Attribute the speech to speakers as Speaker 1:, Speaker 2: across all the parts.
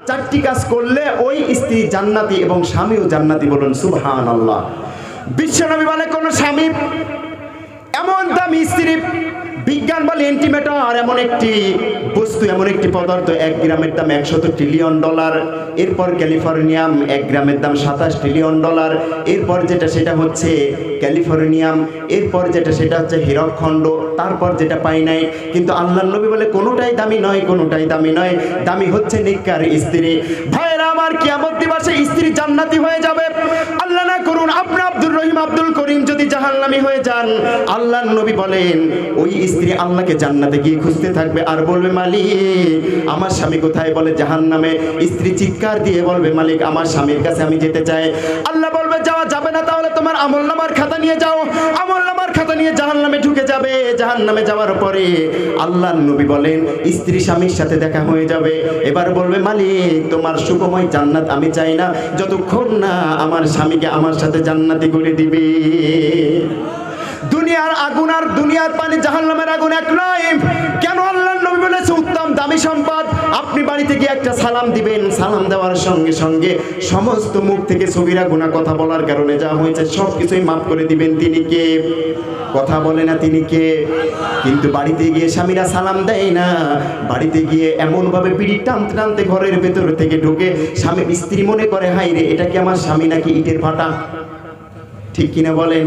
Speaker 1: চারটি কাজ করলে ওই স্ত্রী জান্নাতি এবং স্বামীও জান্নাতি, বলুন সুবহানাল্লাহ। বিশ্বনবী বলে কোন স্বামী এমন দামি স্ত্রী, বিজ্ঞান বলে অ্যান্টিম্যাটার এমন একটি বস্তু, এমন একটি পদার্থ 1 গ্রামের দাম $100 ট্রিলিয়ন, এরপর ক্যালিফোর্নিয়াম 1 গ্রামের দাম $27 ট্রিলিয়ন, এরপর যেটা সেটা হচ্ছে ক্যালিফোর্নিয়াম, এরপর যেটা সেটা হচ্ছে হীরকখণ্ড, তারপর যেটা পাই নাই। কিন্তু আল্লাহর নবী বলে কোনোটাই দামি নয়, কোনোটাই দামি নয়, দামি হচ্ছে নেককার স্ত্রী। ভাইরা আমার, কিয়ামত দিবসে স্ত্রী জান্নাতি হয়ে যাবে। আল্লাহ না করুন আপনি আব্দুর রহিম আব্দুল করিম যদি জাহান্নামী হয়ে যান, আল্লাহর নবী বলেন ওই স্ত্রী আল্লাহকে জান্নাতে গিয়ে খুঁজতে থাকবে আর বলবে মালিক আমার স্বামী কোথায়, বলে জাহান্নামে। স্ত্রী চিৎকার দিয়ে বলবে মালিক আমার স্বামীর কাছে আমি যেতে চাই। আল্লাহ বলবে যাওয়া যাবে না, তাহলে তোমার আমলনামার খাতা নিয়ে যাও। আমলনামার খাতা নিয়ে জাহান্নামে ঢুকে যাবে। জাহান্নামে যাওয়ার পরে আল্লাহর নবী বলেন স্ত্রী স্বামীর সাথে দেখা হয়ে যাবে। এবার বলবে মালিক তোমার সুখময় জান্নাত আমি চাই না যতক্ষণ না আমার স্বামীকে আমার সাথে জান্নাতি করে দিবে। দুনিয়ার আগুন আর দুনিয়ার পানি, জাহান্নামের আগুন এক নয়। কেন আল্লাহর নবী বলেছে উত্তম দামি সম্পদ। আপনি বাড়িতে গিয়ে একটা সালাম দিবেন, সালাম দেওয়ার সঙ্গে সঙ্গে সমস্ত মুখ থেকে সগীরা গুনাহ কথা বলার কারণে যা হয়েছে সব কিছুই মাফ করে দিবেন। তিনি কে? কথা বলে না তিনি কে? কিন্তু বাড়িতে গিয়ে স্বামীরা সালাম দেয় না। বাড়িতে গিয়ে এমনভাবে পিড়ি টানতে টানতে ঘরের ভেতর থেকে ঢুকে স্বামী স্ত্রী মনে করে হাই রে এটা কি আমার স্বামী নাকি ইটের ভাটা, ঠিক কিনা বলেন?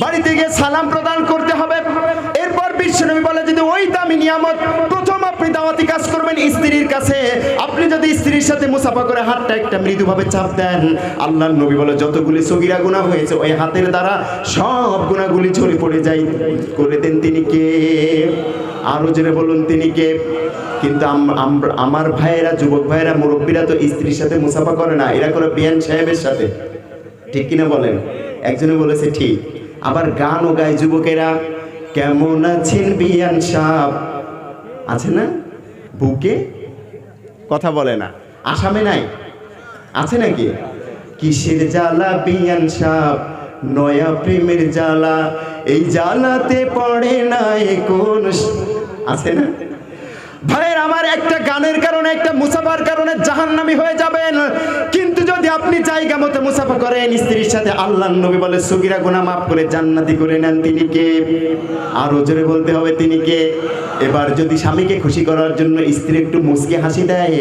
Speaker 1: বাড়িতে গিয়ে সালাম প্রদান করতে হবে। এরপর বিশ্বনবী বলে যদি ওই দামি নিয়ামত প্রথম আপনি দাওয়াতি কাজ করবেন স্ত্রীর কাছে, আপনি যদি স্ত্রীর সাথে মুসাফা করে হাতটা একটা মৃদুভাবে চাপ দেন, আল্লাহর নবী বলে যতগুলি সগীরা গুনাহ হয়েছে ওই হাতের দ্বারা সব গুনাহগুলি ঝরে পড়ে যায়। করে দেন তিনি কে? আরো জেনে বলুন তিনি কে? কিন্তু আমার ভাইয়েরা, যুবক ভাইয়েরা, মুরব্বীরা তো স্ত্রীর সাথে মুসাফা করে না, এরা করে বিয়ান সাহেবের সাথে, ঠিক কিনা বলেন? একজনে বলেছে ঠিক। আবার গানও গায় যুবকেরা, কেমন আছেন বিয়ান সাহেব, আছে না বুকে? কথা বলে না। আসামে নাই? আছে নাকি? কিসের জ্বালা বিয়ান সাহেব, নয়া প্রেমের জ্বালা, এই জ্বালাতে পড়ে না কোন, আছে না? ভাইয়ের আমার, একটা গানের কারণে, একটা মুসাফার কারণে জাহান্নামী হয়ে যাবেন। কিন্তু যদি আপনি জায়গা মতো মুসাফা করেন স্ত্রীর সাথে, আল্লাহর নবী বলে সগীরা গুনাহ মাফ করে জান্নাতি করে নেন। তিনি কে? আরো জোরে বলতে হবে তিনি কে? এবার যদি স্বামীকে খুশি করার জন্য স্ত্রী একটু মুচকি হাসি দেয়,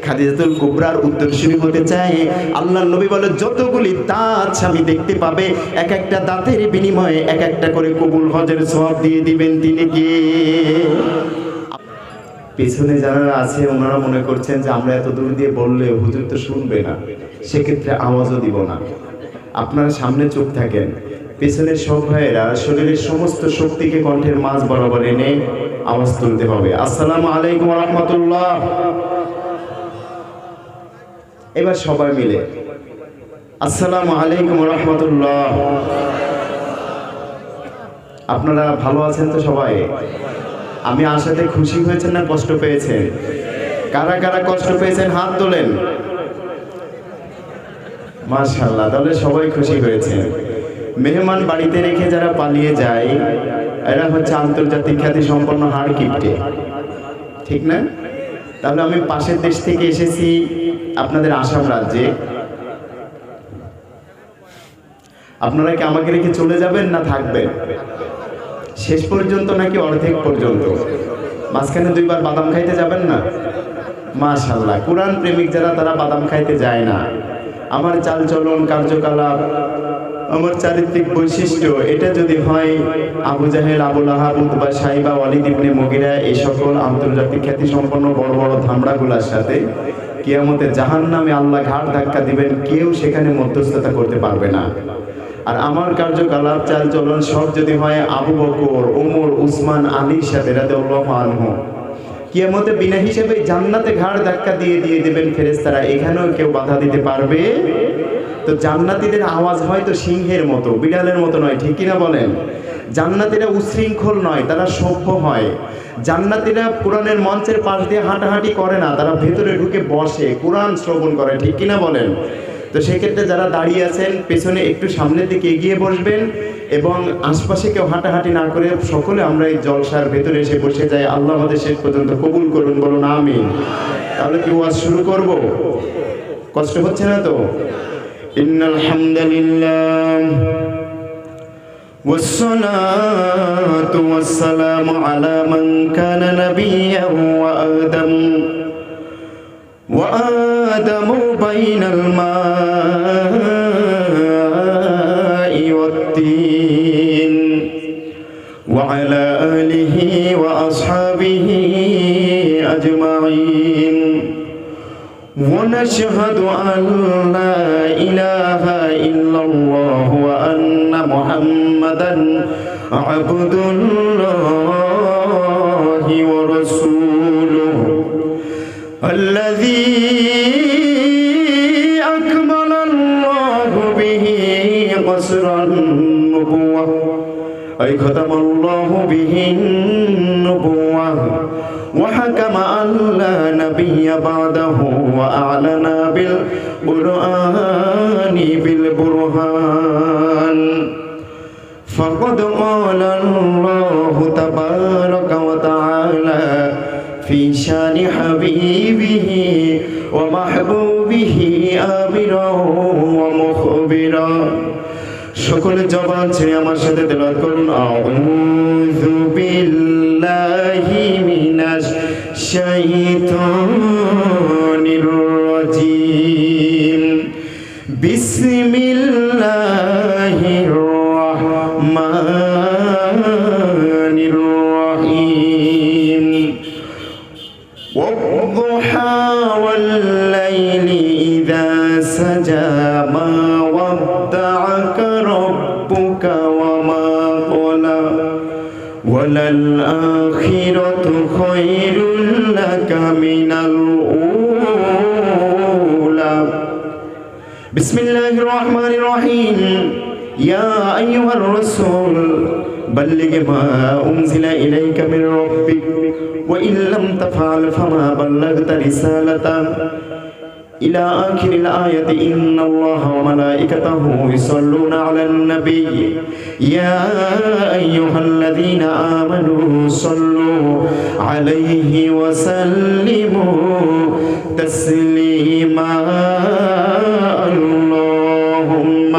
Speaker 1: খাদিজাতুল কুবরার উত্তরসূরি হতে চায়, আল্লাহর নবী বলে যতগুলি দাঁত স্বামী দেখতে পাবে এক একটা দাঁতের বিনিময়ে এক একটা করে কবুল হজের সওয়াব দিয়ে দিবেন। তিনি কে? পেছনে যারা আছে ওনারা মনে করছেন যে আমরা এত দূর দিয়ে বললে হুজুর তো শুনবে না, সেক্ষেত্রে আওয়াজও দিব না। আপনারা সামনে চুপ থাকেন। পেছনের সব ভাইয়েরা শরীরের সমস্ত শক্তিকে কণ্ঠের মাঝ বরাবর এনে আওয়াজ তুলতে হবে। আসসালামু আলাইকুম ওয়া রাহমাতুল্লাহ। এবার সবাই মিলে আসসালামু আলাইকুম ওয়া রাহমাতুল্লাহ। আপনারা ভালো আছেন তো সবাই? আমি আসাতে খুশি হয়েছেন না কষ্ট পেয়েছেন? কারা কারা কষ্ট পেয়েছেন হাত তোলেন। মাশাআল্লাহ, তাহলে সবাই খুশি হয়েছে। মেহমান বাড়িতে রেখে যারা পালিয়ে যায় এরা হচ্ছে আন্তর্জাতিক খ্যাতি সম্পন্ন হাড় কিপটে, ঠিক না? তাহলে আমি পাশের দেশ থেকে এসেছি আপনাদের আসাম রাজ্যে, আপনারা কি আমাকে রেখে চলে যাবেন না থাকবেন? শেষ পর্যন্ত নাকি অর্ধেক পর্যন্ত? মাঝখানে 2 বার বাদাম খাইতে যাবেন না? মাশাআল্লাহ, কোরআন প্রেমিক যারা তারা বাদাম খাইতে যায় না। আমার চালচলন, কার্যকলাপ, আমার চারিত্রিক বৈশিষ্ট্য এটা যদি হয় আবু জাহেল, আবু লাহাব, উতবা, সাইবা, ওয়ালিদ ইবনে মুগিরা এই সকল আন্তর্জাতিক খ্যাতি সম্পন্ন বড় বড় ধামড়াগুলোর সাথে, কিয়ামতে জাহান্নামে আল্লাহ ঘাড় ধাক্কা দিবেন, কেউ সেখানে মধ্যস্থতা করতে পারবে না। আর আমার কার্যকলাপ, চালচলন সব যদি হয় আবু বকর, ওমর, উসমান, আলীর সাথে রাদিয়াল্লাহু আনহু, কিয়ামতে বিনা হিসেবে জান্নাতে ঘাড় ধাক্কা দিয়ে দেবেন ফেরেশতারা, এখানেও কেউ বাধা দিতে পারবে? তো জান্নাতীদের আওয়াজ হয়তো সিংহের মতো, বিড়ালের মতো নয়, ঠিক কিনা বলেন? জান্নাতীরা উশৃঙ্খল নয়, তারা সভ্য হয়। জান্নাতীরা কোরআনের মঞ্চের পাশ দিয়ে হাঁটাহাঁটি করে না, তারা ভেতরে ঢুকে বসে কোরআন শ্রবণ করে, ঠিক কিনা বলেন? তো সেক্ষেত্রে যারা দাঁড়িয়ে আছেন পেছনে একটু সামনের দিকে এগিয়ে বসবেন এবং আশপাশে কেউ হাঁটাহাঁটি না করে সকলে আমরা এই জলসার ভেতরে এসে বসে যাই। আল্লাহ আমাদের শেষ পর্যন্ত কবুল করুন, বলুন আমিন। তাহলে কি ওয়াজ শুরু করব? কষ্ট হচ্ছে না তো? ইন্নাল হামদুলিল্লাহ ওয়াসসালাতু ওয়াসসালামু আলা মান কানা নাবিয়্যান ওয়া আদামু বাইনাল মা'i ওয়াত-তিন ওয়া আলা আলিহি ওয়া আসহাবিহি আজমাইন ونشهد أن لا إله إلا الله وأن محمدا عبد الله ورسوله الذي أكمل الله به قصر النبوة أي ختم الله به النبوة وحكم أن لا نبي بعده وأعلن بالقرآن بالبرهان فقد قال الله تبارك وتعالى في شان حبيبه ومحبوبه آمرا ومخبرا সকলে জবান ছেড়ে আমার সাথে তেলাওয়াত করুন আউযু বিল্লাহি মিনাশ শাইতানির রাজিম বিসমিল্লাহির রাহমানির রাহিম ওয়াদ-দুহা ওয়াল-লাইলি ইযা সাজা মা ওয়াদ্দা'আকা রাব্বুকা ওয়া মা ক্বালা ওয়ালাল-আখিরাতু খায়রুল লাকা মিনাল উলা বিসমিল্লাহির রাহমানির রাহিম ইয়া আইয়ুহার রাসূল بلغ ما أنزل إليك من ربك وإن لم تفعل فما بلغت رسالته إلى آخر الآية إن الله وملائكته يصلون على النبي يا أيها الذين آمنوا صلوا عليه وسلموا تسليما اللهم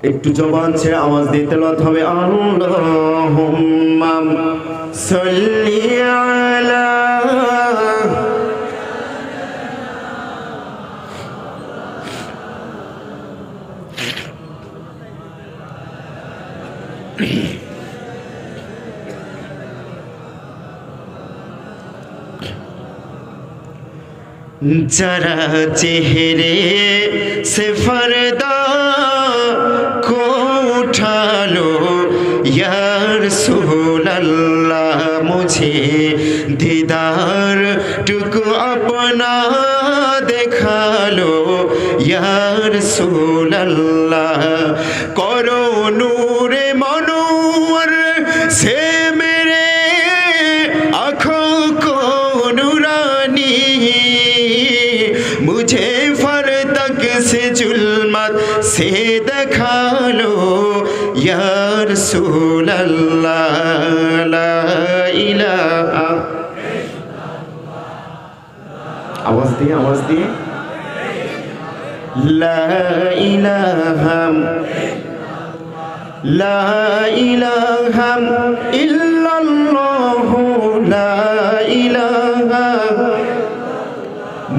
Speaker 1: একটু জবান ছেড়ে আওয়াজ দিয়ে তেলাওয়াত হবে আল্লাহুম্মা সাল্লি আলা जरा चेहरे से फरदा को उठा लो या रसूल अल्लाह मुझे दीदार टुकु अपना देखा लो या रसूल अल्लाह करो नूरे मनोवर से मेरे आँखों को नूरानी मुझे फर तक से जुल्मत से दिखा लो या रसूल अल्लाह ला इलाहा आवाज दिए ला इलाहा इल्लल्लाहु ला इलाहा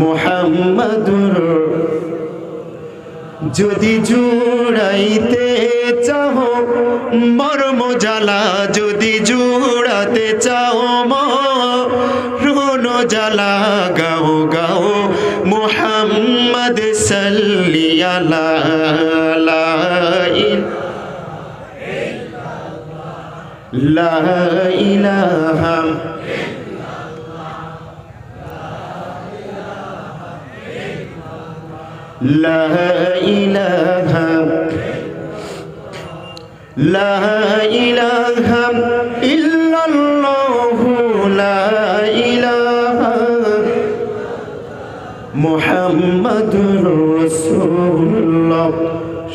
Speaker 1: মুহাম্মাদুর যদি জুড়াইতে চাও মর্ম জ্বালা যদি জুড়াতে চাও মরণ জ্বালা গাও গাও মুহাম্মদ সাল্লি আলা লা ইলাহা لا إله إلا الله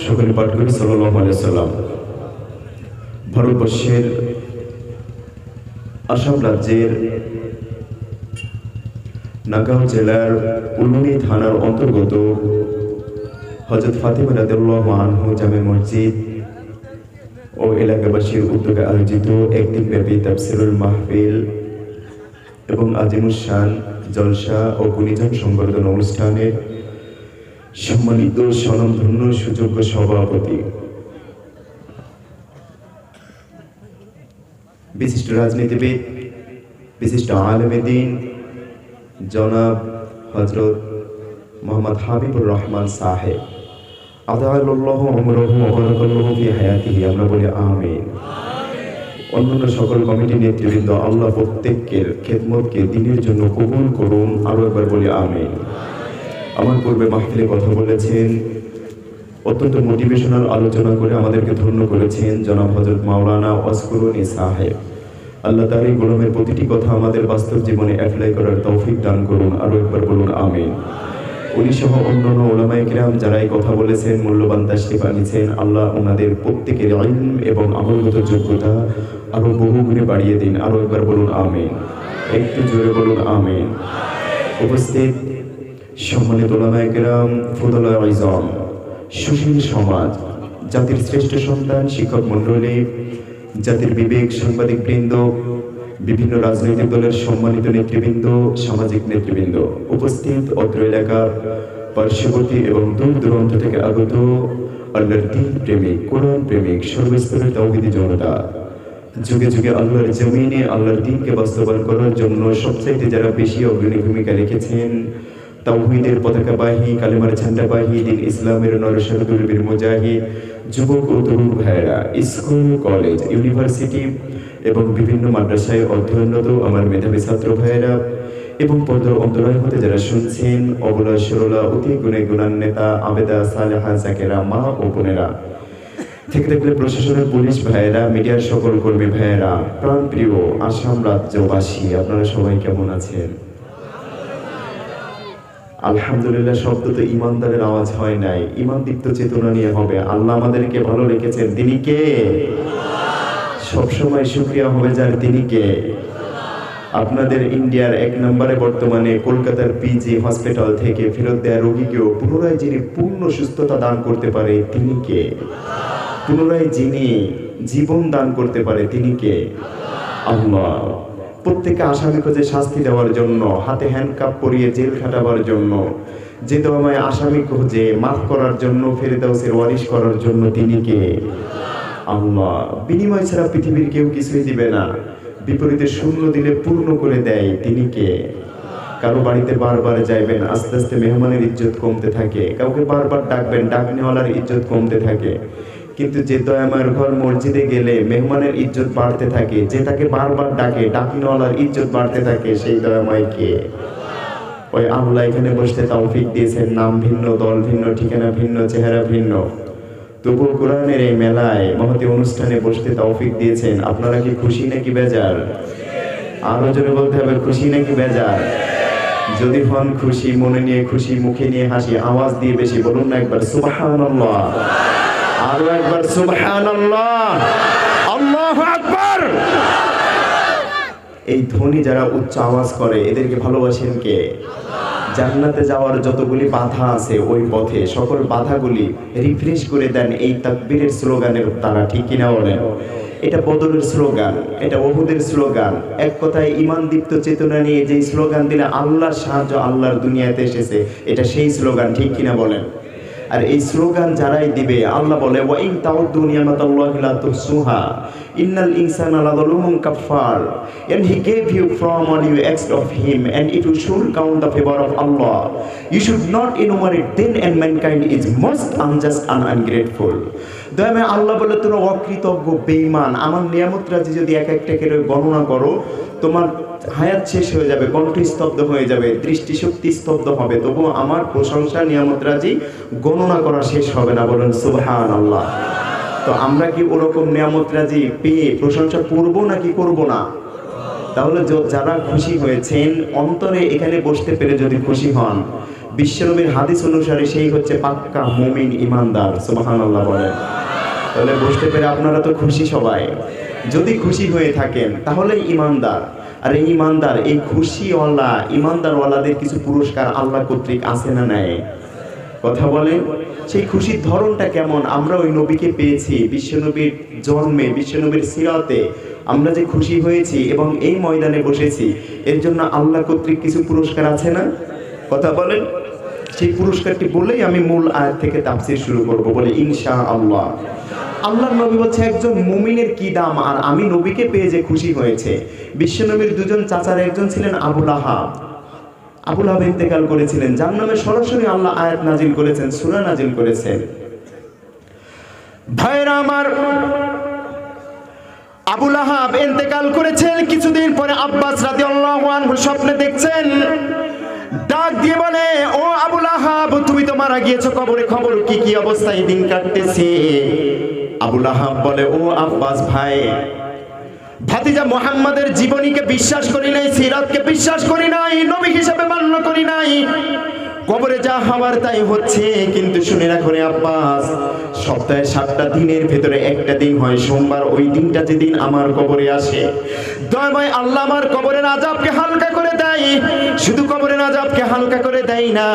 Speaker 1: সকলে পাঠ করি সাল্লাল্লাহু আলাইহি ওয়াসাল্লাম। ভারতবর্ষের আসাম রাজ্যের নাগাঁও জেলার উলুনি থানার অন্তর্গত হযরত ফাতিমা রাদিয়াল্লাহু আনহা জামে মসজিদ ও এলাকাবাসীর উদ্যোগে আয়োজিত একদিনব্যাপী তাফসীরুল মাহফিল এবং আজিমুস-শান জলসা ও গুণীজন সংবর্ধনা অনুষ্ঠানের সম্মানিত স্বনামধন্য সুযোগ্য সভাপতি, বিশিষ্ট রাজনীতিবিদ, বিশিষ্ট আলেমে দ্বীন জনাব হযরত মোহাম্মদ হাবিবুর রহমান সাহেব, আদালাল্লাহু উমরাহু ওয়া বারাকাল্লাহু ফি হায়াতিহি, আমরা বলি আমিন। অন্যান্য সকল কমিটি নেতৃবৃন্দ, আল্লাহ প্রত্যেকের খেদমতকে দ্বীনের জন্য কবুল করুন, আরো একবার বলি আমিন। আমার পূর্বে মাহফিলে কথা বলেছেন, অত্যন্ত মোটিভেশনাল আলোচনা করে আমাদেরকে ধন্য করেছেন জনাব হযরত মাওলানা ওয়াসকুরুনি সাহেব। আল্লাহ তার এই গোলামের প্রতিটি কথা আমাদের বাস্তব জীবনে অ্যাপ্লাই করার তৌফিক দান করুন, আরো একবার বলুন আমিন। উনি সহ অন্যান্য উলামায়ে কিরাম যারা এই কথা বলেছেন, মূল্যবান তাশরিফ আনিয়েছেন, আল্লাহ ওনাদের প্রত্যেকের ইলম এবং আমলগত যোগ্যতা আরো বহু গুণে বাড়িয়ে দিন, আরো একবার বলুন আমিন। একটু জোরে বলুন আমিন। উপস্থিত সম্মানিত উলামায়ে কিরাম, ফুদালা ইজম, সুশীল সমাজ, জাতির শ্রেষ্ঠ সন্তান, শিক্ষক মণ্ডলী, জাতির বিবেক, সাংবাদিক বৃন্দ, বিভিন্ন রাজনৈতিক দলের সম্মানিত নেতৃবৃন্দ, সামাজিক নেতৃবৃন্দ, উপস্থিত অত্র এলাকা, পার্শ্ববর্তী এবং দূর দূরান্ত থেকে আগত আল্লাহর দ্বীন প্রেমিক, কোরআন প্রেমিক, সর্বস্তরের তাওহীদি জনতা, যুগে যুগে আল্লাহর জমিনে আল্লাহর দ্বীনকে বাস্তবায়ন করার জন্য সবচাইতে যারা বেশি অগ্রণী ভূমিকা রেখেছেন, তাওহীদের পতাকাবাহী, কালেমার ঝান্ডাবাহী, দ্বীন ইসলামের নরসারদুল বীর মুজাহিদ যুবক ও তরুণ ভাইয়েরা, স্কুল, কলেজ, ইউনিভার্সিটি এবং বিভিন্ন মাদ্রাসায় অধ্যয়নরত আমার মেধাবী ছাত্র ভাইয়েরা এবং পর্দার অন্তরায় হতে যারা শুনছেন, অবলা সরলা অতি গুণে গুণান্বিতা আবেদা সালেহা জাকেরা মা ও বোনেরা, থেকে থাকলে প্রশাসনের পুলিশ ভাইয়েরা, মিডিয়ার সকল কর্মী ভাইয়েরা, প্রাণপ্রিয় আসাম রাজ্যবাসী, আপনারা সবাই কেমন আছেন? আলহামদুলিল্লাহ। শব্দ তো ইমানদারের আওয়াজ হয় নাই, ইমান দীপ্ত চেতনা নিয়ে হবে। আল্লাহ আমাদেরকে ভালো রেখেছেন, তিনি কে? সবসময় শুকরিয়া হবে যার, তিনি কে? আপনাদের ইন্ডিয়ার 1 নম্বরে বর্তমানে কলকাতার পিজি হসপিটাল থেকে ফেরত দেওয়া রোগীকেও পুনরায় যিনি পূর্ণ সুস্থতা দান করতে পারে, তিনি কে? পুনরায় যিনি জীবন দান করতে পারে, তিনি কে? আল্লাহ। প্রত্যেককে আসামি খোঁজে শাস্তি দেওয়ার জন্য, হাতে হ্যান্ডকাপ পরিয়ে জেল খাটাবার জন্য, যে দোয়ামায় আসামি খোঁজে মাফ করার জন্য, ফেরেদাউসের ওয়ারিশ করার জন্য, তিনি কে? আল্লাহ। বিনিময় ছাড়া পৃথিবীর কেউ কিছুই দিবে না, বিপরীতে শূন্য দিলে পূর্ণ করে দেয়, তিনি কে? কারো বাড়িতে বারবার যাইবেন, আস্তে আস্তে মেহমানের ইজ্জত কমতে থাকে, কাউকে বারবার ডাকবেন, ডাকনেওয়ালার ইজ্জত কমতে থাকে। কিন্তু যে দয়াময়ের ঘর মসজিদে গেলে মেহমানের ইজ্জত বাড়তে থাকে, যে তাকে বারবার ডাকে, ডাকনেওয়ালার ইজ্জত বাড়তে থাকে, সেই দয়াময় কে? ওই আল্লাহ এখানে বসতে তৌফিক দিয়েছেন। নাম ভিন্ন, দল ভিন্ন, ঠিকানা ভিন্ন, চেহারা ভিন্ন, তবু কোরআনের এই মেলায় মহতী অনুষ্ঠানে বসতে তৌফিক দিয়েছেন। আপনারা কি খুশি নাকি বেজার? আরো জোরে বলতে হবে, খুশি নাকি বেজার? যদি হন খুশি, মনে নিয়ে খুশি, মুখে নিয়ে হাসি, আওয়াজ দিয়ে বেশি বলুন না একবার সুবহানাল্লাহ, আরো একবার সুবহানাল্লাহ, আল্লাহু আকবার। এই ধ্বনি যারা উচ্চ আওয়াজ করে, এদেরকে ভালোবাসেন কে? জান্নাতে যাওয়ার যতগুলি বাধা আছে ওই পথে, সকল বাধাগুলি রিফ্রেশ করে দেন এই তাকবীরের স্লোগানের দ্বারা, ঠিক কিনা বলেন? এটা বদরের স্লোগান, এটা ওহুদের স্লোগান। এক কথায় ইমান দীপ্ত চেতনা নিয়ে যেই স্লোগান দিলে আল্লাহর সাহায্য আল্লাহর দুনিয়াতে এসেছে, এটা সেই স্লোগান, ঠিক কিনা বলেন? আর এই স্লোগান যারাই দিবে, আল্লাহ বলে ওয়া ইন তাউদ্দু নিয়ামাতাল্লাহি লা তুহসুহা ইন্নাল ইনসানা লাযালুমুন কাফফার, and he gave you from all you asked of him, and it will surely count the favor of Allah. You should not enumerate then, and mankind is most unjust and ungrateful. দয়াময় আল্লাহ বলে, তোমরা অকৃতজ্ঞ, বেঈমান। আমার নিয়ামত রাজি যদি এক একটা করে গণনা করো, তোমার হায়াত শেষ হয়ে যাবে, কণ্ঠ স্তব্ধ হয়ে যাবে, দৃষ্টিশক্তি স্তব্ধ হবে, তবু আমার প্রশংসা নিয়ামত রাজি গণনা করা শেষ হবে না। বলেন সুবহানাল্লাহ। তো আমরা কি ওরকম নিয়ামত রাজি পেয়ে প্রশংসা করব নাকি করব না? তাহলে যারা খুশি হয়েছেন, অন্তরে এখানে বসতে পেরে যদি খুশি হন, বিশ্বনবীর হাদিস অনুসারে সেই হচ্ছে পাক্কা মুমিন ইমানদার। সুবহানাল্লাহ বলেন। তাহলে বুঝতে পেরে আপনারা তো খুশি সবাই। যদি খুশি হয়ে থাকেন তাহলে ইমানদার। আর এই ইমানদার, এই খুশিওয়ালা ইমানদারওয়ালাদের কিছু পুরস্কার আল্লাহ কর্তৃক আছে না নাই? কথা বলেন। সেই খুশির ধরনটা কেমন? আমরা ওই নবীকে পেয়েছি, বিশ্বনবীর জন্মে, বিশ্বনবীর সিরাতে আমরা যে খুশি হয়েছি এবং এই ময়দানে বসেছি, এর জন্য আল্লাহ কর্তৃক কিছু পুরস্কার আছে না? কথা বলেন। সেই পুরস্কারটি বলেই আমি মূল আয়াত থেকে তাফসীর শুরু করব, বলে ইনশাআল্লাহ। আল্লাহর নবী বলছে একজন মুমিনের কি দাম, আর আমি নবীকে পেয়ে যে খুশি হয়েছে। বিশ্বনবীর দুজন চাচার একজন ছিলেন আবু লাহাব। আবু লাহাব ইন্তেকাল করেছিলেন, যার নামে সরাসরি আল্লাহ আয়াত নাজিল করেছেন, সূরা নাজিল করেছেন। ভাইরা আমার, আবু লাহাব ইন্তেকাল করেছেন। কিছুদিন পরে আব্বাস রাদিয়াল্লাহু আনহু স্বপ্নে দেখছেন, ডাক দিয়ে বলে, ও আবু লাহাব, তুমি তো মারা গিয়েছো, কবরে খবর কি? কি অবস্থায় দিন কাটতেছে? আবু লাহাব বলে, ও আব্বাস ভাই, ভাতিজা মুহাম্মাদের জীবনীকে বিশ্বাস করি নাই, সিরাতকে বিশ্বাস করি নাই, নবী হিসেবে মান্য করি নাই, কবরে যা হওয়ার তাই হচ্ছে। কিন্তু শুনে রাখো রে আব্বাস, সপ্তাহে 7টা দিনের ভেতরে একটা দিন হয় সোমবার, ওই দিনটা যেদিন আমার কবরে আসে, দয়াময় আল্লাহ আমার কবরের আযাবকে হালকা করে দেয়। শুধু কবরের আযাবকে হালকা করে দেয় না,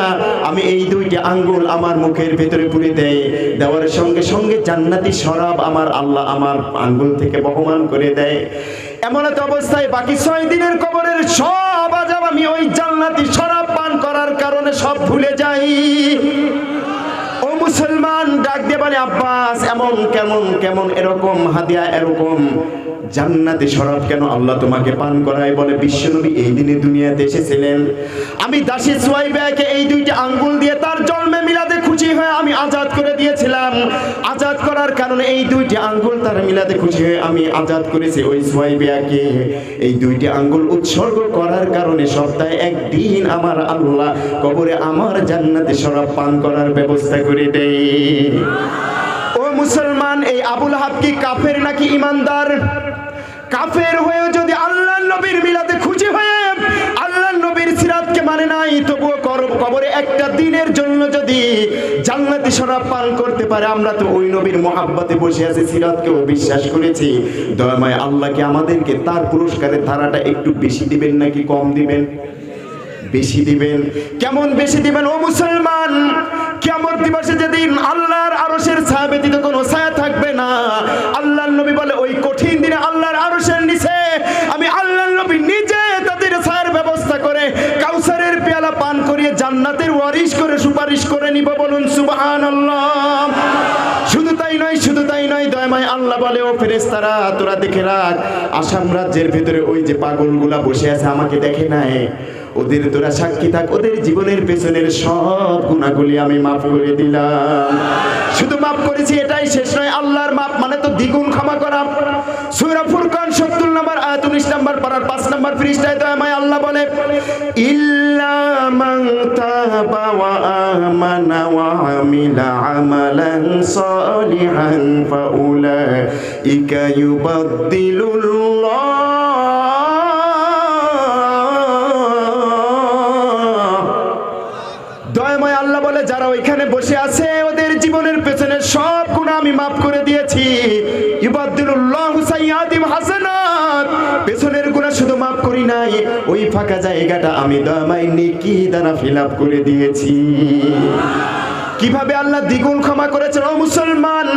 Speaker 1: আমি এই 2টি আঙ্গুল আমার মুখের ভেতরে পুরে দেয়, দেওয়ার সঙ্গে সঙ্গে জান্নাতি শরাব আমার আল্লাহ আমার আঙ্গুল থেকে বহমান করে দেয়। এমন এক অবস্থায় বাকি 6 দিনের কবরের সব আযাব আমি ওই জান্নাতি শরাব পান করার কারণে সব ভুলে যাই। ও মুসলমান, ডাক দিয়ে বলে, আব্বাস এমন কেমন এরকম হাদিয়া, এরকম জান্নাতি শরাব কেন আল্লাহ তোমাকে পান করায়? বলে, বিশ্বনবী এই দিনে দুনিয়াতে এসেছিলেন, আমি দাসী সুয়াইবাকে এই 2টি আঙ্গুল দিয়ে তার জন্মে মিলাদে খুশি হয়ে আমি আজাদ করে দিয়েছিলাম। আজাদ করার কারণে এই 2টি আঙ্গুল তার মিলাদে খুশি হয়ে আমি আজাদ করেছি ওই সুয়াইবাকে। এই 2টি আঙ্গুল উৎসর্গ করার কারণে সপ্তাহে একদিন আমার আল্লাহ কবরে আমার জান্নাতি শরাব পান করার ব্যবস্থা করে দেয়। ও মুসলমান, এই আবু লাহাব কি কাফের নাকি ইমানদার? কাফের হয়েও যদি আল্লাহর নবীর মিলাদে খুশি হয়ে আল্লাহর নবীর সিরাতকে মানে নাই, তবুও কবরে একটা দিনের জন্য যদি জান্নাতি শরাব পান করতে পারে, আমরা তো ওই নবীর মহাব্বতে বসে আছি, সিরাতকেও বিশ্বাস করেছি। দয়াময় আল্লাহকে আমাদেরকে তার পুরস্কারের ধারাটা একটু বেশি দিবেন নাকি কম দিবেন? বেশি দিবেন। কেমন বেশি দিবেন? ও মুসলমান, কিয়ামত দিবসে যেদিন আল্লাহর আরশের ছায়া ব্যতীত কোনো ছায়া থাকবে না, আল্লাহর নবী বলে ওই কঠিন দিনে আল্লাহর আরশের নিচে আমি আল্লাহর নবী নিজে তাদের ছায়ার ব্যবস্থা করে কাউসারের পেয়ালা পান করিয়ে জান্নাতের ওয়ারিশ করে সুপারিশ করে নিব। বলুন সুবহানাল্লাহ। শুধু তাই নয়, দয়াময় আল্লাহ বলে, ও ফেরেশতারা, তোরা দেখে রাখ, আসাম রাজ্যের ভেতরে ওই যে পাগলগুলা বসে আছে, আমাকে দেখে নাই, ওদের তোরা সাক্ষী থাক, ওদের জীবনের পেছনের সব গুনাহগুলি আমি মাফ করে দিলাম। শুধু মাফ করেছি এটাই শেষ নয়, আল্লাহর মাফ মানে তো দ্বিগুণ ক্ষমা করা। সূরা ফুরকান 70 নম্বর আয়াত 19 নম্বর পারার 5 নম্বর পৃষ্ঠায় দয়াময় আল্লাহ বলে, ইল্লা মান তাবা ওয়া আমানা ওয়া আমিলা আমালান সালিহান ফাউলাইকা ইউবাদদিলুল্লাহ দয়াময় আল্লাহ বলে, যারা ওইখানে বসে আছে ওদের জীবনের পেছনে সব গুনাহ আমি মাফ করে দিয়েছি। ইউবাদদিলুল্লাহু সাইয়্যাতিহিম হাসানাত, পেছনের গুনাহ শুধু মাফ করি নাই, ওই ফাঁকা জায়গাটা আমি দয়াময় নেকি দ্বারা ফিল আপ করে দিয়েছি। কিভাবে আল্লাহ দ্বিগুণ ক্ষমা করেছেন? ও মুসলমান,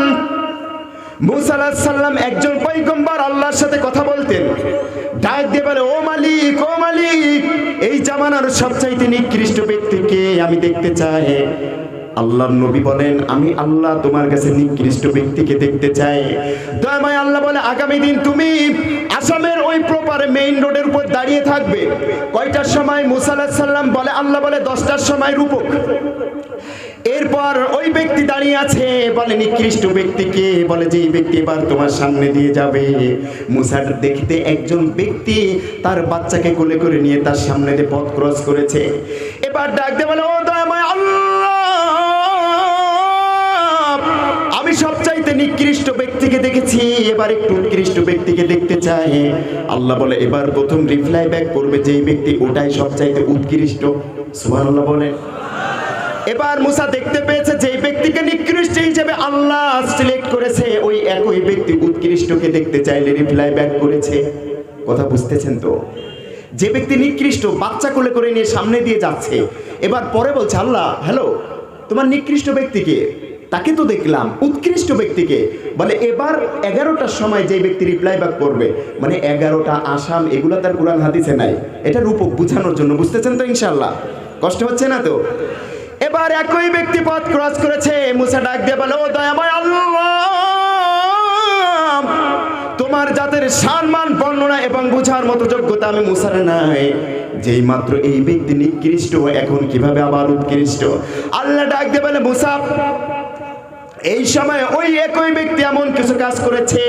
Speaker 1: মুসা আলাইহিস সালাম একজন পয়গম্বর আল্লাহর সাথে কথা বলতেন, ডাক দিয়ে বলে, ও মালিক, ও মালিক, এই জামানার সবচাইতে নিকৃষ্ট ব্যক্তিকে আমি দেখতে চাই। আল্লাহর নবী বলেন, আমি আল্লাহ তোমার কাছে নিকৃষ্ট ব্যক্তিকে দেখতে চাই। দয়াময় আল্লাহ বলে, আগামী দিন তুমি আসামের ওই প্রপার মেইন রোডের উপর দাঁড়িয়ে থাকবে। কয়টার সময়? মুসা আলাইহিস সালাম বলে, আল্লাহ বলে 10টার সময় রূপক। এরপর ওই ব্যক্তি দাঁড়িয়ে আছে, বলে নিকৃষ্ট ব্যক্তিকে, বলে যে এই ব্যক্তি এবার তোমার সামনে দিয়ে যাবে। মুসার দেখতে একজন ব্যক্তি তার বাচ্চাকে কোলে করে নিয়ে তার সামনে দিয়ে পথ ক্রস করেছে। এবার ডাক দিয়ে বলে, ও দয়াময় আল্লাহ, আমি সবচাইতে নিকৃষ্ট ব্যক্তিকে দেখেছি, এবার একটু উৎকৃষ্ট ব্যক্তিকে দেখতে চাই। আল্লাহ বলে, এবার প্রথম রিপ্লাই ব্যাক করবে যে ব্যক্তি, ওটাই সবচাইতে উৎকৃষ্ট। সুবহানাল্লাহ বলে। এবার মুসা দেখতে পেয়েছে যে ব্যক্তিকে নিকৃষ্ট হিসেবে আল্লাহ সিলেক্ট করেছে, ওই একই ব্যক্তি উৎকৃষ্টকে দেখতে চাইলে রিপ্লাই ব্যাক করেছে। কথা বুঝতেছেন তো? যে ব্যক্তি নিকৃষ্ট বাচ্চা কোলে করে নিয়ে সামনে দিয়ে যাচ্ছে, এবার পরে বলছে আল্লাহ হ্যালো তোমার নিকৃষ্ট ব্যক্তিকে, তাকে তো দেখলাম, উৎকৃষ্ট ব্যক্তিকে বলে এবার 11টার সময় যে ব্যক্তি রিপ্লাই ব্যাক করবে, মানে 11টা আসাম এগুলো তার কোরআন হাদিসে নাই, এটা রূপক বুঝানোর জন্য। বুঝতেছেন তো ইনশাআল্লাহ? কষ্ট হচ্ছে না তো? এবার একই ব্যক্তি পথ ক্রস করেছে, মুসা ডাক দিয়ে বলে ও দয়াময় আল্লাহ, তোমার জাতের সম্মান বর্ণনা এবং বুঝার মতো যোগ্যতা আমি মুসার নাই, যেই মাত্র এই ব্যক্তি নিকৃষ্ট এখন কিভাবে আবার উৎকৃষ্ট। আল্লাহ ডাক দিয়ে বলে মুসা এই সময় ওই একই ব্যক্তি এমন কিছু কাজ করেছে,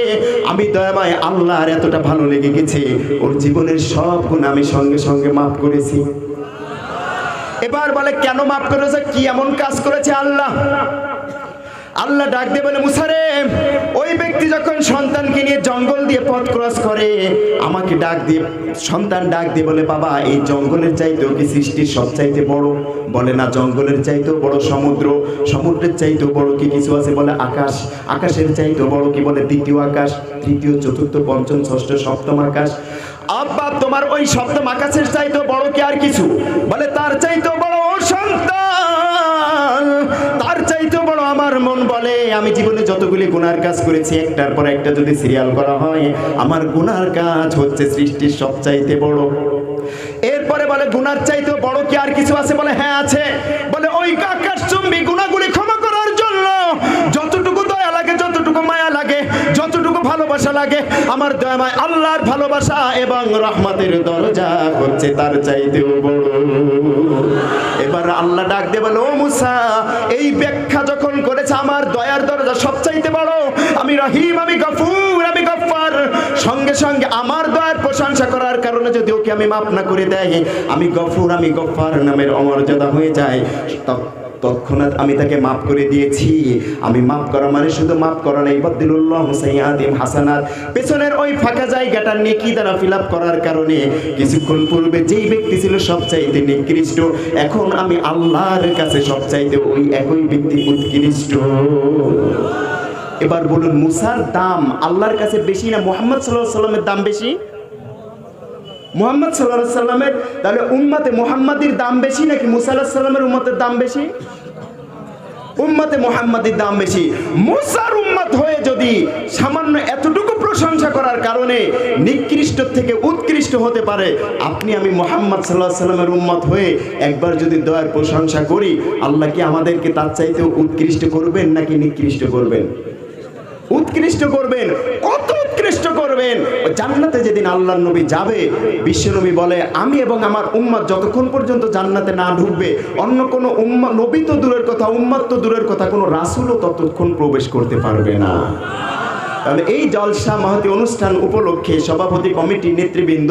Speaker 1: আমি দয়াময় আল্লাহর এতটা ভালো লেগে গেছে, ওর জীবনের সব গুণ আমি সঙ্গে সঙ্গে মাফ করেছি। এবার বলে কেন মাফ করেছে, কি এমন কাজ করেছে আল্লাহ? আল্লাহ ডাক দিয়ে বলে মুসা রে, ওই ব্যক্তি যখন সন্তানকে নিয়ে জঙ্গল দিয়ে পথ ক্রস করে, আমাকে ডাক দিয়ে সন্তান ডাক দিয়ে বলে বাবা এই জঙ্গলের চাইতেও কি সৃষ্টির সব চাইতে বড়? বলে না, জঙ্গলের চাইতেও বড় সমুদ্র, সমুদ্রের চাইতেও বড় কি কিছু আছে? বলে আকাশ, আকাশের চাইতেও বড় কি? বলে দ্বিতীয় আকাশ, তৃতীয়, চতুর্থ, পঞ্চম, ষষ্ঠ, সপ্তম আকাশ। আব্বা তোমার ওই সপ্তম আকাশের চাইতেও বড় কি আর কিছু? বলে তার চাইতেও বড় ও সন্তান, তার চাইতেও বড় আমার মন। বলে আমি জীবনে যতগুলি গুনার কাজ করেছি একটার পর একটা যদি সিরিয়াল করা হয়, আমার গুনার কাজ হচ্ছে সৃষ্টির সবচাইতে বড়। এরপরে বলে গুনার চাইতেও বড় কি আর কিছু আছে? বলে হ্যাঁ আছে। বলে ওই আকাশচুম্বী গুনাহগুলি ক্ষমা করার জন্য যতটুকু দয়া লাগে, যতটুকু মায়া লাগে, যতটুকু ভালোবাসা লাগে, আমার দয়াময় আল্লাহর ভালোবাসা এবং রহমতের দরজা হচ্ছে তার চাইতেও বড়। এবার আল্লাহ ডাক দিয়ে বলে ও মুসা, এই ব্যাখ্যা যখন করেছে আমার দয়ার দরজা সবচাইতে বড়, আমি রহিম, আমি গফুর, আমি গফফার, সঙ্গে সঙ্গে আমার দয়ার প্রশংসা করার কারণে যদি ওকে আমি মাফ না করে দেয়, আমি গফুর, আমি গফফার নামের অমর্যাদা হয়ে যায়, তৎক্ষণাৎ আমি তাকে মাফ করে দিয়েছি। আমি মাফ করা মানে শুধু মাফ করা নেই, বাদদিলুল্লাহু সাইয়্যাতিহিম হাসানাত, পেছনের ওই ফাঁকা জায়গাটা নেকি দ্বারা ফিল আপ করার কারণে কিছুক্ষণ পূর্বে যেই ব্যক্তি ছিল সবচাইতে নিকৃষ্ট, এখন আমি আল্লাহর কাছে সবচাইতে ওই একই ব্যক্তি উৎকৃষ্ট। এবার বলুন মুসার দাম আল্লাহর কাছে বেশি না মুহাম্মদ সাল্লাল্লাহু আলাইহি ওয়াসাল্লামের দাম বেশি? মুহাম্মদ সাল্লাল্লাহু আলাইহি ওয়াসাল্লামের তাহলে উম্মতে মুহাম্মাদির দাম বেশি নাকি মুসা আলাইহিস সালামের উম্মতের দাম বেশি? উম্মতে মুহাম্মাদির দাম বেশি। মুসার উম্মত হয়ে যদি সামান্য এতটুকু প্রশংসা করার কারণে নিকৃষ্ট থেকে উৎকৃষ্ট হতে পারে, আপনি আমি মুহাম্মদ সাল্লাল্লাহু আলাইহি ওয়াসাল্লামের উম্মত হয়ে একবার যদি দয়ার প্রশংসা করি, আল্লাহ কি আমাদেরকে তার চাইতেও উৎকৃষ্ট করবেন নাকি নিকৃষ্ট করবেন? উৎকৃষ্ট করবেন। কত উৎকৃষ্ট করবেন? জান্নাতে যেদিন আল্লাহর নবী যাবে, বিশ্বনবী বলে আমি এবং আমার উম্মত যতক্ষণ পর্যন্ত জান্নাতে না ঢুকবে, অন্য কোনো উম্মত, নবী তো দূরের কথা, উম্মত তো দূরের কথা, কোনো রাসূলও ততক্ষণ প্রবেশ করতে পারবে না। তাহলে এই জলসা মহতী অনুষ্ঠান উপলক্ষে সভাপতি কমিটি নেতৃবৃন্দ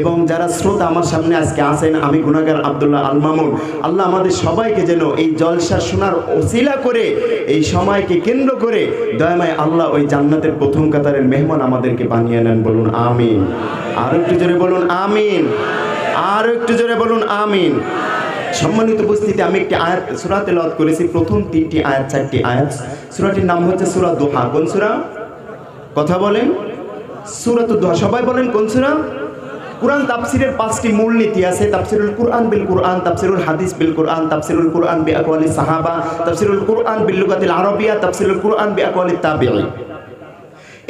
Speaker 1: এবং যারা শ্রোতা আমার সামনে আজকে আছেন, আমি গুনাহগার আব্দুল্লাহ আল মামুন, আল্লাহ আমাদের সবাইকে যেন এই জলসা শোনার ওসিলা করে, এই সময়কে কেন্দ্র করে দয়াময় আল্লাহ ওই জান্নাতের প্রথম কাতারের মেহমান আমাদেরকে বানিয়ে নেন। বলুন আমিন। আর একটু জোরে বলুন আমিন। আর একটু জোরে বলুন আমিন। সম্মানিত উপস্থিতি, আমি একটি আয়াত সূরা তেলাওয়াত করেছি, প্রথম 3টি আয়াত, 4টি আয়াত। সূরাটির নাম হচ্ছে সূরা দুহা। কোন সূরা? কথা বলেন। সূরাতুদ দুহা। সবাই বলেন কোন সূরা? কুরআন তাফসীরের 5টি মূলনীতি আছে। তাফসীরুল কুরআন বিল কুরআন, তাফসীরুল হাদিস বিল কুরআন, তাফসীরুল কুরআন বি আকওয়ালিস সাহাবা, তাফসীরুল কুরআন বিল লুগাতিল আরাবিয়া, তাফসীরুল কুরআন বি আকওয়ালিত তাবিঈন।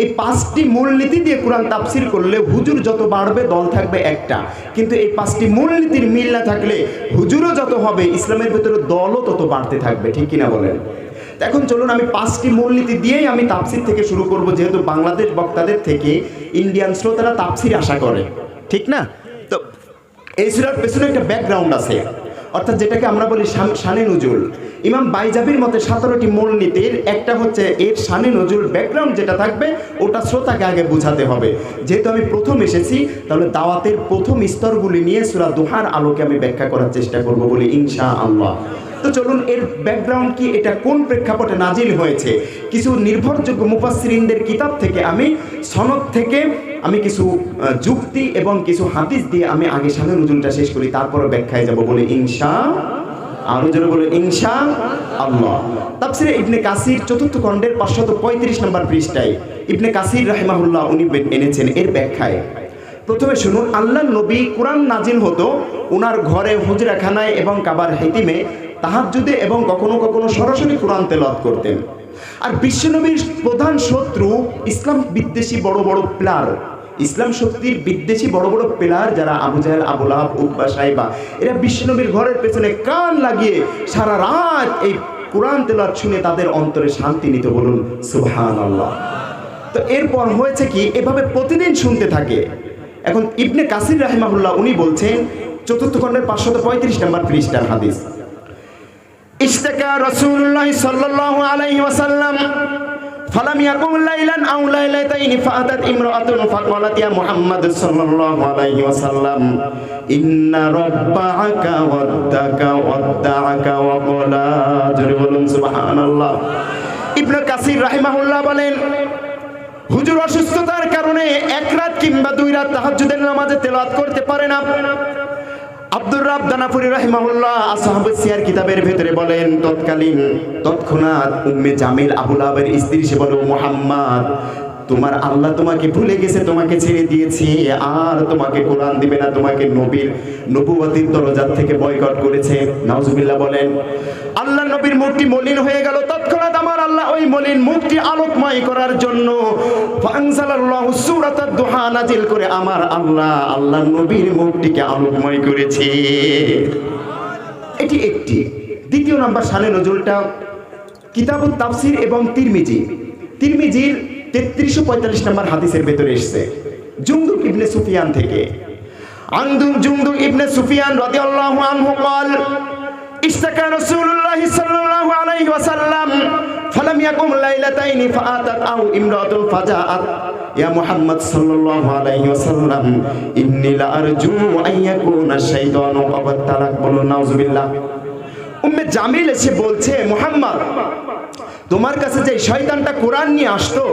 Speaker 1: এই 5টি মূলনীতি দিয়ে কুরআন তাফসীর করলে হুজুর যত বাড়বে দল থাকবে একটা, কিন্তু এই 5টি মূলনীতির মিল না থাকলে হুজুরও যত হবে, ইসলামের ভিতরে দলও তত বাড়তে থাকবে। ঠিক কিনা বলেন? এখন চলুন আমি 5টি মূলনীতি দিয়েই আমি তাফসীর থেকে শুরু করব, যেহেতু বাংলাদেশ বক্তাদের থেকে ইন্ডিয়ান শ্রোতারা তাফসীর আশা করে, ঠিক না? তো এই সূরার পেছনে একটা ব্যাকগ্রাউন্ড আছে, অর্থাৎ যেটাকে আমরা বলি শানে নুজুল। ইমাম বাইজাবির মতে 17টি মূলনীতির একটা হচ্ছে এর শানে নজুল ব্যাকগ্রাউন্ড যেটা থাকবে ওটা শ্রোতাকে আগে বোঝাতে হবে। যেহেতু আমি প্রথম এসেছি, তাহলে দাওয়াতের প্রথম স্তরগুলি নিয়ে সূরা দুহার আলোকে আমি ব্যাখ্যা করার চেষ্টা করব বলে ইনশাআল্লাহ। তো চলুন এর ব্যাকগ্রাউন্ড কি, এটা কোন প্রেক্ষাপটে নাজিল হয়েছে, কিছু নির্ভরযোগ্য মুফাসসিরিনদের কিতাব থেকে আমি সনদ থেকে আমি কিছু যুক্তি এবং কিছু হাদিস দিয়ে আমি আগে শানে নুজুলটা শেষ করি, তারপরে ব্যাখ্যায় যাব বলে ইনশাআল্লাহ। আরো জোরে বলুন ইনশাআল্লাহ। তাফসীরে ইবনে কাসির চতুর্থ খণ্ডের 535 নম্বর পৃষ্ঠায় ইবনে কাসির রাহিমাহুল্লাহ উনি এনেছেন এর ব্যাখ্যায়। প্রথমে শুনুন, আল্লাহর নবী কোরআন নাজিল হতো ওনার ঘরে, হুজরাখানায় এবং কাবার হিতিমে তাহাজ্জুদে এবং কখনো কখনো সরাসরি কোরআন তেলাওয়াত করতেন। আর বিশ্বনবীর প্রধান শত্রু ইসলাম বিদ্বেষী বড় বড় প্লেয়ার, ইসলাম শক্তির বিদ্বেষী বড় বড় প্লেয়ার যারা আবু জাহেল, আবু লাহাব, উতবা, সাইবা, এরা বিশ্বনবীর ঘরের পেছনে কান লাগিয়ে সারা রাত এই কোরআন তেলাওয়াত শুনে তাদের অন্তরে শান্তি নিত। বলুন সুবহানাল্লাহ। তো এরপর হয়েছে কি, এভাবে প্রতিদিন শুনতে থাকে। এখন ইবনে কাসির রাহিমাহুল্লাহ উনি বলছেন চতুর্থ খণ্ডের 535 নম্বর পৃষ্ঠার হাদিস, ইশতাকা রাসূলুল্লাহ সাল্লাল্লাহু আলাইহি ওয়াসাল্লাম ফালাম ইয়াকুম লাইলান আও লাইলাতাইন ফাআতাত ইমরাআতুন ফাকালাত ইয়া মুহাম্মদ সাল্লাল্লাহু আলাইহি ওয়াসাল্লাম ইন্না রাব্বাকা ওয়াদ্দাকা ওয়াদ্দাআকা ওয়া ক্বালা। জোরে বলুন সুবহানাল্লাহ। ইবনে কাসির রাহিমাহুল্লাহ বলেন, হুজুর অসুস্থতার কারণে এক রাত কিংবা দুই রাত তাহাজ্জুদের নামাজে তেলাওয়াত করতে পারে না। আব্দুর রাব দানাপুরি রাহিমাহুল্লাহ আসহাবুস সিয়ার কিতাবের ভেতরে বলেন, তৎক্ষণাৎ উম্মে জামিল আবু লাহাবের স্ত্রী সে বলে, মুহাম্মদ তোমার আল্লাহ তোমাকে ভুলে গেছে, তোমাকে ছেড়ে দিয়েছে, আর তোমাকে কোরআন দিবে না, তোমাকে নবুয়তির দরজার থেকে বয়কট করেছে। নাউজুবিল্লাহ বলেন। আল্লাহ নবীর মুখটি মলিন হয়ে গেল। তৎক্ষণাৎ আমার আল্লাহ ওই মলিন মুখটি আলোকময় করার জন্য ফানজালাল্লাহু সূরাতাদ দুহা নাজিল করে আমার আল্লাহ নবীর মুখটিকে আলোকময় করেছে। এটি একটি। দ্বিতীয় নাম্বার শানে নজরুলটা কিতাবুত তাফসীর এবং তিরমিজির 3345 নম্বর হাদিসের ভেতরে এসেছে জুনদুব ইবনে সুফিয়ান থেকে। জুনদুব ইবনে সুফিয়ান রাদিয়াল্লাহু আনহু قال ইশতাকা রাসূলুল্লাহ সাল্লাল্লাহু আলাইহি ওয়াসাল্লাম ফালাম ইয়াকুম লাইলাতাইন ফাআতাত আও ইমরাতুন ফাজাআত ইয়া মুহাম্মদ সাল্লাল্লাহু আলাইহি ওয়াসাল্লাম ইন্নী লা আরজু আন ইয়াকুনা শাইতানু ক্বাদ তারাক। বলুন নাউজুবিল্লাহ। উম্মে জামিল এসে বলছে, মুহাম্মদ তোমার কাছে যে শয়তানটা কোরআন নিয়ে আসতো,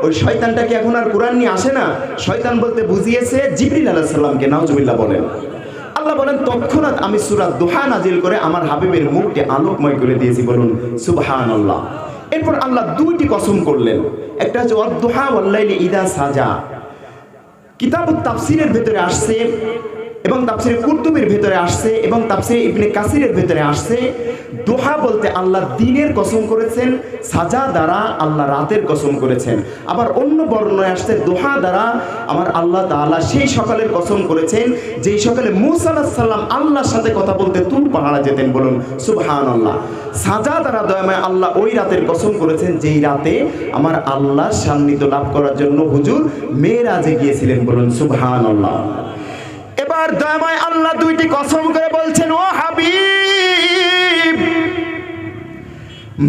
Speaker 1: ওই শয়তানটা কি এখন আর কোরআন নিয়ে আসে না? শয়তান বলতে বুঝিয়েছে জিবরিল আলাইহিস সালামকে। নাউজুবিল্লাহ বলেন। আল্লাহ বলেন, তৎক্ষণাৎ আমি সূরা দুহা নাজিল করে আমার হাবিবের মুখকে আলোকময় করে দিয়েছি। বলুন সুবহানাল্লাহ। এরপর আল্লাহ দুইটি কসম করলেন, একটা হচ্ছে ওয়াদ-দুহা ওয়াল-লাইলি ইযা সাজা। কিতাবুত তাফসীরের ভিতরে আসছে এবং তাফসীরে কুরতুবীর ভিতরে আসছে এবং তাফসীরে ইবনে কাসিরের ভিতরে আসছে। দোহা বলতে আল্লাহ দিনের কসম করেছেন, সাজা দ্বারা আল্লাহ রাতের কসম করেছেন। আবার অন্য বর্ণনায় আসছে দোহা দ্বারা আমার আল্লাহ তাআলা সেই সকালের কসম করেছেন যেই সকালে মূসা আলাইহিস সালাম আল্লাহর সাথে কথা বলতে তুর পাহাড়ে যেতেন। বলুন সুবহানাল্লাহ। সাজা দ্বারা দয়াময় আল্লাহ ওই রাতের কসম করেছেন যেই রাতে আমার আল্লাহর সান্নিধ্য লাভ করার জন্য হুজুর মেরাজে গিয়েছিলেন। বলুন সুবহানাল্লাহ। এবার দয়াময় আল্লাহ দুইটি কসম করে বলছেন, ও হাবিব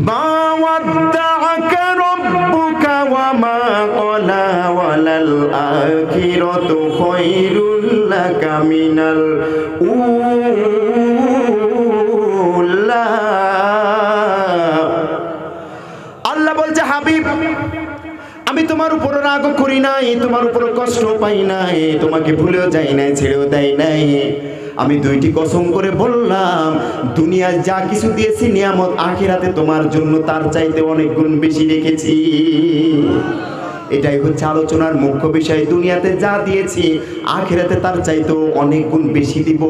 Speaker 1: মা ওয়াদ্দাআকা রাব্বুকা ওয়া মা ক্বালা ওয়ালাল আখিরাতু খায়রুল লাকা মিনাল উলা। আল্লাহ বলছে, হাবিব আমি তোমার উপর রাগ করি নাই, তোমার উপর কষ্ট পাই নাই, তোমাকে ভুলেও যাই নাই, ছেড়েও দেয় নাই। আমি দুইটি কসম করে বললাম, দুনিয়ায় যা কিছু দিয়েছি নিয়ামত, আখিরাতে তোমার জন্য তার চাইতে অনেক গুণ বেশি রেখেছি। এটাই হচ্ছে আলোচনার মুখ্য বিষয়। দুনিয়াতে যা দিয়েছি আখিরাতে তার চাইতেও অনেক গুণ বেশি দিব।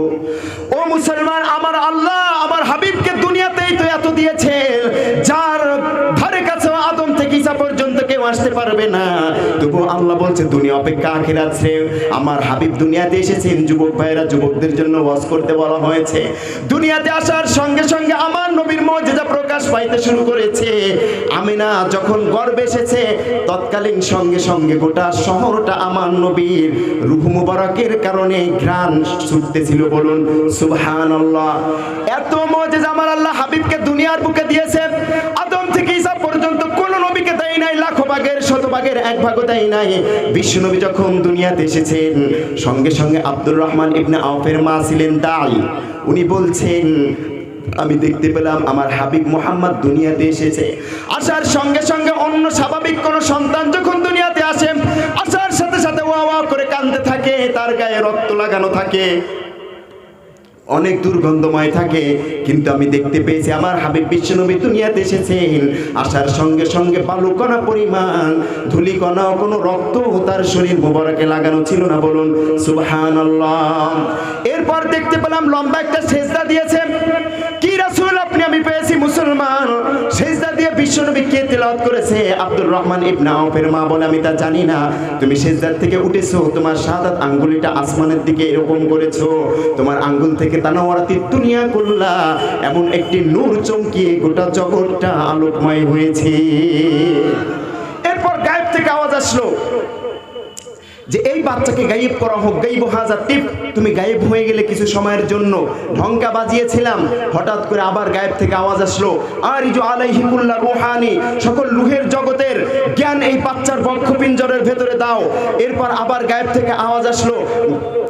Speaker 1: ও মুসলমান, আমার আল্লাহ আমার হাবিবকে দুনিয়াতেই তো এত দিয়েছে যার ধারে কাছে আদম থেকে ঈসা পর্যন্ত কেউ আসতে পারবে না। তবু আল্লাহ বলছে দুনিয়া অপেক্ষা আখিরাত শ্রেয়। আমার হাবিব দুনিয়াতে এসেছেন, যুবক ভাইরা যুবকদের জন্য ওয়াজ করতে বলা হয়েছে। দুনিয়াতে আসার সঙ্গে সঙ্গে আমার নবীর মুজিজা প্রকাশ পাইতে শুরু করেছে। আমিনা যখন গর্ভে এসেছে তৎকালীন সঙ্গে সঙ্গে গোটা শহরটা আমার নবীর রূহ মুবারকের কারণে ঘ্রাণ ছুটতেছিল। বলুন সুবহানাল্লাহ। এত মুজিজা আমার আল্লাহ হাবিবকে দুনিয়ার বুকে দিয়েছে। আদম থেকে ঈসা পর্যন্ত কোন নবীকে দেয় নাই, লাখো ভাগের শতভাগের এক ভাগও দেয় নাই। বিশ্বনবী যখন দুনিয়াতে এসেছেন সঙ্গে সঙ্গে আব্দুর রহমান ইবনে আওফের মা ছিলেন দাই। উনি বলছেন, আমি দেখতে পেলাম আমার হাবিব মুহাম্মদ দুনিয়াতে এসেছে। আসার সঙ্গে সঙ্গে অন্য স্বাভাবিক কোন সন্তান যখন দুনিয়াতে আসে, আসার সাথে সাথে ওয়া ওয়া করে কাঁদতে থাকে, তার গায়ে রক্ত লাগানো থাকে। অনেক দুর্গন্ধময় থাকে, কিন্তু আমি দেখতে পেয়েছি আমার হাবিব বিশ্বনবী দুনিয়াতে এসেছেন, আসার সঙ্গে সঙ্গে বালুকণা পরিমাণ ধূলিকণা ও কোনো রক্ত তার শরীর মোবারকে লাগানো ছিল না, বলুন সুবহানাল্লাহ। এরপর দেখতে পেলাম লম্বা একটা সেজদা দিয়েছে। কি রাসূল আপনি? আমি পেয়েছি মুসলমান। সেজদা দিয়ে বিশ্বনবী কে তেলাওয়াত করেছে? আব্দুর রহমান ইবনে আওফের মা বলে, আমি তা জানি না। তুমি সেজদার থেকে উঠেছো, তোমার শাহাদাত আঙ্গুলটা আসমানের দিকে এরকম করেছো, তোমার আঙ্গুল থেকে তানাওয়ারাতি দুনিয়া কুল্লা, এমন একটি নূর চমকিয়ে গোটা জগৎটা আলোকময় হয়েছে। এরপর গায়েব থেকে আওয়াজ আসলো যে এই বাচ্চাকে গায়েব করা হোক, গায়েব হাজা টিপ, তুমি গায়েব হয়ে গেলে কিছু সময়ের জন্য, ঢঙ্কা বাজিয়েছিলাম। হঠাৎ করে আবার গায়েব থেকে আওয়াজ আসলো, আরিজু আলাইহি কুল্লা রুহানি, সকল রুহের জগতের জ্ঞান এই বাচ্চার বক্ষপিঞ্জরের ভেতরে দাও। এরপর আবার গায়েব থেকে আওয়াজ আসলো,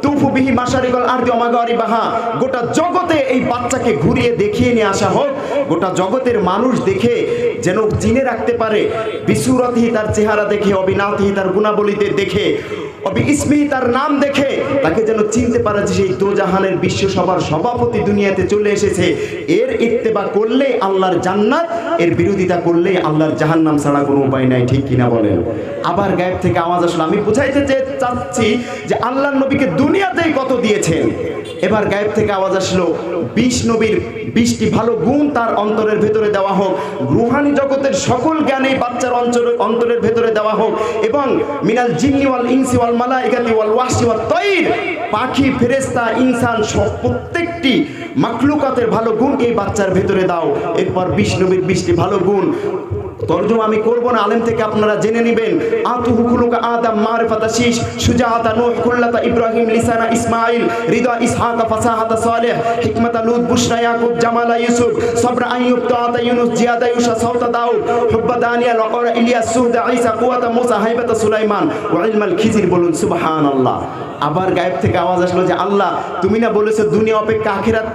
Speaker 1: তুফু বিহি মাশারিকাল আরদি ওয়া মাগারিবাহা, গোটা জগতে এই বাচ্চাকে ঘুরিয়ে দেখিয়ে নিয়ে আসা হোক, গোটা জগতের মানুষ দেখে যেন চিনে রাখতে পারে, বিসুরতিহি তার চেহারা দেখে, অবিনাতিহি তার গুণাবলীতে দেখে, অবি ইসমিহি তার নাম দেখে তাকে যেন চিনতে পারে যে সেই দোজাহানের বিশ্বসভার সভাপতি দুনিয়াতে চলে এসেছে। এর ইত্তেবা করলে আল্লাহর জান্নাত, এর বিরোধিতা করলে আল্লাহর জাহান্নাম ছাড়া কোনো উপায় নাই, ঠিক কিনা বলেন? আবার গায়েব থেকে আওয়াজ আসলো, আমি বুঝাইতে চাচ্ছি যে আল্লাহর নবীকে দুনিয়াতেই কত দিয়েছেন। এবার গায়েব থেকে আওয়াজ আসলো, 20 নবীর 20টি ভালো গুণ তার অন্তরের ভেতরে দেওয়া হোক, রুহানি জগতের সকল জ্ঞান এই বাচ্চার অন্তরের ভেতরে দেওয়া হোক, এবং মিনাল জিন্নি ওয়াল ইনসি ওয়াল মালাইকাতি ওয়াল ওয়াহশি ওয়াত তাইর, পাখি ফেরেশতা ইনসান সব প্রত্যেকটি মাখলুকাতের ভালো গুণ এই বাচ্চার ভেতরে দাও। এরপর 20 নবীর 20টি ভালো গুণ তরজমা আমি করব না, আলেম থেকে আপনারা জেনে নেবেন। আতুহু খুলুকা আদম মারিফাতা শীশ, সুজাআতা নূহ, কুল্লাতা ইব্রাহিম, লিসানা ইসমাঈল, রিদা ইসহাক, ফাসাহাতা সালেহ, হিকমাতা লূত, বুশরা ইয়াকুব, জামালা ইউসুফ, সবরা আইয়ুব, তাআতা ইউনুস, জিয়াদা ইউসা, সাউতা দাউদ, হুব্বা দানিয়াল, ওয়াকরা ইলিয়াস, সুহদা ঈসা, কুওয়াতা মুসা, হাইবাতা সুলাইমান, ওয়া ইলমাল খিজির, বলুন সুবহানাল্লাহ। আবার গায়েব থেকে আওয়াজ আসলো যে আল্লাহ তুমি না বলেছো দুনিয়া অপেক্ষা আখিরাত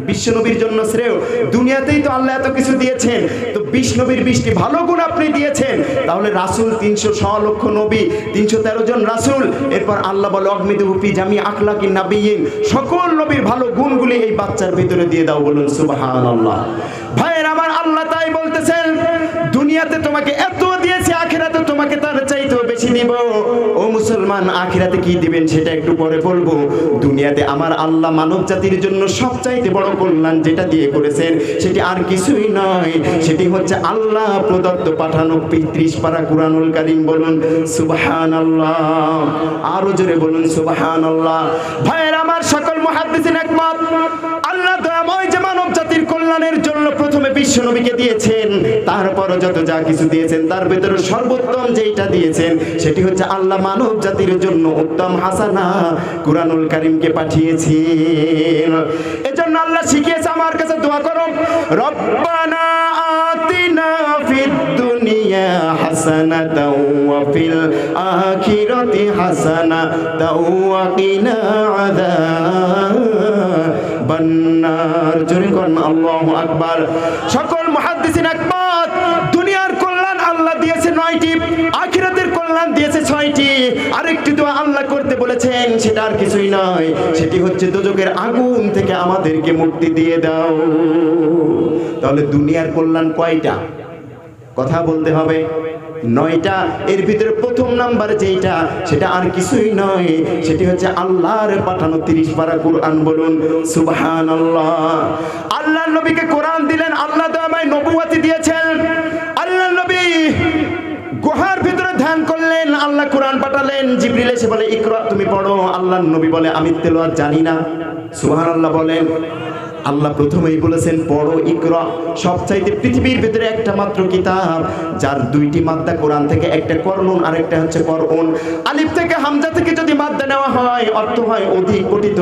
Speaker 1: বিশ্বনবীর জন্য শ্রেয়, দুনিয়াতেই তো আল্লাহ এত কিছু দিয়েছেন, তো 20 নবীর 20টি ভালো গুণ আপনি দিয়েছেন, তাহলে রাসূল 300 লক্ষ নবী, 313 জন রাসূল। এরপর আল্লাহ বলে অগমিদু ফি জামি আখলাকিন নাবিয়িন, সকল নবীর ভালো গুণগুলি এই বাচ্চার ভিতরে দিয়ে দাও, বলুন সুবহানাল্লাহ। ভাইয়ের আমার, আল্লাহ তাই বলতেছেন দুনিয়াতে তোমাকে এত দিয়েছি, আখিরাতে তোমাকে তার চাইতেও বেশি দিব। ও মুসলমান, আখিরাতে কি দিবেন সেটা একটু পরে বলবো। দুনিয়াতে আমার আল্লাহ মানব জাতির জন্য সবচাইতে বড় কল্যাণ যেটা দিয়ে করেছেন সেটি আর কিছুই নয়, সেটি হচ্ছে আল্লাহ প্রদত্ত পাঠানো 30 পারা কুরআনুল কারীম, বলুন সুবহানাল্লাহ। আরো জোরে বলুন সুবহানাল্লাহ। ভাইয়ের আমার, সকল মুহাদ্দিসিন একমত, আল্লাহ দয়াময় যে মানব জাতির কল্যাণের জন্য প্রথমে বিশ্ব নবীকে দিয়েছেন, তারপর যত যা কিছু দিয়েছেন তার ভিতরে সর্বোত্তম যেটা দিয়েছেন সেটি হচ্ছে আল্লাহ মানব জাতির জন্য উত্তম হাসানা কুরআনুল কারীমকে পাঠিয়েছেন। এজন্য আল্লাহ শিখিয়েছে, আমার কাছে দোয়া করো, রব্বানা আতিনা ফিদ দুনিয়া হাসানাতাও ওয়া ফিল আখিরাতি হাসানাতাও ওয়া কিনা আযাবান নার। জোরে কোন আল্লাহু আকবার। সকল মুহাদ্দিসিন একমত, দুনিয়ার কল্যাণ আল্লাহ দিয়েছে 9টি, আখিরাতের কল্যাণ দিয়েছে 6টি। আরেকটি দোয়া আল্লাহ করতে বলেছেন, সেটা আর কিছুই নয়, সেটি হচ্ছে দোজখের আগুন থেকে আমাদেরকে মুক্তি দিয়ে দাও। তাহলে দুনিয়ার কল্যাণ কয়টা? কথা বলতে হবে, 9টা। এর ভিতরে প্রথম নাম্বার যেটা, সেটা আর কিছুই নয়, সেটি হচ্ছে আল্লাহর পাঠানো 30 পারা কুরআন, বলুন সুবহানাল্লাহ। আল্লাহর নবীকে কোরআন দিলেন, আল্লাহ দয়াময় নবুয়তি দিয়েছেন। আল্লাহর নবী গুহার ভিতরে ধ্যান করলেন, আল্লাহ কোরআন পাঠালেন, জিবরিল এসে বলে ইকরা, তুমি পড়ো। আল্লাহর নবী বলে আমি তেলাওয়াত জানি না। সুবহানাল্লাহ বলেন। আল্লাহ প্রথমেই বলেছেন পড়ো, ইকরা। সবচাইতে পৃথিবীর ভিতরে একটা মাত্র কিতাব যার 2টি মাদ্দা, কোরআন থেকে একটা করনুন আর একটা হচ্ছে করউন। আলিফ থেকে হামজা থেকে যদি মাদ্দা নেওয়া হয় অর্থ হয় অধিক পঠিত।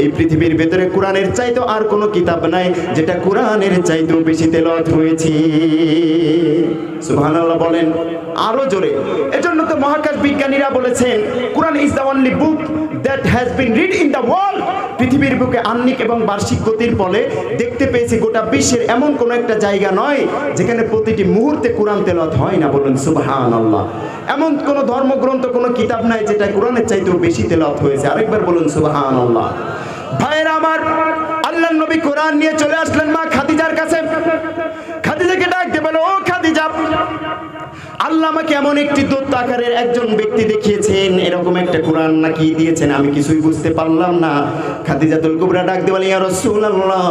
Speaker 1: এই পৃথিবীর ভিতরে কোরআনের চাইতে আর কোনো কিতাব নাই যেটা কোরআনের চাইতেও বেশি তেলাওয়াত হয়েছে। সুবহানাল্লাহ বলেন আরো জোরে। এজন্য তো মহাকাশ বিজ্ঞানীরা বলেছেন Quran is the only book that has been read in the world. পৃথিবীর বুকে আহ্নিক এবং বার্ষিক গতির ফলে দেখতে পেয়েছি গোটা বিশ্বের এমন কোন একটা জায়গা নয় যেখানে প্রতিটি মুহূর্তে কোরআন তেলাওয়াত হয় না, বলুন সুবহানাল্লাহ। এমন কোন ধর্মগ্রন্থ, কোন কিতাব নাই যেটা কোরআনের চাইতেও বেশি তেলাওয়াত হয়েছে। আরেকবার বলুন সুবহানাল্লাহ। ভাইরা আমার, আল্লাহর নবী কোরআন নিয়ে চলে আসলেন মা খাদিজার কাছে। খাদিজাকে ডাক দিয়ে বলে, ও খাদিজা, আল্লাহ আমাকে এমন একটি দূত আকারের একজন ব্যক্তি দেখিয়েছেন, এরকম একটা কোরআন নাকি দিয়েছেন, আমি কিছুই বুঝতে পারলাম না। খাদিজাতুল কুবরা ডাক দিয়ে বলে, ইয়া রাসূলুল্লাহ,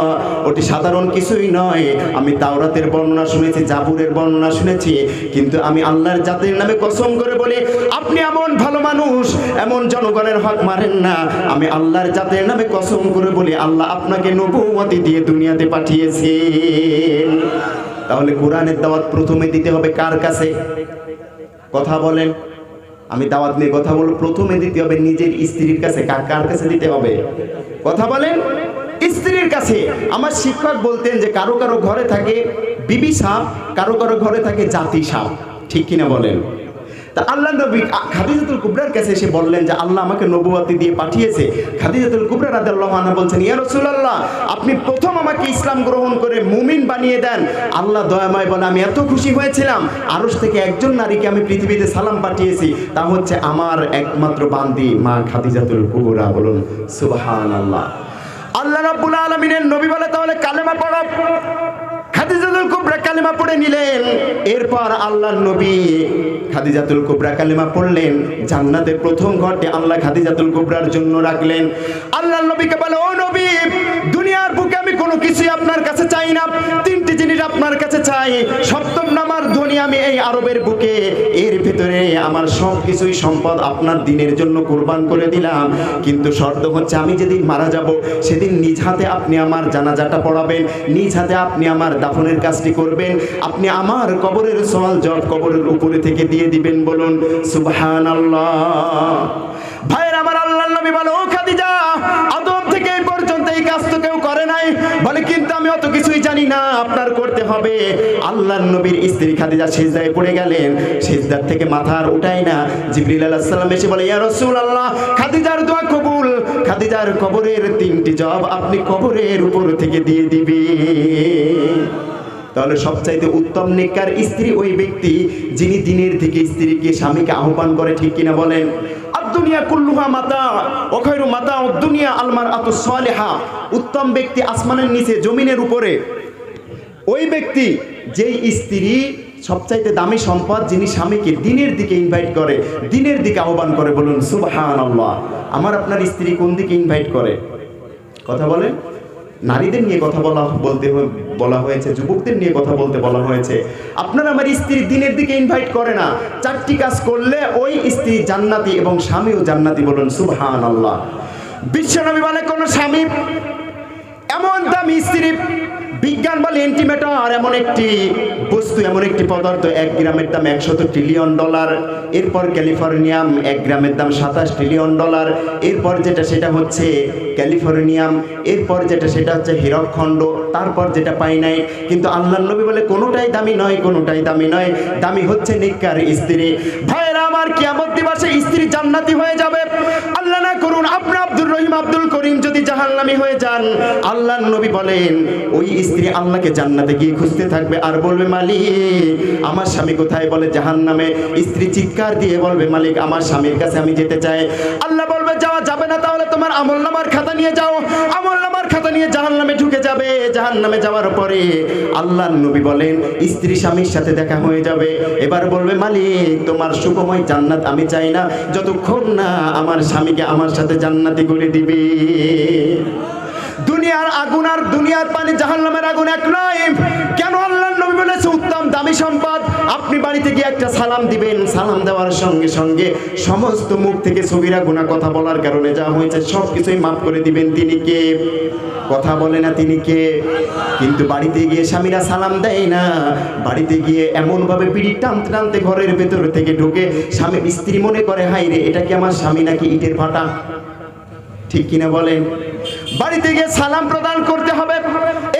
Speaker 1: ওটি সাধারণ কিছুই নয়। আমি তাওরাতের বর্ণনা শুনেছি, জাবুরের বর্ণনা শুনেছি, কিন্তু আমি আল্লাহর জাতের নামে কসম করে বলি, আপনি এমন ভালো মানুষ, এমন জনগণের হক মারেন না। আমি আল্লাহর জাতের নামে কসম করে বলি, আল্লাহ আপনাকে নবুয়তি দিয়ে দুনিয়াতে পাঠিয়েছেন। তাহলে কোরআনের দাওয়াত প্রথমে দিতে হবে কার কাছে? কথা বলেন, আমি দাওয়াত নিয়ে কথা বলবো। প্রথমে দিতে হবে নিজের স্ত্রীর কাছে। কার কাছে দিতে হবে? কথা বলেন, স্ত্রীর কাছে। আমার শিক্ষক বলতেন যে কারো কারো ঘরে থাকে বিবি সাপ, কারো কারো ঘরে থাকে জাতি সাপ, ঠিক কিনা বলেন? তা আল্লাহ নবী খাদিজাতুল কুবরার কাছে এসে বললেন যে আল্লাহ আমাকে নবুয়তি দিয়ে পাঠিয়েছে। খাদিজাতুল কুবরা রাদিয়াল্লাহু আনহা বলছেন, ইয়া রাসূলুল্লাহ, আপনি প্রথম আমাকে ইসলাম গ্রহণ করে মুমিন বানিয়ে দেন। আল্লাহ দয়াময় বলে, আমি এত খুশি হয়েছিলাম, আরশ থেকে একজন নারীকে আমি পৃথিবীতে সালাম পাঠিয়েছি, তা হচ্ছে আমার একমাত্র বান্দি মা খাদিজাতুল কুবরা। বলুন সুবহানাল্লাহ। আল্লাহ রাব্বুল আলামিনের নবী বলে, তাহলে কালেমা পড়ো। খাদিজাতুল কুবরা কালেমা পড়ে নিলেন। এরপর আল্লাহর নবী খাদিজাতুল কুবরা কালেমা পড়লেন। জান্নাতের প্রথম ঘরটি আল্লাহ খাদিজাতুল কুবরার জন্য রাখলেন। আল্লাহর নবীকে বলে, ও নবী, দুনিয়ার বুকে আমি কোনো কিছুই আপনার কাছে চাই না, তিনটি জিনিস আপনার কাছে চাই। সপ্তম নাম্বার ধনী আমি এই আরবের বুকে, এর ভিতরে আমার সব কিছুই সম্পদ আপনার দিনের জন্য কুরবান করে দিলাম, কিন্তু শর্ত হচ্ছে আমি যেদিন মারা যাব সেদিন নিজ হাতে আপনি আমার জানাজাটা পড়াবেন, নিজ হাতে আপনি আমার দাফনের কাজটি করবেন, আপনি আমার কবরের সওয়াল জব কবরের উপরে থেকে দিয়ে দিবেন। বলুন সুবহানাল্লাহ। ভাইয়ের আমার, আল্লাহর নবী বলে, ও খাদিজা, আদম থেকে এই পর্যন্ত এই কাজ তো কেউ করে নাই। বলে, কিন্তু আমি অত কিছুই জানি না, আপনার করতে হবে। আল্লাহর নবীর স্ত্রী খাদিজা সিজদায় পড়ে গেলেন। সিজদার থেকে মাথা আর উঠায় না। জিবরিল আলাইহিস সালাম এসে বলে, ইয়া রাসূলুল্লাহ, খাদিজার দোয়া কবুল, খাদিজার কবরের তিনটি জব আপনি কবরের উপর থেকে দিয়ে দিবেন। তাহলে সবচাইতে উত্তম নেককার স্ত্রী ওই ব্যক্তি যিনি দিনের থেকে স্ত্রীকে স্বামীকে আহ্বান করে, ঠিক কিনা বলেন? দুনিয়া কুল্লুহা মাতা ওয়া খায়রু মাতাউদ দুনিয়া আল মারআতুস সালিহা। উত্তম ব্যক্তি আসমানের নিচে জমিনের উপরে ওই ব্যক্তি যেই স্ত্রী সবচাইতে দামি সম্পদ, যিনি স্বামীকে দিনের দিকে ইনভাইট করে, দিনের দিকে আহ্বান করে। বলুন সুবহানাল্লাহ। আমার আপনার স্ত্রী কোন দিকে ইনভাইট করে? কথা বলেন। নারীদের নিয়ে কথা বলা হয়েছে, যুবকদের নিয়ে কথা বলতে বলা হয়েছে। আপনার আমার স্ত্রী দিনের দিকে ইনভাইট করে না, চারটি কাজ করলে ওই স্ত্রী জান্নাতি এবং স্বামীও জান্নাতি। বলুন সুবহানাল্লাহ। বিশ্বনবী বলে, কোন স্বামী এমন দামি স্ত্রী, বিজ্ঞান বলে এন্টিমেটার এমন একটি বস্তু, এমন একটি পদার্থ, 1 গ্রামের দাম 100 ট্রিলিয়ন ডলার। এরপর ক্যালিফোর্নিয়াম, 1 গ্রামের দাম 27 ট্রিলিয়ন ডলার। এরপর যেটা সেটা হচ্ছে ক্যালিফোর্নিয়াম, এরপর যেটা সেটা হচ্ছে হীরকখণ্ড, তারপর যেটা পাই নাই। কিন্তু আল্লাহর নবী বলে, কোনোটাই দামি নয়, কোনোটাই দামি নয়, দামি হচ্ছে নেককার স্ত্রী। ভাইয়েরা আমার, কিয়ামত দিবসে স্ত্রী জান্নাতি হয়ে যাবে। আল্লাহ না করুন আপনি আব্দুর রহিম আব্দুল করিম যদি জাহান্নামী হয়ে যান, আল্লাহর নবী বলেন ওই স্ত্রী আল্লাহকে জান্নাতে গিয়ে খুঁজতে থাকবে আর বলবে, মালিক আমার স্বামী কোথায়? বলে জাহান্নামে। স্ত্রী চিৎকার দিয়ে বলবে, মালিক আমার স্বামীর কাছে আমি যেতে চাই। আল্লাহ বলবে, যাওয়া যাবে না, তাহলে তোমার আমলনামার খাতা নিয়ে যাও। আমলনামার খাতা নিয়ে জাহান্নামে ঢুকে যাবে। জাহান্নামে যাওয়ার পরে আল্লাহর নবী বলেন স্ত্রী স্বামীর সাথে দেখা হয়ে যাবে। এবার বলবে, মালিক তোমার সুখময় জান্নাত আমি চাই না, যতক্ষণ না আমার স্বামীকে আমার সাথে জান্নাতি করে দিবে। দুনিয়ার আগুন আর দুনিয়ার পানি, জাহান্নামের আগুন এক নয়। কেন আল্লাহর নবী বলেছে উত্তম দামি সম্পদ? আপনি বাড়িতে গিয়ে একটা সালাম দিবেন, সালাম দেওয়ার সঙ্গে সঙ্গে সমস্ত মুখ থেকে সগীরা গুনাহ কথা বলার কারণে যা হয়েছে সব কিছুই মাফ করে দিবেন। তিনি কে? কথা বলে না তিনি কে? কিন্তু বাড়িতে গিয়ে স্বামীরা সালাম দেয় না। বাড়িতে গিয়ে এমনভাবে পিড়ি টানতে টানতে ঘরের ভেতর থেকে ঢুকে স্বামী স্ত্রী মনে করে, হাই রে, এটা কি আমার স্বামী নাকি ইটের ভাটা? ঠিক কিনা বলেন? বাড়িতে গিয়ে সালাম প্রদান করতে হবে।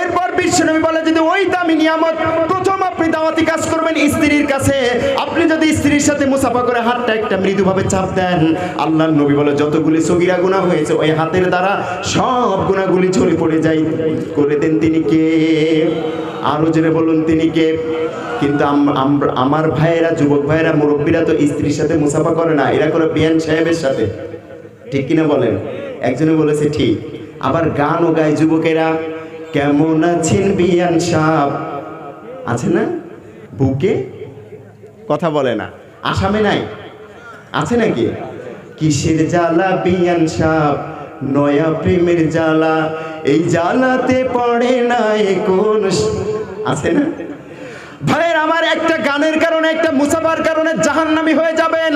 Speaker 1: এরপর বিশ্বনবী বলে, যদি ওই দামি নিয়ামত প্রথম আপনি দাওয়াতি কাজ করবেন স্ত্রীর কাছে, আপনি যদি স্ত্রীর সাথে মুসাফা করে হাতটা একটা মৃদুভাবে চাপ দেন, আল্লাহর নবী বলে যতগুলি সগীরা গুনাহ হয়েছে ওই হাতের দ্বারা সব গুনাহগুলি ঝরে পড়ে যায়। করে দেন তিনি কে? আরো জেনে বলুন তিনি কে? কিন্তু আমার ভাইয়েরা, যুবক ভাইয়েরা, মুরব্বীরা তো স্ত্রীর সাথে মুসাফা করে না, এরা করে বিয়ান সাহেবের সাথে। ঠিক কিনা বলেন? একজনে বলেছে ঠিক, আবার গানও গায় যুবকেরা, কেমন আছেন বিয়ান সাহেব, আছে না বুকে, কথা বলে না। আসামে নাই, আছে নাকি? কিসের জ্বালা বিয়ান সাহেব, নয়া প্রেমের জ্বালা, এই জ্বালাতে পড়ে না কোন, আছে না? ভাইয়ের আমার, একটা গানের কারণে, একটা মুসাফার কারণে জাহান্নামী হয়ে যাবেন।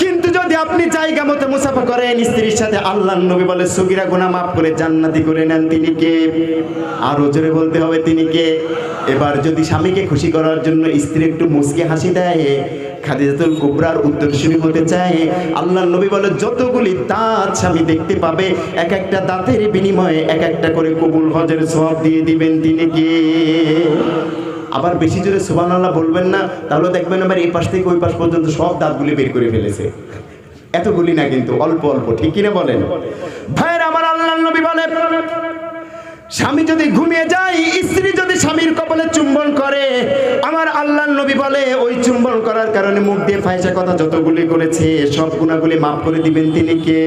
Speaker 1: কিন্তু যদি আপনি জায়গা মতো মুসাফা করেন স্ত্রীর সাথে, আল্লাহর নবী বলে সগীরা গুনাহ মাফ করে জান্নাতি করে নেন। তিনি কে? আরো জোরে বলতে হবে, তিনি কে? এবার যদি স্বামীকে খুশি করার জন্য স্ত্রী একটু মুচকি হাসি দেয়, খাদিজাতুল কুবরার উত্তরসূরি হতে চায়, আল্লাহর নবী বলে যতগুলি দাঁত স্বামী দেখতে পাবে, এক একটা দাঁতের বিনিময়ে এক একটা করে কবুল হজের সওয়াব দিয়ে দিবেন। তিনি কে? আবার বেশি জোরে সুবহানাল্লাহ বলবেন না, তাহলে দেখবেন আবার এই পাশ থেকে ওই পাশ পর্যন্ত সব দাঁতগুলি বের করে ফেলেছে। এতগুলি না কিন্তু, অল্প অল্প, ঠিক কিনা বলেন? ভাইয়ের আমার, আল্লাহর নবী বলে স্বামী যদি ঘুমিয়ে যায়, স্ত্রী যদি স্বামীর কপালে চুম্বন করে, আমার আল্লাহর নবী বলে ওই চুম্বন করার কারণে মুখ দিয়ে ফাহিশা কথা যতগুলি করেছে সব গুনাহগুলি মাফ করে দিবেন। তিনি কে?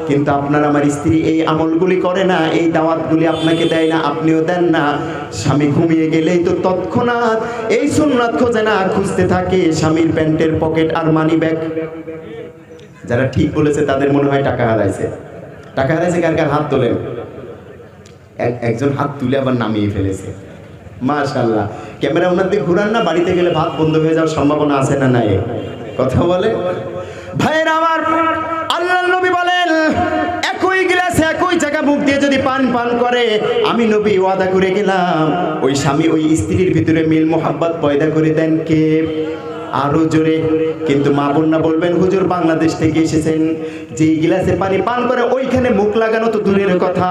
Speaker 1: কিন্তু আপনার আমার স্ত্রী এই আমলগুলি করে না, এই দাওয়াতগুলি আপনাকে দেয় না, আপনিও দেন না। স্বামী ঘুমিয়ে গেলেই তো তৎক্ষণাৎ এই সুন্নাত খোঁজে না, খুঁজতে থাকে স্বামীর প্যান্টের পকেট আর মানি ব্যাগ। যারা ঠিক বলেছে তাদের মনে হয় টাকা হারাইছে। টাকা হারাইছে কার কার? হাত তোলেন। একজন হাত তুলে আবার নামিয়ে ফেলেছে, মাশাআল্লাহ। ক্যামেরা ওনার দিকে ঘুরান না, বাড়িতে গেলে ভাত বন্ধ হয়ে যাওয়ার সম্ভাবনা আছে না নাই? কথা বলে ভাইয়ের আমার, আল্লাহর নবী বলেন একই গ্লাসে একই জায়গা মুখ দিয়ে যদি পান করে, আমি নবী ওয়াদা করে গেলাম ওই স্বামী ওই স্ত্রীর ভিতরে মিল মোহাব্বত পয়দা করে দেন। কে? আরো জোরে। কিন্তু মা বোনরা বলবেন হুজুর বাংলাদেশ থেকে এসেছেন, যেই গ্লাসে পানি পান করে ওইখানে মুখ লাগানো তো দূরের কথা,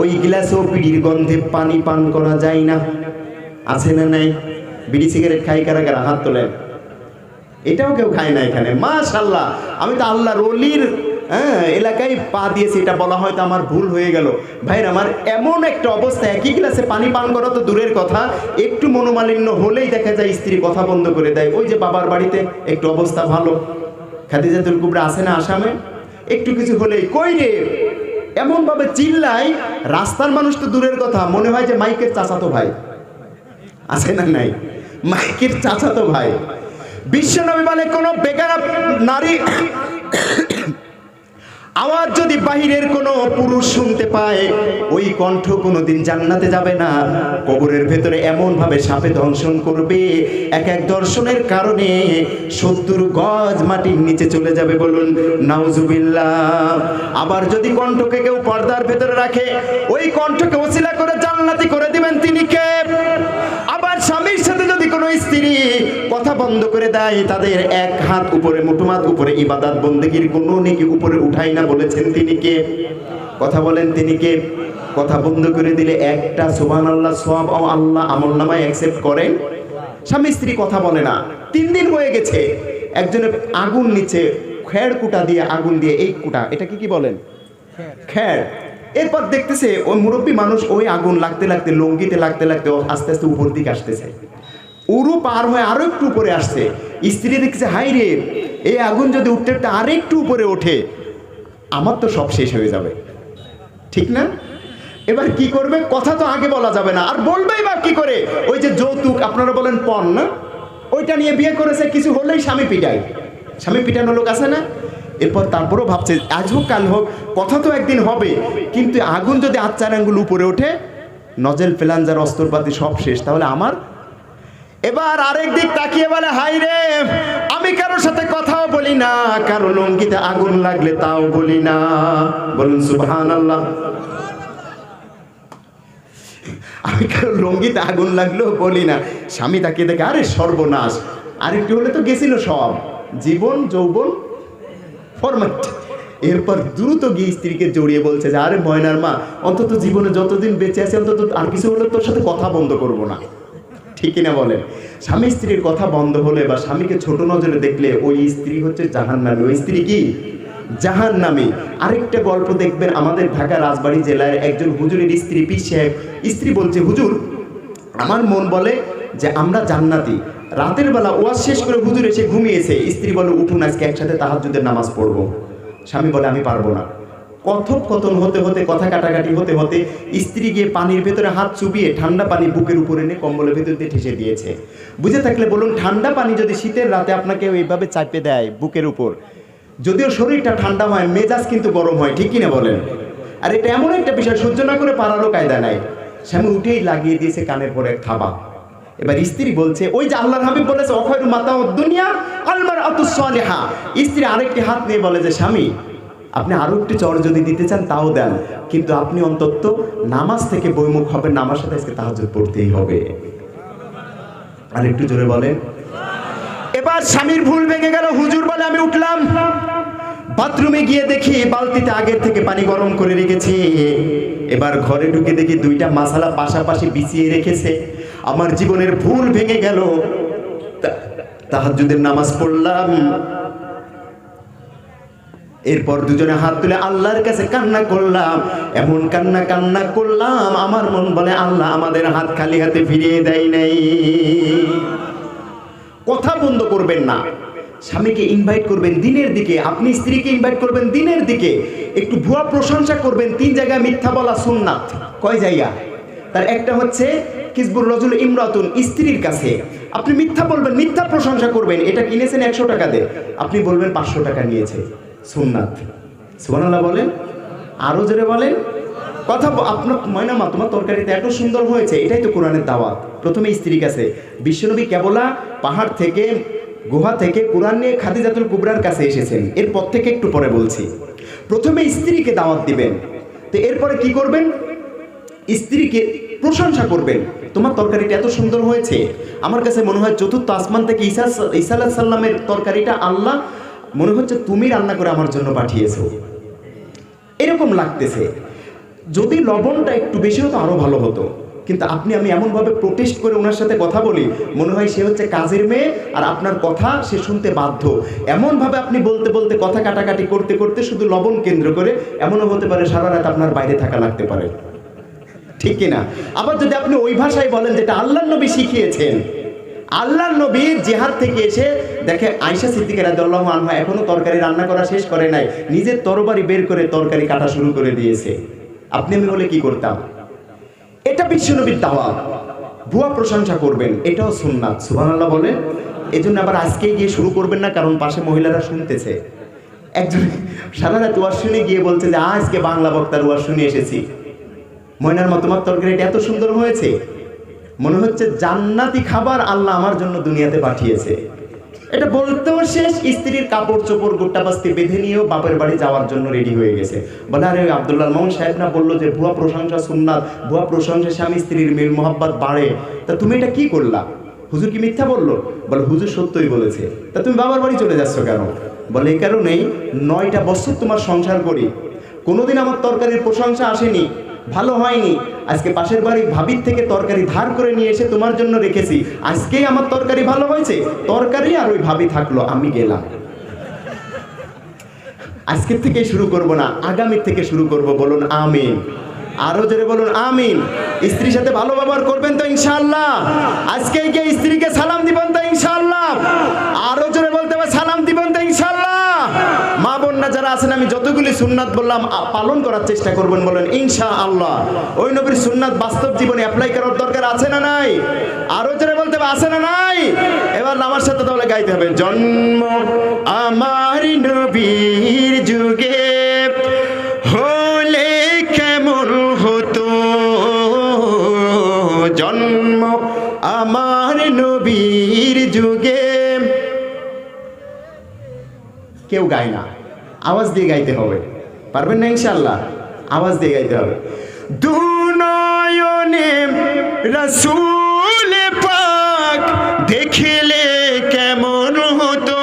Speaker 1: ওই গ্লাসেও বিড়ির গন্ধে পানি পান করা যায় না। আছে না নাই? বিড়ি সিগারেট খাই কারা কারা? হাত তোলেন। এটাও কেউ খায় না এখানে, মাশাআল্লাহ। আমি তো আল্লাহর ওলির এলাকায় পা দিয়েছি, এটা বলা হয়তো আমার ভুল হয়ে গেল। ভাইরা আমার, এমন একটা অবস্থা, একই গ্লাসে পানি পান করা তো দূরের কথা, একটু মনোমালিন্য হলেই দেখা যায় স্ত্রী কথা বন্ধ করে দেয়। ওই যে বাবার বাড়িতে একটু অবস্থা ভালো, খাদিজাতুল কুবরা আছে না আসামে, একটু কিছু হলেই কই রে এমন ভাবে চিল্লাই, রাস্তার মানুষ তো দূরের কথা, মনে হয় যে মাইকের চাচাতো ভাই। আছে না নাই? মাইকের চাচাতো ভাই। বিশ্বনবী বলে কোন বেগানা নারী আওয়াজ যদি বাহিরের কোনো পুরুষ শুনতে পায়, ওই কণ্ঠ কোনোদিন জান্নাতে যাবে না। কবরের ভেতরে এমন ভাবে সাপে দংশন করবে, এক এক দর্শনের কারণে 70 গজ মাটির নিচে চলে যাবে। বলুন নাউজুবিল্লাহ। আবার যদি কণ্ঠকে কেউ পর্দার ভেতরে রাখে, ওই কণ্ঠকে ওসিলা করে জান্নাতি করে দিবেন। তিনি কে? আবার স্বামীর সাথে যদি কোনো স্ত্রী কথা বন্ধ করে দেয়, তাদের এক হাত উপরে, মুঠোমাত উপরে ইবাদত বন্দেগীর কোনো নেকি উপরে উঠায় না। বলেছেন তিনি কে? কথা বলেন, তিনি কে? কথা বন্ধ করে দিলে একটা সুবহানাল্লাহ সওয়াব আল্লাহ আমলনামায় অ্যাকসেপ্ট করেন। স্বামী স্ত্রী কথা বলে না, 3 দিন হয়ে গেছে, একজনে আগুন নিচে খেড় কুটা দিয়ে, আগুন দিয়ে, এই কুটা এটাকে কি বলেন? খেড়। এরপর দেখতেছে ওই মুরব্বী মানুষ ওই আগুন লাগতে লাগতে, লঙ্গিতে লাগতে লাগতে আস্তে আস্তে উপর দিকে আসতেছে, উরু পার হয়ে আরো একটু উপরে আসছে। স্ত্রী দেখছে হাই রে, এই আগুন যদি উঠতে উঠতে আর একটু উপরে ওঠে, আমার তো সব শেষ হয়ে যাবে, ঠিক না? এবার কি করবে? কথা তো আগে বলা যাবে না, আর বলবেই বা কি করে? ওই যে যৌতুক আপনারা বলেন পণ না, ওইটা নিয়ে বিয়ে করেছে, কিছু হলেই স্বামী পিটায়। স্বামী পিটানো লোক আছে না? এরপর তারপরও ভাবছে আজ হোক কাল হোক, কথা তো একদিন হবে। কিন্তু আগুন যদি 4 আঙ্গুল উপরে ওঠে, নজেল ফেলাঞ্জার অস্ত্রপাতি সব শেষ, তাহলে আমার। এবার আরেক দিক তাকিয়ে বলে হাই রে, আমি কারোর সাথে কথাও বলি না, কারো লঙ্গিতে আগুন লাগলে তাও বলি না। বলুন সুবহানাল্লাহ। আমি কারো লঙ্গিতে আগুন লাগলেও বলি না। স্বামী তাকিয়ে দেখে আরে সর্বনাশ, আরেকটু হলে তো গেছিল সব, জীবন যৌবন ফরম্যাট। এরপর দ্রুত গিয়ে স্ত্রীকে জড়িয়ে বলছে যে আরে ময়নার মা, অন্তত জীবনে যতদিন বেঁচে আছে অন্তত আর কিছু হলে তোর সাথে কথা বন্ধ করব না, ঠিক না বলেন? স্বামী স্ত্রীর কথা বন্ধ হলে বা স্বামীকে ছোট নজরে দেখলে ওই স্ত্রী হচ্ছে জাহান্নামী। ওই স্ত্রী কি? জাহান্নামী। আরেকটা গল্প দেখবেন, আমাদের ঢাকা রাজবাড়ী জেলায় একজন হুজুরের স্ত্রী, পীর সাহেব, স্ত্রী বলছে হুজুর আমার মন বলে যে আমরা জান্নাতি। রাতের বেলা ওয়াজ শেষ করে হুজুর এসে ঘুমিয়েছে, স্ত্রী বলে উঠুন আজকে একসাথে তাহাজ্জুদের নামাজ পড়বো। স্বামী বলে আমি পারবো না। কথোপকথন হতে হতে, কথা কাটাকাটি হতে হতে স্ত্রী গিয়ে পানির ভেতরে হাত চুবিয়ে ঠান্ডা পানি বুকের উপরে এনে কম্বলের ভেতর দিয়ে ঠেসে দিয়েছে। বুঝে থাকলে বলুন, ঠান্ডা পানি যদি শীতের রাতে আপনাকে এইভাবে চাপে দেয় বুকের উপর, যদিও শরীরটা ঠান্ডা হয়, মেজাজ কিন্তু গরম হয়, ঠিক কিনা বলেন? আর এটা এমন একটা বিষয়, সহ্য না করে পারারও কায়দা নাই। স্বামী উঠেই লাগিয়ে দিয়েছে কানের পরে থাবা। এবার স্ত্রী বলছে, ওই যে আল্লাহর হাবিব বলেছে অখয়রু মাতাউদ দুনিয়া আল মারআতুস সালিহা। স্ত্রী আরেকটি হাত নিয়ে বলে যে, স্বামী আপনি আরো একটু চড় যদি দিতে চান তাও দেন, কিন্তু আপনি অন্তত নামাজ থেকে বৈমুখ হবেন, নামাজ সাথে আজকে তাহাজ্জুদ পড়তেই হবে। আর একটু জোরে বলেন। এবার স্বামীর ভুল ভেঙে গেল। হুজুর বলে, আমি উঠলাম, বাথরুমে গিয়ে দেখি বালতিতে আগের থেকে পানি গরম করে রেখেছি। এবার ঘরে ঢুকে দেখি দুইটা মাসালা পাশাপাশি বিছিয়ে রেখেছে। আমার জীবনের ভুল ভেঙে গেল। তাহাজ্জুদের নামাজ পড়লাম, এরপর দুজনে হাত তুলে আল্লাহর কাছে কান্না করলাম। এমন কান্না করলাম, আমার মন বলে আল্লাহ আমাদের হাত খালি হাতে ফিরিয়ে দেয় নাই। কথা বন্ধ করবেন না, স্বামীকে ইনভাইট করবেন দিনের দিকে, আপনি স্ত্রীকে ইনভাইট করবেন দিনের দিকে। একটু ভুয়া প্রশংসা করবেন। 3 জায়গায় মিথ্যা বলা সুন্নাত। কয় জায়গা? তার একটা হচ্ছে কিসবুর রাজুল ইমরাতুন, স্ত্রীর কাছে আপনি মিথ্যা বলবেন, মিথ্যা প্রশংসা করবেন। এটা কিনেছেন 100 টাকা দিয়ে, আপনি বলবেন 500 টাকা নিয়েছে। সুন্নাত। সুবহানাল্লাহ বলেন, আরো জোরে বলেন। কথা আপনার ময়না মা তোমার তরকারিতে এত সুন্দর হয়েছে, এটাই তো কোরআনের দাওয়াত। প্রথমে স্ত্রীর কাছে। বিশ্বনবী কেবলা পাহাড় থেকে, গুহা থেকে কোরআন নিয়ে খাদিজাতুল কুবরার কাছে এসেছেন। এরপর থেকে একটু পরে বলছি। প্রথমে স্ত্রীকে দাওয়াত দিবেন, তো এরপরে কি করবেন? স্ত্রীকে প্রশংসা করবেন। তোমার তরকারিটা এত সুন্দর হয়েছে, আমার কাছে মনে হয় চতুর্থ আসমান থেকে ঈসা আলাইহিস সালামের তরকারিটা আল্লাহ মনে হচ্ছে তুমি রান্না করে আমার জন্য পাঠিয়েছো, এরকম লাগতেছে। যদি লবণটা একটু বেশি হতো আরো ভালো হতো, কিন্তু আপনি আমি এমনভাবে প্রোটেস্ট করে ওনার সাথে কথা বলি, মনে হয় সে হচ্ছে কাজের মেয়ে আর আপনার কথা সে শুনতে বাধ্য। এমনভাবে আপনি বলতে বলতে, কথা কাটাকাটি করতে করতে, শুধু লবণ কেন্দ্র করে, এমনও হতে পারে সারা রাত আপনার বাইরে থাকা লাগতে পারে, ঠিক কিনা? আবার যদি আপনি ওই ভাষায় বলেন যেটা আল্লাহর নবী শিখিয়েছেন, আল্লাহর নবী জিহাদ থেকে এসে দেখে আয়েশা সিদ্দিকা রাদিয়াল্লাহু আনহা এখনো তরকারি রান্না করা শেষ করে নাই, নিজের তরবারি বের করে তরকারি কাটা শুরু করে দিয়েছে। আপনি আমি বলে কি করতাম? এটা বিশ্বনবীর দাওয়াত। ভুয়া প্রশংসা করবেন, এটাও সুন্নাত। সুবহানাল্লাহ বলেন। এজন্য আবার আজকে গিয়ে শুরু করবেন না, কারণ পাশে মহিলারা শুনতেছে। একজন সারা রাত ওয়াজ শুনে গিয়ে বলছে যে আজকে বাংলা বক্তার ওয়াজ শুনে এসেছি, ময়নার মা তোমার তরকারিটা এত সুন্দর হয়েছে, মনে হচ্ছে জান্নাতি খাবার আল্লাহ আমার জন্য দুনিয়াতে পাঠিয়েছে। এটা বলতেও শেষ, স্ত্রীর কাপড় চোপড় গোটা বাস্তি বেঁধে নিয়েও বাপের বাড়ি যাওয়ার জন্য রেডি হয়ে গেছে। বলে আরে আব্দুল্লাহ মামুন সাহেব না বললো যে ভুয়া প্রশংসা সুন্নাত, ভুয়া প্রশংসা স্বামী স্ত্রীর মিল মোহাব্বত বাড়ে, তা তুমি এটা কি করলা? হুজুর কি মিথ্যা বললো? বলে হুজুর সত্যই বলেছে। তা তুমি বাবার বাড়ি চলে যাচ্ছ কেন? বলে এই কারণেই 9টা বছর তোমার সংসার করি, কোনোদিন আমার তরকারির প্রশংসা আসেনি, ভালো হয়নি। আজকে পাশের বাড়ি ভাবির থেকে তরকারি ধার করে নিয়ে এসে তোমার জন্য রেখেছি, আজকেই আমার তরকারি ভালো হয়েছে। তরকারি আর ওই ভাবি থাকলো, আমি গেলাম। আজকের থেকে শুরু করব না, আগামীর থেকে শুরু করব। বলুন আমিন। আরো জোরে বলুন আমিন। স্ত্রীর সাথে ভালো ব্যবহার করবেন তো ইনশাআল্লাহ? আজকে গিয়ে স্ত্রীকে সালাম দিবেন তো ইনশাআল্লাহ? আরো জোরে বলতে হবে সালাম দিবেন তো ইনশাআল্লাহ? মা বোনরা যারা আছেন, আমি যতগুলি সুন্নাত বললাম পালন করার চেষ্টা করবেন, বলেন ইনশাআল্লাহ। ওই নবীর সুন্নাত বাস্তব জীবনে অ্যাপ্লাই করার দরকার আছে না নাই? আরো জোরে বলতে হবে আছে না নাই? এবার আমার সাথে তাহলে গাইতে হবে, জন্ম আমার নবীর যুগে হলে কেমন হতো, জন্ম আমার নবীর যুগে। কেউ গায় না, আওয়াজ দিয়ে গাইতে হবে। পারবেন না ইনশাআল্লাহ? আওয়াজ দিয়ে গাইতে হবে। দুনয়নে রাসূল পাক দেখলে কেমন হতো,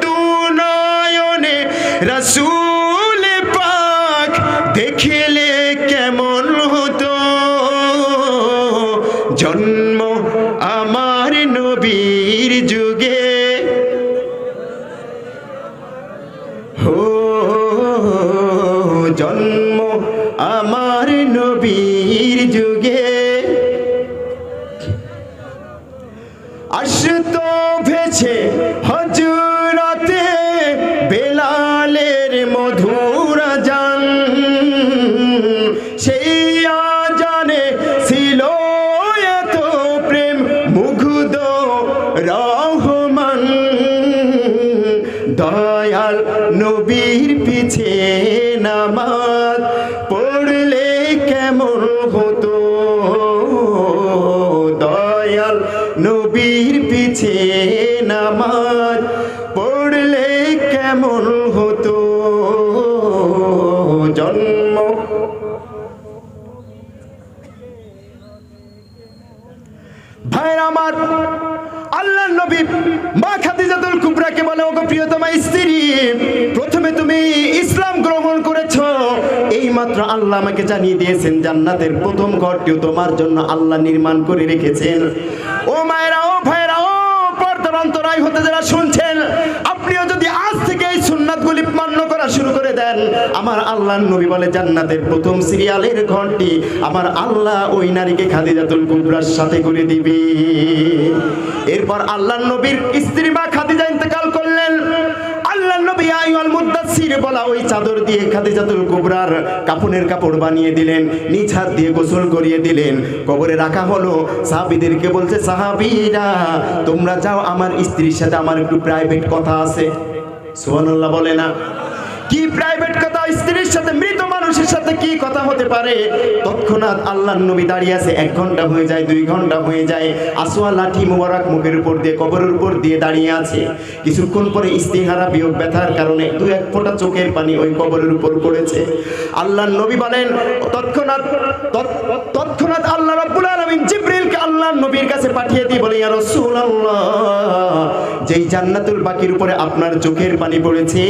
Speaker 1: দুনয়নে রাসূল পাক দেখলে কেমন হতো, জন্ম আমার নবীর যুগে জন্ম আমার নবীর যুগে। আসতো ভেছে হযরতে বেলালের মতো, পিছে নামাজ পড়লে কেমন হতো, দয়াল নবীর পিছে নামাজ পড়লে কেমন হতো। জন্ম ভাইরা আমার, আল্লাহর নবী মা খাদিজাতুল কুবরাকে বলে, ওগো প্রিয়তমা স্ত্রী, প্রথমে তুমি ইসলাম গ্রহণ করেছো, এই মাত্র আল্লাহ আমাকে জানিয়ে দিয়েছেন জান্নাতের প্রথম ঘরটিও তোমার জন্য আল্লাহ নির্মাণ করে রেখেছেন। ও মায়েরা, ও ভাইরা, ও পর্দার অন্তরায় হতে যারা শুনছেন, আপনিও যদি আজ থেকে এই সুন্নাতগুলি মান্য করা শুরু করে দেন, আমার আল্লাহর নবী বলে জান্নাতের প্রথম সিরিয়ালের ঘরটি আমার আল্লাহ ওই নারীকে খাদিজাতুল কুবরার সাথে করে দিবে। এরপর আল্লাহর নবীর স্ত্রী মা খাদিজা ইন্তেকাল করলেন। আল্লাহর নবী আইয়ুল মুদ্দাসসির বলা ওই চাদর দিয়ে খাদিজাতুল কুবরার কাফনের কাপড় বানিয়ে দিলেন, নিজ হাত দিয়ে গোসল করিয়ে দিলেন, কবরে রাখা হলো। সাহাবীদেরকে বলছে, সাহাবীরা তোমরা যাও, আমার স্ত্রীর সাথে আমার একটু প্রাইভেট কথা আছে। সুবহানাল্লাহ বলে না? কি প্রাইভেট কথা? স্ত্রীর সাথে, মৃত মানুষের সাথে কি কথা হতে পারে? তৎক্ষণাৎ আল্লাহর নবী দাঁড়িয়ে আছে, 1 ঘন্টা হয়ে যায়, 2 ঘন্টা হয়ে যায়, আসওয়া লাঠি মোবারক মুখের উপর দিয়ে কবরের উপর দিয়ে দাঁড়িয়ে আছে। কিছুক্ষণ পরে ইস্তিহারা বিয়োগ ব্যথার কারণে 2-1 ফোঁটা চোখের পানি ওই কবরের উপর পড়েছে। আল্লাহর নবী বলেন, তৎক্ষণাৎ আল্লাহ রাব্বুল আলামিন জিবরিলকে আল্লাহর নবীর কাছে পাঠিয়ে দিয়ে বলে, ইয়া রাসূলুল্লাহ, যেই জান্নাতুল বাকির উপরে আপনার চোখের পানি পড়েছে,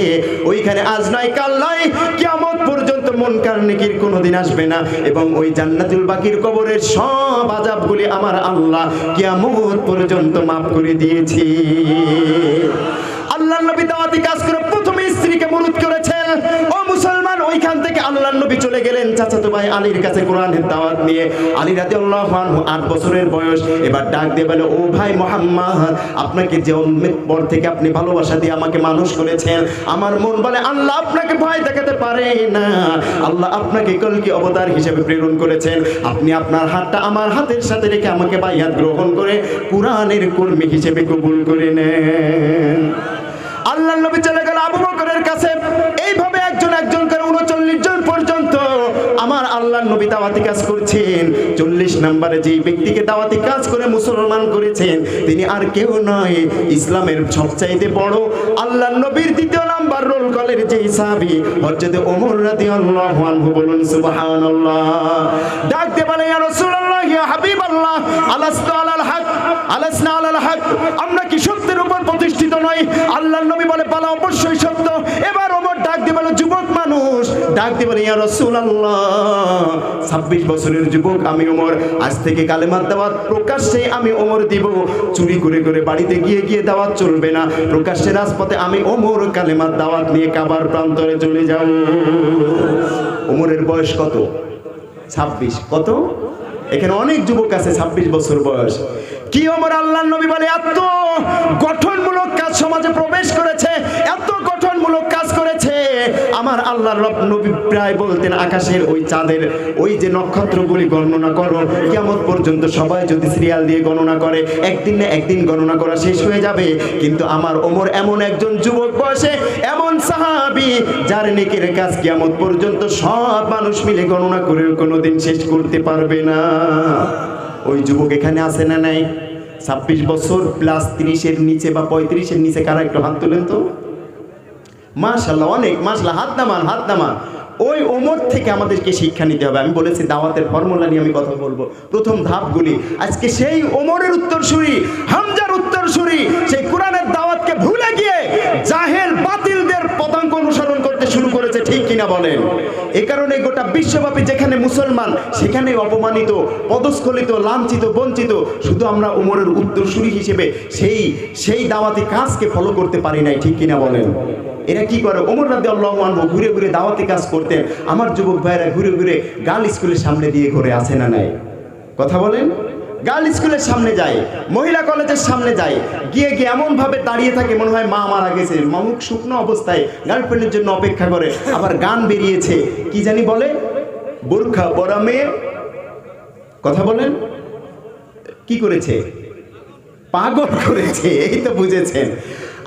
Speaker 1: ওইখানে আজ নয় কাল নয়, কিয়ামত পর্যন্ত মুনকার নেকির কোনোদিন আসবে না, এবং ওই জান্নাতুল বাকির কবরের সব আযাবগুলি আমার আল্লাহ কিয়ামত পর্যন্ত মাফ করে দিয়েছি। আল্লাহর নবী দাওয়াতি কাজ করে প্রথমে স্ত্রীকে মুরুদ করেছেন। ও মুসলমান, ওইখান থেকে আল্লাহর নবী চলে গেলেন চাচাতো ভাই আলীর কাছে কোরআনের দাওয়াত নিয়ে। আলী রাদিয়াল্লাহু আনহু 8 বছরের বয়স। এবার ডাক দিয়ে বলে, ও ভাই মুহাম্মদ, আপনাকে জন্মের পর থেকে আপনি ভালোবাসা দিয়ে আমাকে মানুষ করেছেন, আমার মন বলে আল্লাহ আপনাকে ভয় দেখাতে পারে না, আল্লাহ আপনাকে কলকি অবতার হিসেবে প্রেরণ করেছেন, আপনি আপনার হাতটা আমার হাতের সাথে রেখে আমাকে বাইয়াত গ্রহণ করে কোরআনের কর্মী হিসেবে কবুল করে নেন। আল্লাহর নবী চলে গেল আবু বকরের কাছে। এইভাবে একজন করে 39 জন পর্যন্ত আমার আল্লাহর নবী দাওয়াতি কাজ করছেন। 40 নম্বরে যেই ব্যক্তিকে দাওয়াতি কাজ করে মুসলমান করেছেন, তিনি আর কেউ নয়, ইসলামের সবচাইতে বড় আল্লাহর নবীর 2 নাম্বার রোল কলের যেই সাহাবী হযরত ওমর রাদিয়াল্লাহু আনহু। বলুন সুবহানাল্লাহ। ডাক দিয়ে বলে, ইয়া রাসূলুল্লাহ, ইয়া হাবিবাল্লাহ, আলাসতু আলাল হক, আলাসনা আলাল হক, আমরা কি সত্যের উপর প্রতিষ্ঠিত নই? আল্লাহর নবী বলে, বলা অবশ্যই সত্য। এবার ওমর ডাক দিয়ে বলে, যুবক মানুষ, ডাক দিয়ে বলে, ইয়া রাসূলুল্লাহ, 26 বছরের যুবক আমি ওমর, আজ থেকে কালেমার দাওয়াত প্রকাশ্যে আমি ওমর দিব, চুরি করে করে বাড়িতে গিয়ে দাওয়াত চলবে না, প্রকাশ্যে রাজপথে আমি ওমর কালেমার দাওয়াত নিয়ে কাবার প্রান্তরে চলে যাব। ওমরের বয়স কত? 26। কত? এখানে অনেক যুবক আছে 26 বছর বয়স। কি ওমর, আল্লাহর নবী বলে, এত গঠনমূলক কাজ সমাজে প্রবেশ করেছে, এত গঠনমূলক কাজ করেছে, আমার আল্লাহর নবী প্রায় বলতেন, আকাশের ওই চাঁদের ওই যে নক্ষত্রগুলি গণনা করো, কিয়ামত পর্যন্ত সবাই যদি সিরিয়াল দিয়ে গণনা করে, একদিন না একদিন গণনা করা শেষ হয়ে যাবে, কিন্তু আমার ওমর এমন একজন যুবক বয়সে এমন সাহাবী, যার নেকির কাজ কিয়ামত পর্যন্ত সব মানুষ মিলে গণনা করে কোনোদিন শেষ করতে পারবে না। ওই যুবক এখানে আছে না নাই? 26 বছর প্লাস 30-এর নিচে বা 35-এর নিচে কারা একটু হাত তুলেন তো? মাশাআল্লাহ, অনেক মাশাআল্লাহ, হাত নামান। ওই ওমর থেকে আমাদেরকে শিক্ষা নিতে হবে। আমি বলেছি দাওয়াতের ফর্মুলা নিয়ে আমি কথা বলবো, প্রথম ধাপগুলি। আজকে সেই ওমরের উত্তরসূরি, হামজার উত্তরসূরি, সেই কোরআনের দাওয়াতকে ভুলে গিয়ে জাহেল বাতিলদের পদাঙ্ক অনুসরণ করতে শুরু করেছে, ঠিক কিনা বলেন? এ কারণে গোটা বিশ্বব্যাপী যেখানে মুসলমান, সেখানে অপমানিত, পদস্খলিত, লাঞ্ছিত, বঞ্চিত। শুধু আমরা ওমরের উত্তরসূরি হিসেবে সেই দাওয়াতি কাজকে ফলো করতে পারি নাই, ঠিক কিনা বলেন? এরা কি করে? ওমর রাদিয়াল্লাহু আনহু ঘুরে ঘুরে দাওয়াতি কাজ করতেন। আমার যুবক ভাইরা ঘুরে ঘুরে গার্ল স্কুলের সামনে দিয়ে ঘুরে, আছে না নাই? কথা বলেন। গার্ল স্কুলের সামনে যায়, মহিলা কলেজের সামনে যায়, গিয়ে এমন ভাবে দাঁড়িয়ে থাকে মনে হয় মা মারা গেছে, মুখ শুকনো অবস্থায় গার্লফ্রেন্ডের জন্য অপেক্ষা করে। আবার গান বেরিয়েছে, কি জানি বলে, বোরখা পরা মেয়ে। কথা বলেন, কি করেছে? পাগল করেছে, এই তো বুঝেছেন।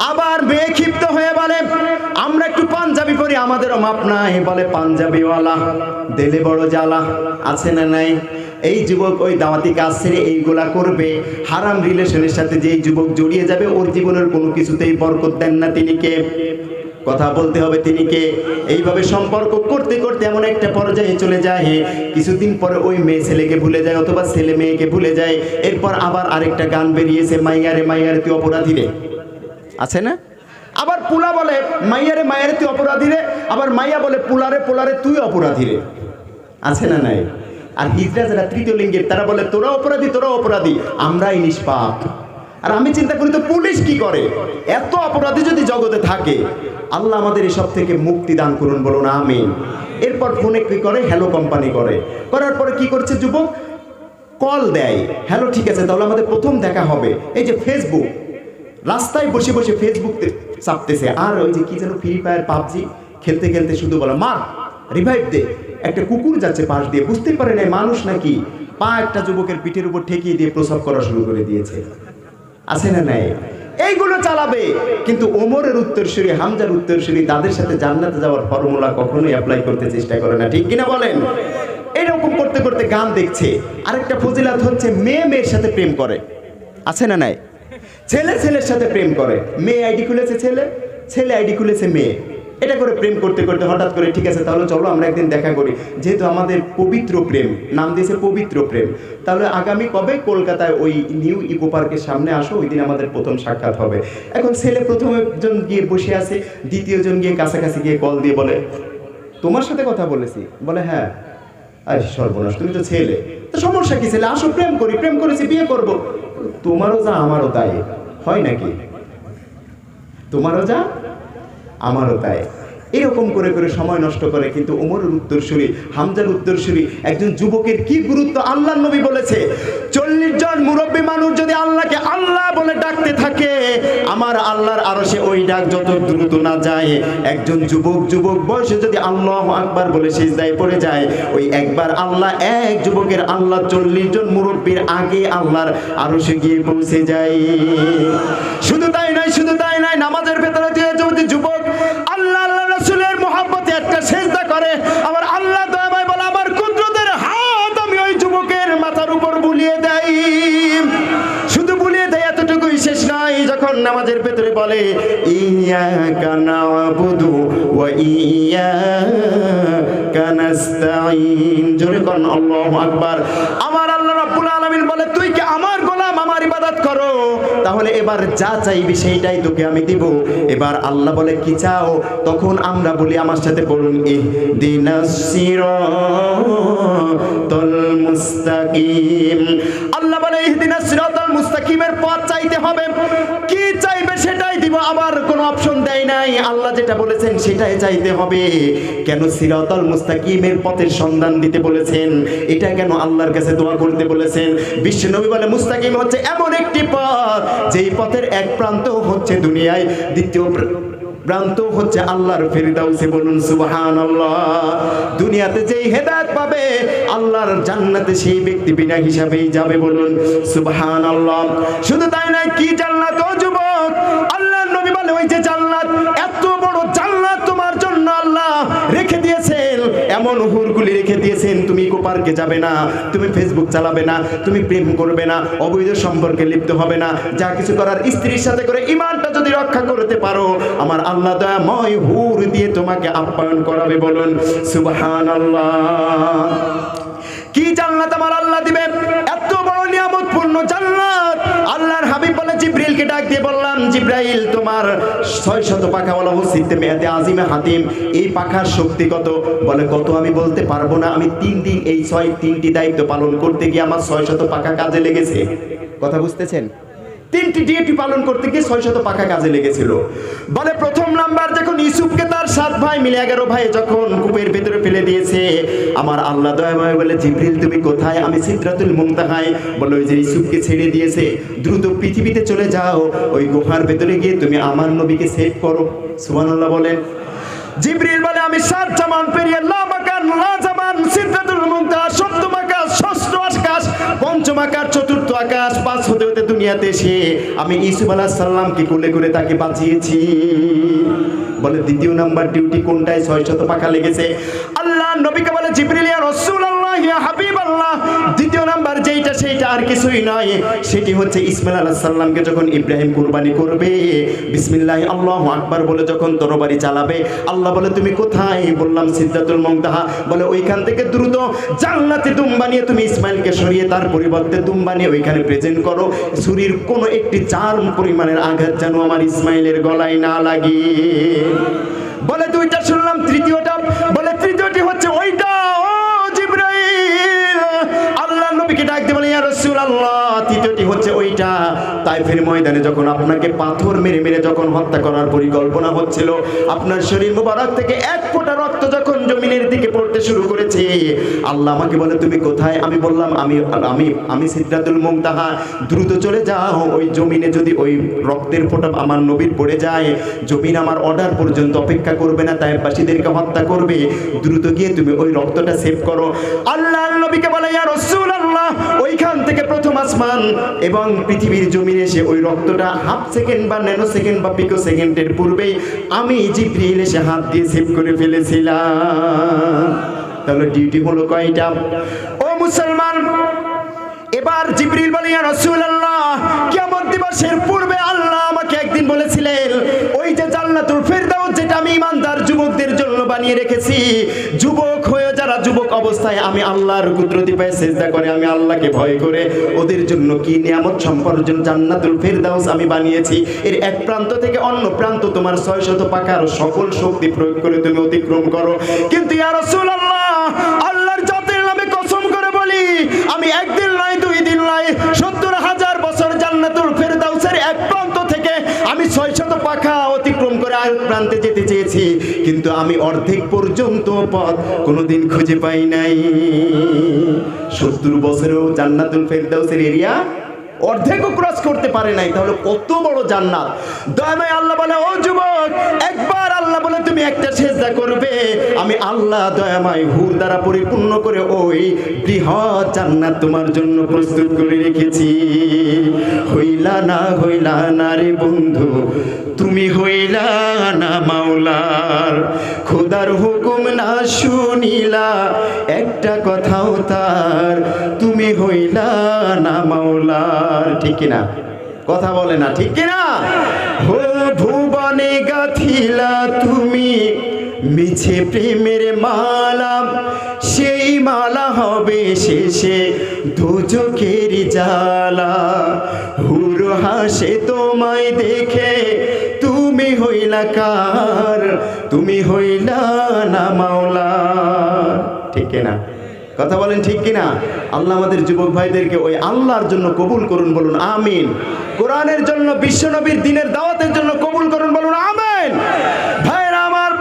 Speaker 1: আবার মেয়ে ক্ষিপ্ত হয়ে বলে আমরা একটু পাঞ্জাবি পরি, আমাদেরও মাপ নাই। বলে পাঞ্জাবিওয়ালা দিলে বড় জ্বালা, আছে না নাই? এই যুবক ওই দাওয়াতি কাজ ছেড়ে এইগুলা করবে, হারাম রিলেশনের সাথে যেই যুবক জড়িয়ে যাবে ওর জীবনের কোনো কিছুতেই বরকত দেন না তিনি কে? কথা বলতে হবে তিনি কে? এইভাবে সম্পর্ক করতে করতে এমন একটা পর্যায়ে চলে যায়, কিছুদিন পরে ওই মেয়ে ছেলেকে ভুলে যায় অথবা ছেলে মেয়েকে ভুলে যায়। এরপর আবার আরেকটা গান বেরিয়েছে, মাইয়ারে মাইয়ারে তুই অপরাধী রে, আছে না? আবার পুলা বলে মাইয়ারে মাইয়ারে তুই অপরাধী রে, আবার মাইয়া বলে পুলারে পুলারে তুই অপরাধী রে, আছে না নাই? আর হিজড়া যারা তৃতীয় লিঙ্গের তারা বলে তোরা অপরাধী তোরা অপরাধী, আমরাই নিষ্পাপ। আর আমি চিন্তা করি তো পুলিশ কি করে? এত অপরাধী যদি জগতে থাকে, আল্লাহ আমাদের এসব থেকে মুক্তি দান করুন, বলুন আমিন। এরপর ফোনে কি করে? হ্যালো কোম্পানি করে, করার পরে কি করছে যুবক? কল দেয়, হ্যালো ঠিক আছে তাহলে আমাদের প্রথম দেখা হবে। এই যে ফেসবুক, রাস্তায় বসে বসে ফেসবুক চাপতেছে, আর ওই যে কি যেন ফ্রি ফায়ার পাবজি খেলতে খেলতে শুধু বলে মার রিভাইভ দে। একটা কুকুর যাচ্ছে পাশ দিয়ে, বুঝতেই পারে না মানুষ নাকি, পা একটা যুবকের পিঠের উপর ঠেকিয়ে দিয়ে প্রসব করা শুরু করে দিয়েছে, আছে না নাই? এইগুলো চালাবে, কিন্তু ওমরের উত্তরসূরি হামজার উত্তরসূরি তাদের সাথে জান্নাতে যাওয়ার ফর্মুলা কখনোই অ্যাপ্লাই করতে চেষ্টা করে না, ঠিক কিনা বলেন? এরকম করতে করতে গান দেখছে। আরেকটা ফজিলাত হচ্ছে মেয়ে মেয়ের সাথে প্রেম করে, আছে না নাই? ছেলে ছেলের সাথে প্রেম করে, মেয়ে আইডি খুলেছে ছেলে, ছেলে আইডি খুলেছে মেয়ে, এটা করে প্রেম করতে করতে হঠাৎ করে ঠিক আছে তাহলে চলো আমরা একদিন দেখা করি, যেহেতু আমাদের পবিত্র প্রেম, নাম দিয়েছে পবিত্র প্রেম, তাহলে আগামী কবে কলকাতায় ওই নিউ ইকো পার্কের সামনে আসো, ওই দিন আমাদের প্রথম সাক্ষাৎ হবে। এখন ছেলে প্রথম জন গিয়ে বসে আছে, দ্বিতীয় জন গিয়ে কাছাকাছি গিয়ে কল দিয়ে বলে তোমার সাথে কথা বলেছি, বলে হ্যাঁ। আরে সর্বনাশ, তুমি তো ছেলে, তো সমস্যা কি ছেলে, আসো প্রেম করি, প্রেম করেছি বিয়ে করব। তোমারও যা আমারও তাই হয় নাকি? তোমারও যা আমারও তাই। এরকম করে করে সময় নষ্ট করে। কিন্তু ওমরের উত্তরসূরি হামজার উত্তরসূরি একজন যুবকের কি গুরুত্ব আল্লাহর নবী বলেছে, 40 জন মুরব্বী মানুষ যদি আল্লাহকে আল্লাহ বলে ডাকতে থাকে, আমার আল্লাহর আরশে ওই ডাক যত দ্রুত না যায়, একজন যুবক বয়সে যদি আল্লাহু আকবার বলে সিজদায় পড়ে যায়, ওই একবার আল্লাহ এক যুবকের আল্লাহ 40 জন মুরব্বীর আগে আল্লাহর আরশে গিয়ে পৌঁছে যায়। শুধু তাই নয়, শুধু তাই নয়, নামাজের ভেতরে যদি যুবক আল্লাহ আল্লাহ রাসূলের মহব্বতে একটা সিজদা করে, আমার আল্লাহ দয়াময় বলে আমার কুদরতের হাত আমি ওই যুবকের মাথার উপর বুলিয়ে দেই। শুধু বুলিয়ে দেয় এতটুকুই শেষ নয়, যখন নামাজের ভেতরে বলে ইয়াকা না'বুদু ওয়া ইয়াকা নাস্তাঈন, জোরে কোন আল্লাহু আকবার। আমার আল্লাহ রাব্বুল আলামিন বলে তুই কি আমার গোলাম, আমার ইবাদত করো, তাহলে এবার যা চাইবি সেইটাই তোকে আমি দিব। এবার আল্লাহ বলে কি চাও, তখন আমরা বলি আমার সাথে বলুন ইহদিনাস সিরাতাল মুস্তাকিম। আল্লাহ বলে ইহদিনাস সিরাতাল মুস্তাকিমের পথ চাইতে হবে, কি চাইবে সেটাই দিব, আবার কোনো অপশন দেয় নাই, আল্লাহ যেটা বলেছেন সেটাই চাইতে হবে। কেন সিরাতাল মুস্তাকিমের পথের সন্ধান দিতে বলেছেন, এটা কেন আল্লাহর কাছে দোয়া করতে বলেছেন? বিশ্বনবী বলে মুস্তাকিম হচ্ছে এমন একটি পথ যেই পথের এক প্রান্ত হচ্ছে দুনিয়ায়, দ্বিতীয় প্রান্ত হচ্ছে আল্লাহর ফেরদাউসে, বলুন সুবহানাল্লাহ। দুনিয়াতে যেই হেদায়েত পাবে আল্লাহর জান্নাতে সেই ব্যক্তি বিনা হিসাবেই যাবে, বলুন সুবহানাল্লাহ। শুধু তাই নয়, কি জান্নাত ও যুবক, আল্লাহর নবী বলে ওই যে জান্নাত, এত বড় জান্নাত তোমার জন্য আল্লাহ রেখে দিয়েছেন, এমন হুরগুলি রেখে দিয়েছেন, তুমি ইকো পার্কে যাবে না, তুমি ফেসবুক চালাবে না, তুমি প্রেম করবে না, অবৈধ সম্পর্কে লিপ্ত হবে না, যা কিছু করার স্ত্রীর সাথে করে ইমানটা যদি রক্ষা করতে পারো, আমার আল্লাহ দয়াময় হুর দিয়ে তোমাকে আপ্যায়ন করাবে, বলুন সুবহানাল্লাহ। কি জান্নাত আমার আল্লাহ দিবে, এত বড় নিয়ামতপূর্ণ জান্নাত। আল্লাহর হাবিব বলে জিবরিলকে ডাক দিয়ে বললাম, জিবরাইল তোমার 600 পাখাওয়ালা মসজিদে মেয়াদে আজিমে হাতিম, এই পাখার শক্তি কত? বলে কত আমি বলতে পারবো না, আমি 3 দিন এই 3টি দায়িত্ব পালন করতে গিয়ে আমার 600 পাখা কাজে লেগেছে। কথা বুঝতেছেন? 3টি ডিউটি পালন করতে গিয়ে 600 পাখা কাজে লেগেছিল। বলে প্রথম নাম্বার যখন ইউসুফকে তার 7 ভাই মিলে 11 ভাই যখন কূপের ভিতরে ফেলে দিয়েছে, আমার আল্লাহ দয়াময় বলে জিবরিল তুমি কোথায়? আমি সিদরাতুল মুনতাহায়। বলে ওই যে ইউসুফকে ছেড়ে দিয়েছে, দ্রুত পৃথিবীতে চলে যাও, ওই গুহার ভিতরে গিয়ে তুমি আমার নবীকে সেভ করো। সুবহানাল্লাহ বলেন। জিবরিল বলে আমি 7 জামান পেরিয়ে লামাকান লাজামান সিদরাতুল মুনতাহা, সপ্তম আকাশ, ষষ্ঠ আকাশ, পঞ্চম আকাশ, চতুর্থ আকাশ পাস হতে হতে দুনিয়াতে এসে আমি ইউসুফ আলাইহিস সালামকে কোলে করে তাকে বাঁচিয়েছি। বলে দ্বিতীয় নাম্বার ডিউটি কোনটায় 600 পাখা লেগেছে? আল্লাহ নবীকে বলে জিবরিল ইয়া রাসূলুল্লাহ ইয়া হাবিবাল্লাহ, দ্বিতীয় নাম্বার যেইটা সেইটা আর কিছুই নয়, সেটি হচ্ছে ইসমাঈল আলাইহিস সালামকে যখন ইব্রাহিম কুরবানি করবে, বিসমিল্লাহ আল্লাহু আকবার বলে যখন তরবারি চালাবে, আল্লাহ বলে তুমি কোথায়? বললাম সিদরাতুল মুনতাহা। বলে ওইখান থেকে দ্রুত জান্নাতে দুম বানিয়ে তুমি ইসমাঈলকে সরিয়ে তার পরিবর্তে দুম বানিয়ে ওইখানে প্রেজেন্ট করো, ছুরির কোনো একটি চার পরিমাণের আঘাত যেন আমার ইসমাঈলের গলায় না লাগে। বলে দুইটা শুনলাম, তৃতীয়টা? বলে তৃতীয়টি হচ্ছে ওইটা, ও জিবরাইল আল্লাহ নবীকে ডাক দিয়ে বলে ইয়া রাসূলুল্লাহ, তৃতীয়টি হচ্ছে ওইটা। তাইফের ময়দানে যখন আপনাকে পাথর মেরে মেরে যখন হত্যা করার পরিকল্পনা হচ্ছিল, আপনার শরীর মোবারক থেকে এক ফোঁটা রক্ত যখন জমিনের দিকে পড়তে শুরু করেছে, আল্লাহ আমাকে বলে তুমি কোথায়? আমি বললাম আমি আমি আমি সিদরাতুল মুনতাহা। দ্রুত চলে যাও, ওই জমিনে যদি ওই রক্তের ফোঁটা আমার নবীর পড়ে যায়, জমিন আমার অর্ডার পর্যন্ত অপেক্ষা করবে না, তাইফবাসীদেরকে হত্যা করবে। দ্রুত গিয়ে তুমি ওই রক্তটা সেভ করো। আল্লাহ নবীকে বলে ইয়া রাসূলুল্লাহ, ওইখান থেকে প্রথম আসমান এবং পৃথিবীর জমিনে এসে ওই রক্তটা হাফ সেকেন্ড বা ন্যানো সেকেন্ড বা পিকো সেকেন্ডের পূর্বেই আমি জিবরিল এসে হাত দিয়ে সেভ করে ফেলেছিলাম। তাহলে ডিউটি হলো কয়টা? ও মুসলমান, এবার জিবরিল বলে ইয়া রাসূলুল্লাহ, কিয়ামত দিবসের পূর্বে আল্লাহ আমাকে একদিন বলেছিলেন ওই যে জান্নাতুল ফেরদাউস যেটা আমি ইমানদার যুবকদের জন্য বানিয়ে রেখেছি, যুবক হয়ে যারা যুবক অবস্থায় আমি আল্লাহর কুদরতি পায়ে সিজদা করে আমি আল্লাহকে ভয় করে ওদের জন্য কি নিয়ামত সম্পদের জন্য জান্নাতুল ফেরদাউস আমি বানিয়েছি, এর এক প্রান্ত থেকে অন্য প্রান্ত তোমার 600 পাকার সকল শক্তি প্রয়োগ করে তুমি অতিক্রম করো। কিন্তু ইয়া রাসূলুল্লাহ, আল্লাহর জাতের নামে কসম করে বলি, আমি একদিন নয়, 2 দিন নয়, 70,000 বছর জান্নাতুল ফেরদাউসের এক প্রান্ত থেকে আমি 600 পাখা অতিক্রম করে আরেক প্রান্তে যেতে চেয়েছি, কিন্তু আমি অর্ধেক পর্যন্ত পথ কোনোদিন খুঁজে পাই নাই। 70 বছরেও জান্নাতুল ফেরদাউসের এরিয়া অর্ধেকও ক্রস করতে পারে নাই। তাহলে কত বড় জান্নাত! দয়াময় আল্লাহ বলে ও যুবক, একবার আল্লাহ বলে তুমি একটা সিজদা করবে, আমি আল্লাহ দয়াময় হুর দ্বারা পরিপূর্ণ করে ওই বৃহৎ জান্নাত তোমার জন্য প্রস্তুত করে রেখেছি। হইলা না রে বন্ধু, তুমি হইলা না মাওলার, খোদার হুকুম না শুনিলা একটা কথাও তার, তুমি হইলা না মাওলার। ঠিক কিনা? কথা বলে না, ঠিক কিনা? হো ভুবনে গাথিলা তুমি মিছে প্রেমের মালা, সেই মালা হবে শেষে দোজখের জ্বালা। হুর হাসে তোমায় দেখে, তুমি হইলা কার, তুমি হইলা না মাওলার। ঠিক কিনা? কথা বলেন ঠিক কিনা? আল্লাহ আমাদের যুবক ভাইদেরকে ওই আল্লাহর জন্য কবুল করুন, বলুন আমিন। কোরআনের জন্য, বিশ্বনবীর দ্বীনের দাওয়াতের জন্য কবুল করুন, বলুন আমিন। ভাইরা আমার,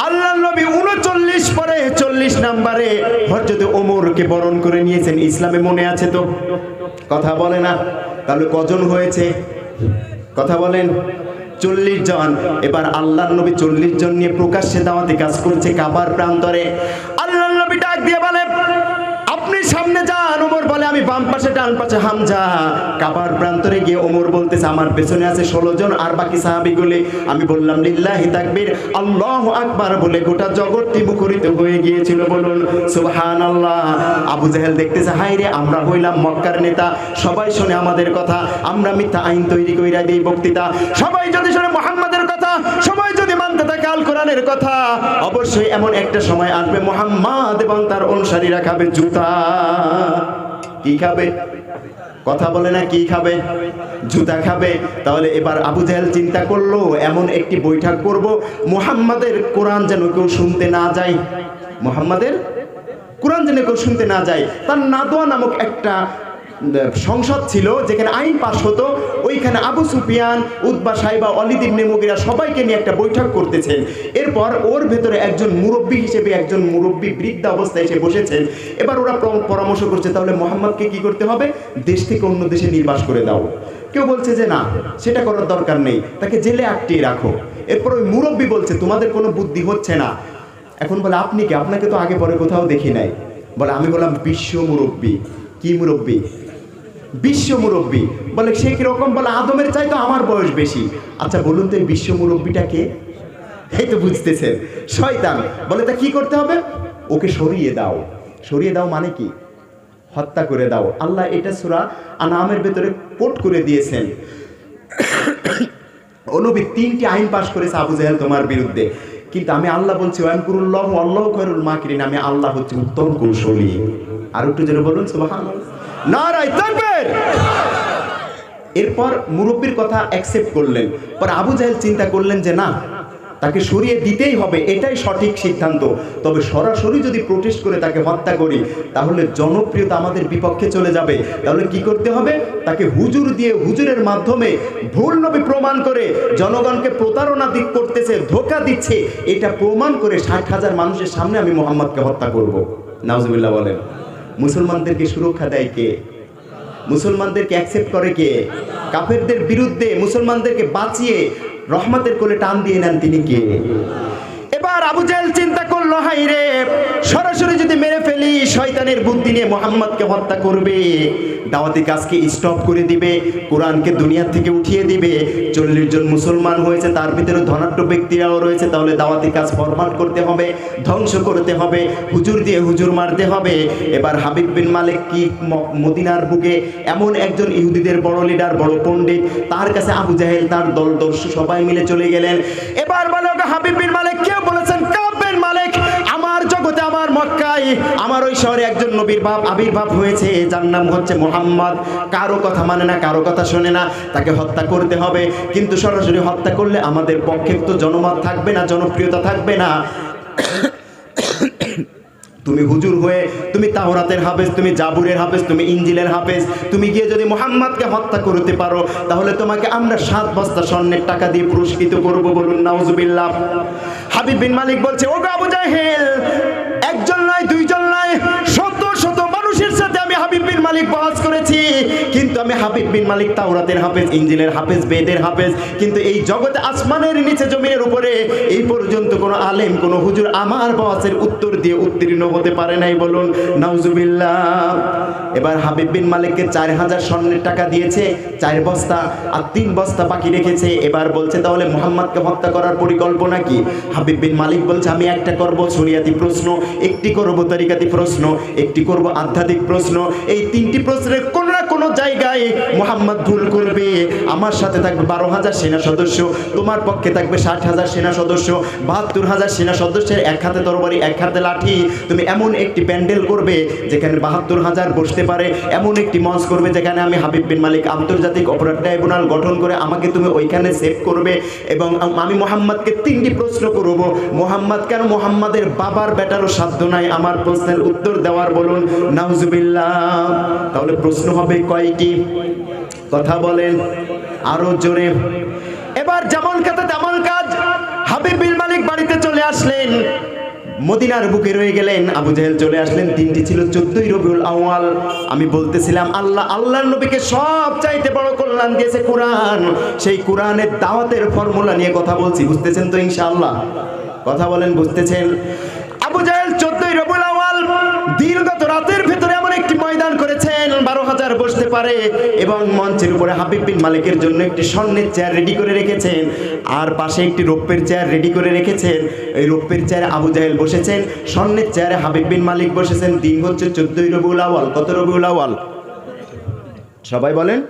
Speaker 1: আল্লাহর নবী 39 পরে 40 নম্বরে হযরত ওমরকে বরণ করে নিয়েছেন ইসলামে, মনে আছে তো? কথা বলে না? তাহলে কজন হয়েছে? কথা বলেন। 40 জন। এবার আল্লাহর নবী 40 জন নিয়ে প্রকাশ্যে দাওয়াতি কাজ করছে কাবার প্রান্তরে। আল্লাহর নবী ডাক দিয়ে বলে আপনি সামনে যান। ওমর বলে আমি বাম পাশে, ডান পাশে হামজা। কাবার প্রান্তরে গিয়ে ওমর বলতেছে আমার পেছনে আছে 16 জন আর বাকি সাহাবীগুলি। আমি বললাম লিল্লাহি তাকবীর, আল্লাহু আকবার বলে গোটা জগৎটি মুখরিত হয়ে গিয়েছিল, বলুন সুবহানাল্লাহ। আবু জাহেল দেখতেছে হায় রে, আমরা হইলাম মক্কার নেতা, সবাই শুনে আমাদের কথা, আমরা মিথ্যা আইন তৈরি কইরা দেই বক্তৃতা, সবাই যদি শুনে মুহাম্মাদের কথা, সবাই যদি মানতে থাকে আল কোরআনের কথা, অবশ্যই এমন একটা সময় আসবে মুহাম্মদ এবং তার অনুসারীরা খাবে জুতা। কি খাবে? কথা বলে না, কি খাবে? জুতা খাবে। তাহলে এবার আবু জাহেল চিন্তা করলো এমন একটি বৈঠক করব মুহাম্মাদের কোরআন যেন কেউ শুনতে না যায়, মুহাম্মাদের কোরআন যেন কেউ শুনতে না যায়। তার নাদোয়া নামক একটা সংসদ ছিল যেখানে আইন পাশ হতো, ওইখানে আবু সুফিয়ান, উতবা, সাইবা, ওয়ালিদ ইবনে মুগিরা সবাইকে নিয়ে একটা বৈঠক করতেছেন। এরপর ওর ভেতরে একজন মুরব্বী হিসেবে একজন মুরব্বী বৃদ্ধ অবস্থায় এসে বসেছেন। এবার ওরা পরামর্শ করছে তাহলে মোহাম্মদকে কি করতে হবে? দেশ থেকে অন্য দেশে নির্বাস করে দাও। কেউ বলছে যে না, সেটা করার দরকার নেই, তাকে জেলে আটকিয়ে রাখো। এরপর ওই মুরব্বী বলছে তোমাদের কোনো বুদ্ধি হচ্ছে না। এখন বলে আপনি কি? আপনাকে তো আগে পরে কোথাও দেখি নাই। বলে আমি বললাম বিশ্ব মুরব্বী। কি মুরব্বী? বিশ্ব মুরব্বী। বলে সে কিরকম? বলে আদমের চাইতে আমার বয়স বেশি। আচ্ছা বলুন তো এই বিশ্ব মুরব্বীটা কে? এই তো বুঝতেছেন, শয়তান। বলে তা কি করতে হবে? ওকে সরিয়ে দাও। সরিয়ে দাও মানে কি? হত্যা করে দাও। আল্লাহ এটা সূরা আনআমের ভেতরে কোট করে দিয়েছেন। ও নবী 3টি আইন পাশ করেছে আবু জাহেল তোমার বিরুদ্ধে, কিন্তু আমি আল্লাহ বলছি ওয়ানকুরুল্লাহু আল্লাহু খায়রুল মাকিরিন, আমি আল্লাহ হচ্ছে উত্তম কৌশলী। আর একটু জোরে বলুন সুবহানাল্লাহ, নারায়ে তাকবীর। এরপর মুরব্বীর কথা অ্যাকসেপ্ট করলেন। পর আবু জাহেল চিন্তা করলেন যে না, তাকে সরিয়ে দিতেই হবে, এটাই সঠিক সিদ্ধান্ত। তবে সরাসরি যদি প্রোটেস্ট করে তাকে হত্যা করি তাহলে জনপ্রিয়তা আমাদের বিপক্ষে চলে যাবে। তাহলে কি করতে হবে? তাকে হুজুর দিয়ে, হুজুরের মাধ্যমে ভুল নবী প্রমাণ করে জনগণকে প্রতারণা করতেছে, ধোঁকা দিচ্ছে, এটা প্রমাণ করে 60,000 মানুষের সামনে আমি মুহাম্মদকে হত্যা করব। নাউজুবিল্লাহ বলেন। মুসলমানদেরকে সুরক্ষা দেয় কে? মুসলমানদেরকে অ্যাকসেপ্ট করে কে? কাফেরদের বিরুদ্ধে মুসলমানদেরকে বাঁচিয়ে রহমতের কোলে টান দিয়ে নেন তিনি কে? এবার আবু জাহেল চিন্তা করলো, হাই রে, সরাসরি যদি মেরে ফেলি শয়তানের বুদ্ধি নিয়ে মুহাম্মদকে হত্যা করবে, দাওয়াতি কাজকে স্টপ করে দিবে, কোরআনকে দুনিয়া থেকে উঠিয়ে দিবে। 40 জন মুসলমান হয়েছে, তার ভিতরে ধনাঢ্য ব্যক্তিরাও রয়েছে, তাহলে দাওয়াতি কাজ ফরমাট করতে হবে, ধ্বংস করতে হবে, হুজুর দিয়ে হুজুর মারতে হবে। এবার হাবিব বিন মালিক কি মদিনার বুকে এমন একজন ইহুদিদের বড় লিডার, বড় পণ্ডিত, তার কাছে আবু জাহেল তার দলদর্শী সবাই মিলে চলে গেলেন। এবার বলে হাবিব বিন মালিক কে বলেছেন? কাব বিন মালিক। আমার জগতে, আমার মক্কায়, আমার ওই শহরে একজন নবীর আবির্ভাব হয়েছে, যার নাম হচ্ছে মুহাম্মদ। কারো কথা মানে না, কারো কথা শোনে না, তাকে হত্যা করতে হবে। কিন্তু সরাসরি হত্যা করলে আমাদের পক্ষে তো জনমত থাকবে না, জনপ্রিয়তা থাকবে না। তুমি হুজুর হয়ে, তুমি তাওরাতের হাফেজ, তুমি জাবুরের হাফেজ, তুমি ইনজিলের হাফেজ, তুমি গিয়ে যদি মুহাম্মদকে হত্যা করতে পারো তাহলে তোমাকে আমরা 7 বস্তা স্বর্ণের টাকা দিয়ে পুরস্কৃত করব। বলুন নাউজুবিল্লাহ। হাবিব বিন মালিক বলছে, ও আবু জাহেল, একজন নয়, দুইজন নয়, শত শত মানুষের সাথে আমি হাবিব বিন মালিক বহস করেছি, কিন্তু আমি হাবিব বিন মালিক তাওরাতের হাফেজ, ইনজিলের হাফেজ, বেদের হাফেজ, কিন্তু এই জগতে আসমানের নিচে জমিনের উপরে এই পর্যন্ত কোনো আলেম, কোনো হুজুর আমার বহসের উত্তর দিয়ে উত্তীর্ণ হতে পারে নাই। বলুন নাউজুবিল্লাহ। এবার হাবিব বিন মালিককে 4000 স্বর্ণের টাকা দিয়েছে, 4 বস্তা, আর 3 বস্তা বাকি রেখেছে। এবার বলছে তাহলে মুহাম্মদকে হত্যা করার পরিকল্পনা কি? হাবিব বিন মালিক বলছে আমি একটা করব শরিয়াতি প্রশ্ন, একটি করব তরিকাতি প্রশ্ন, একটি করব আধ্যাত্মিক প্রশ্ন। এই 3টি প্রশ্নের কোন না কোন জায়গায় মুহাম্মদ ভুল করবে। আমার সাথে থাকবে 12,000 সেনা সদস্য, তোমার পক্ষে থাকবে 60,000 সেনা সদস্য, 72,000 সেনা সদস্যের এক হাতে তরবারি, এক হাতে লাঠি। তুমি এমন একটি প্যান্ডেল করবে যেখানে 72,000 বসতে পারে, এমন একটি মঞ্চ করবে যেখানে আমি হাবিব বিন মালিক আন্তর্জাতিক অপরাধ ট্রাইব্যুনাল গঠন করে আমাকে তুমি ওইখানে সেভ করবে, এবং আমি মুহাম্মদকে 3টি প্রশ্ন করব। মুহাম্মদ কেন? মুহাম্মাদের বাবার বেটারও সাধ্য নাই আমার প্রশ্নের উত্তর দেওয়ার। বলুন নাউজুবিল্লাহ। তাহলে প্রশ্ন হবে কয়টি? কথা বলেন আরো জোরে। এবার যেমন কথা তেমন কাজ। হাবিব বিন মালিক বাড়িতে চলে আসলেন, মদিনার বুকে রয়ে গেলেন। আবু জাহেল চলে আসলেন। দিনটি ছিল 14ই রবিউল আউয়াল। আমি বলতেছিলাম আল্লাহর নবীকে সব চাইতে বড় কল্যাণ দিয়েছে কোরআন। সেই কোরআনের দাওয়াতের ফর্মুলা নিয়ে কথা বলছি, বুঝতেছেন তো ইনশাআল্লাহ? কথা বলেন, বুঝতেছেন? আবু জাহেল 14ই রবিউল আউয়াল দীর্ঘত রাতের ভেতরে এমন একটি ময়দান করেছেন 12,000 বসতে পারে, এবং মঞ্চের উপরে হাবিব বিন মালিকের জন্য একটি স্বর্ণের চেয়ার রেডি করে রেখেছেন, আর পাশে একটি রৌপ্যের চেয়ার রেডি করে রেখেছেন। এই রৌপ্যের চেয়ারে আবু জাহেল বসেছেন, স্বর্ণের চেয়ারে হাবিব বিন মালিক বসেছেন। দিন হচ্ছে 14ই রবিউল আউয়াল। কত রবিউল আউয়াল? সবাই বলেন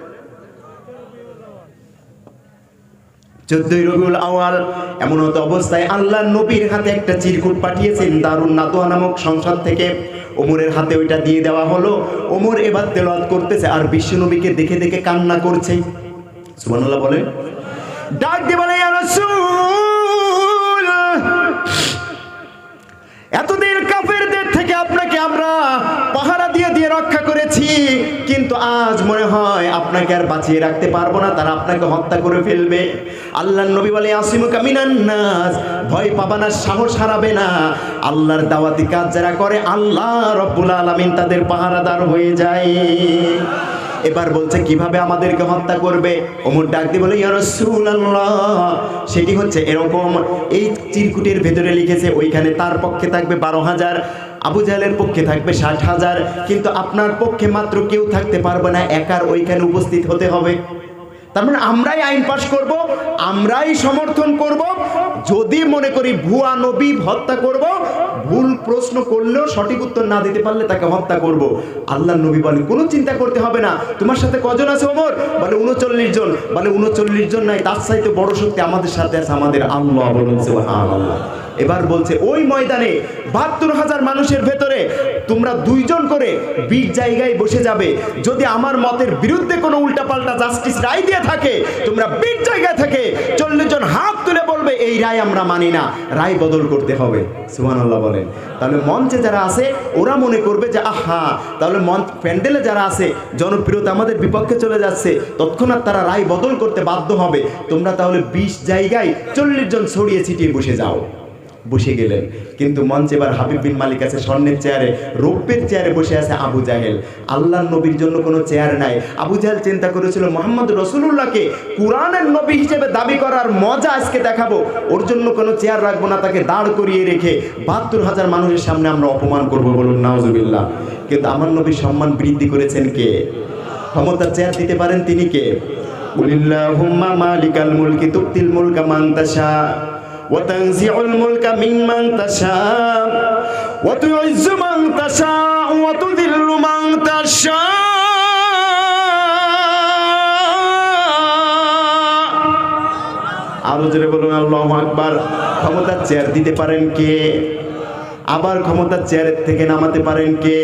Speaker 1: 14ই রবিউল আউয়াল। এমন হতো অবস্থায় আল্লাহর নবীর হাতে একটা চিরকুট পাঠিয়েছেন দারুন নাদওয়া নামক সংসদ থেকে। ওমরের হাতে ওইটা দিয়ে দেওয়া হলো। ওমর এবার তেলাওয়াত করতেছে আর বিশ্ব নবীকে দেখে দেখে কান্না করছে। সুবহানাল্লাহ বলেন। ডাক দিয়ে বলে, ইয়া রাসূল, এতদিন কাফেরদের থেকে আপনাকে আমরা পাহারা দিয়ে দিয়ে রক্ষা করেছি, কিন্তু আজ মনে হয় আপনাকে আর বাঁচিয়ে রাখতে পারবো না, তারা আপনাকে হত্যা করে ফেলবে। আল্লাহর নবী বলে, আসিমুকা মিনান নাস, ভয় পাবা না, সাহস হারাবে না। আল্লাহর দাওয়াতি কাজ যারা করে আল্লাহ রাব্বুল আলামিন তাদের পাহারাদার হয়ে যায়। এবার বলছে কিভাবে আমাদেরকে হত্যা করবে? ওমর ডাক দিয়ে বলে, ইয়া রাসূলুল্লাহ, সেটি হচ্ছে এরকম, এই চিরকুটের ভেতরে লিখেছে ওইখানে তার পক্ষে থাকবে 12,000, আবু জাহেলের পক্ষে থাকবে 60,000, কিন্তু আপনার পক্ষে মাত্র কেউ থাকতে পারবে না, একার ওইখানে উপস্থিত হতে হবে। তার মানে আমরাই আইন পাশ করব, আমরাই সমর্থন করব। যদি মনে করি ভুয়া নবী হত্যা করব, ভুল প্রশ্ন করলেও সঠিক উত্তর না দিতে পারলে তাকে হত্যা করব। আল্লাহর নবী বলে কোনো চিন্তা করতে হবে না। তোমার সাথে কজন আছে ওমর? বলে 39 জন। বলে 39 জন নাই, তার চাইতে বড় শক্তি আমাদের সাথে আছে, আমাদের আল্লাহ। বলুন সুবহানাল্লাহ। এবার বলছে ওই ময়দানে 72,000 মানুষের ভেতরে তোমরা 2 জন করে 20 জায়গায় বসে যাবে। যদি আমার মতের বিরুদ্ধে কোনো উল্টাপাল্টা জাস্টিস রায় দিয়ে থাকে, তোমরা 20 জায়গা থেকে 40 জন হাত তুলে বলবে এই রায় আমরা মানি না, রায় বদল করতে হবে। সুবহানাল্লাহ বলেন। তাহলে মঞ্চে যারা আছে ওরা মনে করবে যে আহা, তাহলে প্যান্ডেলে যারা আছে জনপ্রিয়তা আমাদের বিপক্ষে চলে যাচ্ছে, তৎক্ষণাৎ তারা রায় বদল করতে বাধ্য হবে। তোমরা তাহলে 20 জায়গায় 40 জন ছড়িয়ে ছিটিয়ে বসে যাও। বসে গেলেন, কিন্তু মঞ্চে এবার হাবিব বিন মালিক আছে স্বর্ণের চেয়ারে, রৌপ্যের চেয়ারে বসে আছে আবু জাহেল। আল্লাহর নবীর জন্য কোনো চেয়ার নাই। আবু জাহেল চিন্তা করেছিল মুহাম্মদ রাসূলুল্লাহকে কুরআনের নবী হিসেবে দাবি করার মজা আজকে দেখাবো, ওর জন্য কোনো চেয়ার রাখবো না, তাকে দাঁড় করিয়ে রেখে 72,000 মানুষের সামনে আমরা অপমান করব। বলুন নাউজুবিল্লাহ। কিন্তু আমার নবীর সম্মান বৃদ্ধি করেছেন কে? ক্ষমতার চেয়ার দিতে পারেন তিনি কে? কুলিল্লাহুম্মা মালিকাল মুলকি তুতিল মুলকা মান তাশা وتنزع الملك ممن تشاء وتعز من تشاء وتذل من تشاء আরো জোরে বলুন আল্লাহু আকবার। ক্ষমতার চেয়ার দিতে পারেন কে? আবার ক্ষমতার চেয়ারের থেকে নামাতে পারেন কে?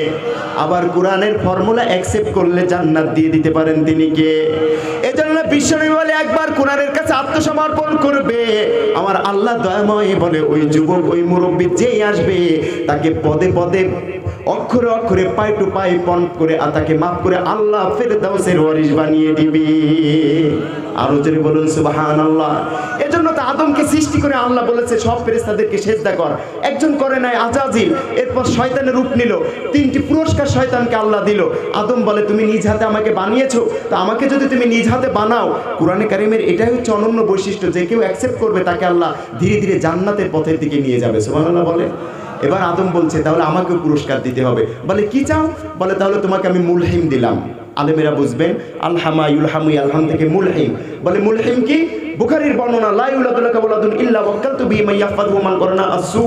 Speaker 1: আবার কোরআনের ফর্মুলা অ্যাকসেপ্ট করলে জান্নাত দিয়ে দিতে পারেন তিনি কে? এজন্য বিশ্বনবী বলে একবার কোরআনের কাছে আত্মসমর্পণ করবে, আমার আল্লাহ দয়াময় বলে ওই যুবক ওই মুরব্বী যেই আসবে তাকে পদে পদে অক্ষরে অক্ষরে পাই টু পাই পণ করে তাকে মাফ করে আল্লাহ ফেরদাউসের ওয়ারিস বানিয়ে দিবে। আরো জোরে বলুন সুবহানাল্লাহ। এজন্য তো আদমকে সৃষ্টি করে আল্লাহ বলেছে সব ফেরেশতাদেরকে সিজদা কর, একজন করে নাই আজাজিল। এরপর শয়তানের রূপ নিল, 3টি পুরস্কার শয়তানকে আল্লাহ দিল। আদম বলে তুমি নিজ হাতে আমাকে বানিয়েছো, তো আমাকে যদি তুমি নিজ হাতে বানাও, কোরআনে কারিমের এটাই হচ্ছে অনন্য বৈশিষ্ট্য, যে কেউ অ্যাকসেপ্ট করবে তাকে আল্লাহ ধীরে ধীরে জান্নাতের পথের দিকে নিয়ে যাবে। সুবহানাল্লাহ বলে। এবার আদম বলছে তাহলে আমাকেও পুরস্কার দিতে হবে। বলে কি চাও? বলে তাহলে তোমাকে আমি মুলহিম দিলাম। আলেমেরা বুঝবেন আলহামা ইউলহামু আলহাম থেকে মুলহিম। বলে মুলহিম কি? বুখারীর বর্ণনা লা ইউলাদু লাকা ওয়ালাদুন ইল্লা ওয়াক্কালতু বিহি মান ইয়াহফাযুহু মান করনা আসু।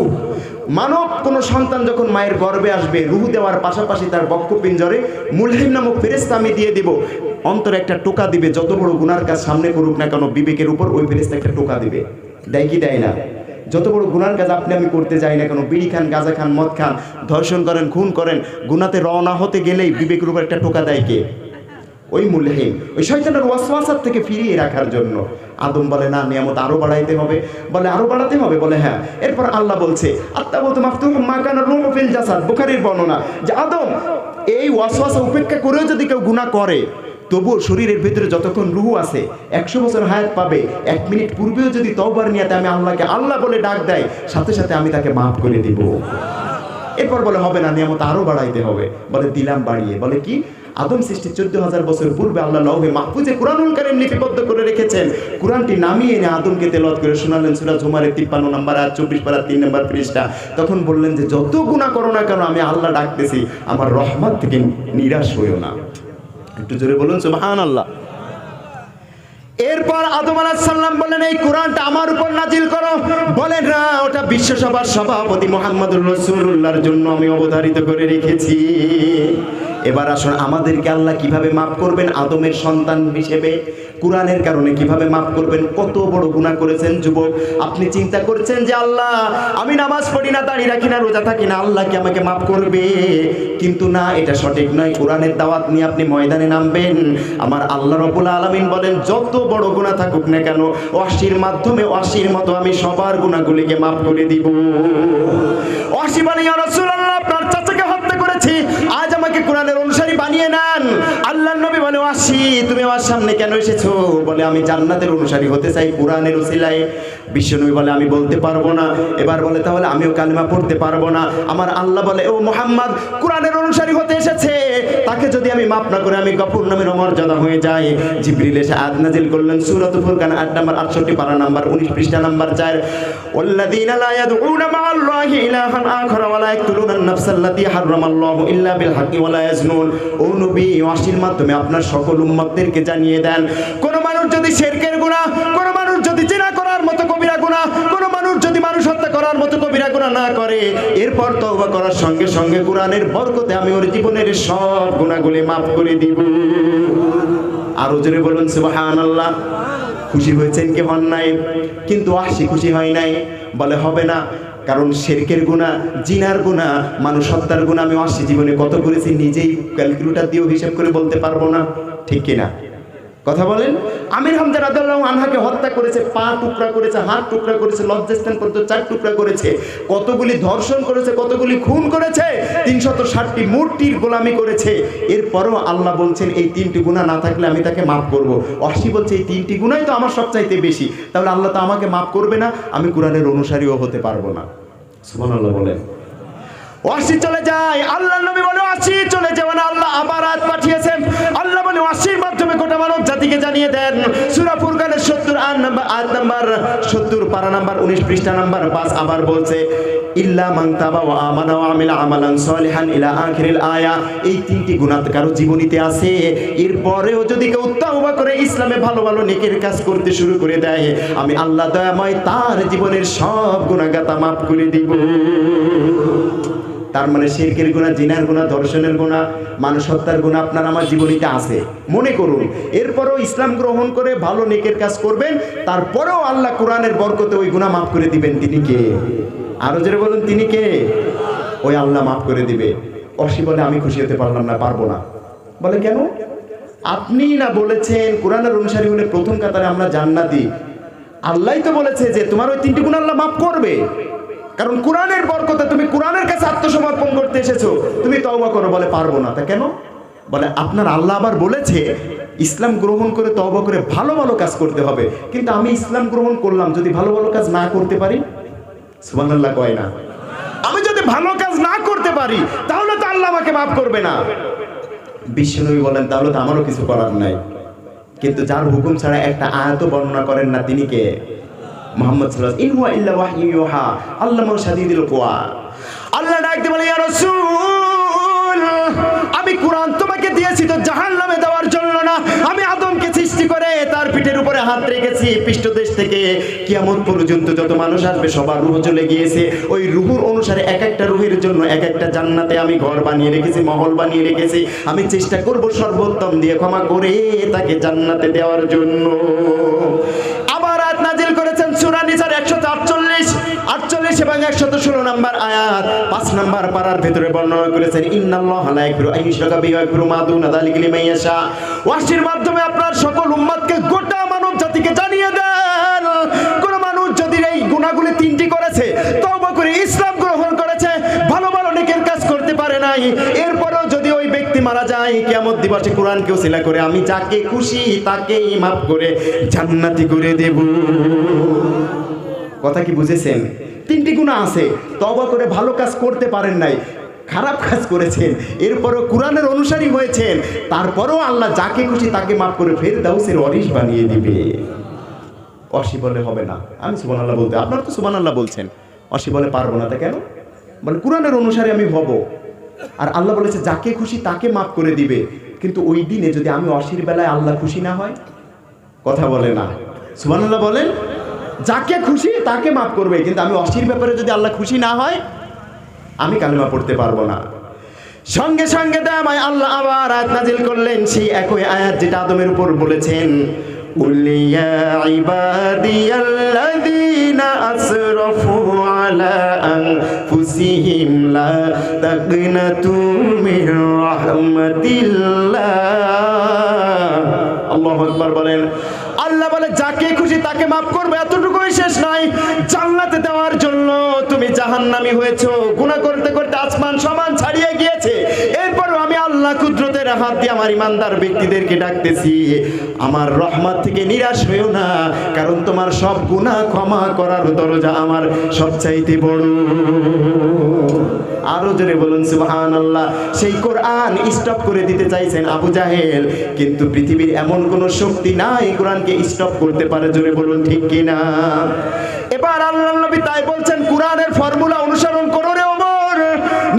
Speaker 1: মানব কোন সন্তান যখন মায়ের গর্ভে আসবে, রূহ দেওয়ার পাশাপাশি তার বক্ষ পিঞ্জরে মুলহিম নামক ফেরেশতা আমি দিয়ে দিব। অন্তরে একটা টোকা দিবে, যত বড় গুনার কাজ সামনে করুক না কেন বিবেকের উপর ওই ফেরেশতা একটা টোকা দিবে। দেয় কি দেয় না? যত বড় গুনার কাজ আপনি আমি করতে যাই না কেন, বিড়ি খান, গাঁজা খান, মদ খান, ধর্ষণ করেন, খুন করেন, গুনাতে রওনা হতে গেলেই বিবেকের উপর একটা টোকা দেয় কে? ওই মুলহিম, ওই শয়তানের ওয়াসওয়াসার থেকে ফিরিয়ে রাখার জন্য। আদম বলে না, নিয়ামত আরো বাড়াইতে হবে। বলে আরো বাড়াতে হবে? বলে হ্যাঁ। এরপর আল্লাহ বলছে আত্তাবতু মাফতুহুম মা কানা রূহু ফিল জাসাদ। বুখারীর বর্ণনা যে আদম এই ওয়াসওয়াসা উপেক্ষা করেও যদি কেউ গুনাহ করে, তবুও শরীরের ভিতরে যতক্ষণ রূহ আছে 100 বছর হায়াত পাবে। 1 মিনিট পূর্বেও যদি তওবার নিয়াতে আমি আল্লাহকে আল্লাহ বলে ডাক দেয়, সাথে সাথে আমি তাকে মাফ করে দিব। এরপর বলে হবে না, নিয়ামত আরো বাড়াইতে হবে। বলে দিলাম বাড়িয়ে। বলে কি? আদম সৃষ্টির 14,000 বছর পূর্বে আল্লাহ লৌহে মাহফুজে কুরআনুল কারীম লিপিবদ্ধ করে রেখেছেন। কুরআনটি নামিয়ে এনে আদমকে তেলাওয়াত করে শোনালেন সূরা জুমারের 53 নম্বর আয়াত, 24 পারা 3 নম্বর পৃষ্ঠা। তখন বললেন যে যত গুনাহ করো না কেন, আমি আল্লাহ ডাকতেছি, আমার রহমত থেকে নিরাশ হইও না। একটু জোরে বলুন সুবহানাল্লাহ। এরপর আদম আলাইহিস সালাম বলেন এই কোরআনটা আমার উপর নাজিল করো। বলেন না, ওটা বিশ্বসভার সভাপতি মুহাম্মদুর রাসূলুল্লাহর জন্য আমি অবধারিত করে রেখেছি। এবার আসুন আমাদেরকে আল্লাহ কিভাবে মাফ করবেন আদমের সন্তান হিসেবে, কোরআনের কারণে কিভাবে মাফ করবেন। কত বড় গুনাহ করেছেন যুবক, আপনি চিন্তা করছেন যে আল্লাহ আমি নামাজ পড়ি না, দাঁড়িয়ে রাখি না, রোজা থাকি না, আল্লাহ কি আমাকে মাফ করবে? কিন্তু না, এটা সঠিক নয়। কোরআনের দাওয়াত নিয়ে আপনি ময়দানে নামবেন। আমার আল্লাহ রাব্বুল আলামিন বলেন যত বড় গুনাহ থাকুক না কেন, ওয়াসির মাধ্যমে ওয়াসির মতো আমি সবার গুনাহগুলিকে মাফ করে দিব। ওয়াসি বলে ইয়া রাসূলুল্লাহ আপনার চাচাকে হত্যা করেছি, আজ আমাকে কোরআনের অনুসারী বানিয়ে নেন। আল্লাহর নবী বলে ওয়াসি তুমি আমার সামনে কেন এসেছো? বলে আমি জান্নাতের অনুসারী হতে চাই কোরআনের ওসিলায়। বিশ্বনবী বলে আমি বলতে পারবো না। এবার বলে তাহলে আমিও কালিমা পড়তে পারবো না। আমার আল্লাহ বলে ও মুহাম্মদ কোরআনের অনুসারী হতে এসেছে, তাকে যদি আমি মাফ না করে আমি গফুর নামের মর্যাদা হয়ে যায়, জিবরিল এসে আয়াত নাযিল করলেন সূরাতুল ফুরকান 8 নম্বর 68 পারা নাম্বার 19 পৃষ্ঠা নাম্বার 4, ওয়াল্লাযীনা লা ইয়াদউনা মা'আল্লাহি ইলাহান আখার ওয়া লা ইয়াকতুলুনা আন-নাফসাল্লাতী হারামাল্লাহু ইল্লা বিল হাক্কি ওয়া লা ইয়াজনুন। ও নবী, ওয়াহির মাধ্যমে আপনার সকল উম্মতদেরকে জানিয়ে দেন, কোন মানুষ যদি শিরকের গুনাহ, কোন মানুষ যদি জিনা করার মতো কবিরা গুনাহ, কোন মানুষ যদি মানুষ হত্যা করার মতো কবিরা গুনাহ না করে, এরপর তওবা করার সঙ্গে সঙ্গে কোরআনের বরকতে আমি ওর জীবনের সব গুনাহগুলি মাফ করে দিব। আর জোরে বলুন সুবহানাল্লাহ। খুশি হয়েছেন কি হন নাই? কিন্তু ওয়াহশী খুশি হয় নাই, বলে হবে না, কারণ শিরকের গুনাহ, জিনার গুনাহ, মানুষ হত্যার গুনাহ আমি ওয়াহশী জীবনে কত করেছি নিজেই ক্যালকুলেটর দিয়েও হিসাব করে বলতে পারবো না, ঠিক কিনা? কথা বলেন। আমির হামজা রাদিয়াল্লাহু আনহাকে হত্যা করেছে, পা টুকরা করেছে, হাত টুকরা করেছে, লজ্জাস্থান পর্যন্ত 4 টুকরা করেছে, কতগুলি ধর্ষণ করেছে, কতগুলি খুন করেছে, 360টি মূর্তির গোলামি করেছে। এরপরও আল্লাহ বলছেন এই 3টি গুনাহ না থাকলে আমি তাকে মাফ করব। ওয়াহশী বলছে এই 3টি গুনাহই তো আমার সবচাইতে বেশি, তাহলে আল্লাহ তো আমাকে মাফ করবে না, আমি কোরআনের অনুসারীও হতে পারবো না। সুবহানাল্লাহ বলেন। ওয়াহশী চলে যায়, আল্লাহর নবী বলে ওয়াহশী চলে যাও না, আল্লাহ আবার আয়াত পাঠিয়েছেন। আল্লাহ বলে ওয়াহশীর মাধ্যমে গোটা মানব জাতিকে জানিয়ে দেন, সূরা ফুরকানের 70 আয়াত নাম্বার 70 পারা নাম্বার 19 পৃষ্ঠা নাম্বার 5 আবার বলছে ইল্লা মান তাবা ওয়া আমানা ওয়া আমিলা আমালান সলিহান ইলা আখিরিল আয়া। এই 3টি গুনাহ কারো জীবনীতে আছে, এরপরেও যদি কেউ তওবা করে ইসলামে ভালো ভালো নেকের কাজ করতে শুরু করে দেয়, আমি আল্লাহ দয়াময় তার জীবনের সব গুনাহগাতা মাফ করে দিব। তার মানে শিরকের গুনাহ, জিনার গুনাহ, ধর্ষণের গুনাহ, মানুষ হত্যার গুনাহ আপনার আমার জীবনীতে আছে, মনে করুন। এরপরও ইসলাম গ্রহণ করে ভালো নেকের কাজ করবেন, তারপরেও আল্লাহ কোরআনের বরকতে ওই গুনাহ মাফ করে দিবেন। তিনি কে? আরো জোরে বলুন, তিনি কে? ওই আল্লাহ মাফ করে দিবে। ওয়াহশী বলে আমি খুশি হতে পারলাম না, পারবো না। বলে কেন? আপনি না বলেছেন কোরআনের অনুসারী হলে প্রথম কাতারে আমরা জান্নাতি। আল্লাহই তো বলেছে যে তোমার ওই 3টি গুনাহ আল্লাহ মাফ করবে, কারণ কোরআনের বরকতে তুমি কোরআনের কাছে আত্মসমর্পণ করতে এসেছো, তুমি তওবা করো। বলে পারবো না। তা কেন? বলে আপনার আল্লাহ আবার বলেছে ইসলাম গ্রহণ করে তওবা করে ভালো ভালো কাজ করতে হবে, কিন্তু আমি ইসলাম গ্রহণ করলাম, যদি ভালো ভালো কাজ না করতে পারি, সুবহানাল্লাহ কয় না, আমি যদি ভালো কাজ না করতে পারি তাহলে তো আল্লাহ আমাকে মাফ করবে না। বিশ্বনবী বলেন তাহলে তো আমারও কিছু করার নাই। কিন্তু যার হুকুম ছাড়া একটা আয়াতও বর্ণনা করেন না, তিনি কে? মুহাম্মদ সাল্লাল্লাহু আলাইহি ওয়াসাল্লাম। ইন হুয়া ইল্লা ওয়াহয়ু ইউহা আল্লামাহু শাদীদুল কুওয়া। আল্লাহ ডাকতে বলে ইয়া রাসূল, আমি কোরআন তোমাকে দিয়েছি তো জাহান্নামে দেওয়ার জন্য না, আমি আদমকে সৃষ্টি করে তার পিঠের উপরে হাত রেখেছি, পৃষ্ঠদেশ থেকে কিয়ামত পর্যন্ত যত মানুষ আসবে সবার রূহ চলে গিয়েছে, ওই রূহের অনুসারে এক একটা রূহের জন্য এক একটা জান্নাতে আমি ঘর বানিয়ে রেখেছি, মহল বানিয়ে রেখেছি। আমি চেষ্টা করব সর্বোত্তম দিয়ে ক্ষমা করে তাকে জান্নাতে দেওয়ার জন্য। আবার আয়াত নাজিল করেছেন সূরা নিসার 148 এবং 116 নম্বর আয়াত 5 নম্বর পারার ভিতরে বর্ণনা করেছেন ইন্নাল্লাহা লা ইয়াগফিরু আন ইউশরাকা বিহি ওয়া ইয়াগফিরু মা দুনা যালিকা লিমান ইয়াশা। ওয়াহশীর মাধ্যমে আপনার সকল উম্মতকে, গোটা মানব জাতিকে জানিয়ে দেন, কোন মানুষ যদি এই গুনাহগুলি 3টি করেছে, তওবা করে ইসলাম গ্রহণ করেছে, ভালো ভালো নেকের কাজ করতে পারে নাই, এরপরও যদি ওই ব্যক্তি মারা যায়, কিয়ামত দিবসে কোরআনকে ওসিলা করে আমি যাকে খুশি তাকেই মাফ করে জান্নাতি করে দেব। কথা কি বুঝেছেন? 3টি গুনাহ আছে, তওবা করে ভালো কাজ করতে পারেন নাই, খারাপ কাজ করেছেন, এরপরও কোরআনের অনুসারী হয়েছেন, তারপরও আল্লাহ যাকে খুশি তাকে মাফ করে ফেরদাউসের ওয়ারিশ বানিয়ে দিবে। ওয়াহশী বলে হবে না, আমি সুবহানাল্লাহ বলতে, আপনারা তো সুবহানাল্লাহ বলছেন। ওয়াহশী বলে পারবো না। তা কেন? বলে কোরআনের অনুসারী আমি হব, আর আল্লাহ বলেছে যাকে খুশি তাকে মাফ করে দিবে। কিন্তু ওই দিনে যদি আমি ওয়াহশীর বেলায় আল্লাহ খুশি না হয়, কথা বলে না, সুবহানাল্লাহ বলেন, যাকে খুশি তাকে মাফ করবে, কিন্তু আমি ওয়াহশীর ব্যাপারে যদি আল্লাহ খুশি না হয়, আমি কালেমা পড়তে পারবো না। সঙ্গে সঙ্গে দামায় আল্লাহ আবার আয়াত নাজিল করলেন, সেই একই আয়াত যেটা আদমের উপর বলেছেন, قل يا عبادي الذين أسرفوا على أنفسهم لا تقنطوا من رحمة الله। আল্লাহু আকবার বলেন। আল্লাহ বলে যাকে খুশি তাকে মাফ করবে, এতটুকুই শেষ নয়, জান্নাতে দেওয়ার জন্য তুমি জাহান্নামী হয়েছো, গুনাহ করতে করতে আসমান সমান ছাড়িয়ে গিয়েছে, এরপরও আমি আল্লাহ কুদরতের হাত দিয়ে আমার ইমানদার ব্যক্তিদেরকে ডাকতেছি, আমার রহমত থেকে নিরাশ হইও না, কারণ তোমার সব গুনাহ ক্ষমা করার দরজা আমার সবচাইতে বড়। আরো জোরে বলুন সুবহানাল্লাহ। সেই কোরআন স্টপ করে দিতে চাইছেন আবু জাহেল, কিন্তু পৃথিবীর এমন কোন শক্তি নাই কোরআনকে স্টপ করতে পারে, জোরে বলুন ঠিক কিনা। এবার আল্লাহর নবী তাই বলছেন, কোরআনের ফর্মুলা অনুসরণ করো রে ওমর,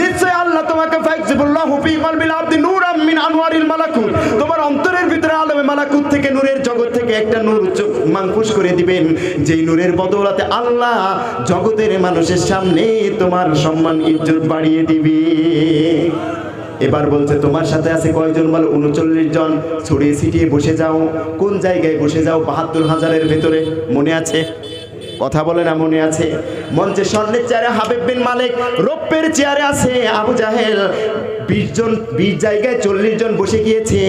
Speaker 1: নিশ্চয় আল্লাহ তোমাকে ফাইজিবুল্লাহু ফি কলবিল আবদি নূরাম মিন আনওয়ারিল মালাকুত, তোমার অন্তরের ভিতরে আলমে মালাকুত থেকে, নূরের জগৎ থেকে একটা নূর মাংফুস করে দিবেন, যেই নূরের বদৌলতে আল্লাহ জগতের মানুষের সামনে তোমার সম্মান ইজ্জত বাড়িয়ে দিবে। এবার বলছে তোমার সাথে আছে কয়জন? বল 39 জন। ছড়িয়ে ছিটিয়ে বসে যাও। কোন জায়গায় বসে যাও? 72,000-এর ভেতরে। মনে আছে? কথা বলে না মনে আছে? মঞ্চে স্বর্ণের চেয়ারে হাবিব বিন মালিক, রৌপ্যের চেয়ারে আছে আবু জাহেল। 20 জায়গায় 40 জন বসে গিয়েছে।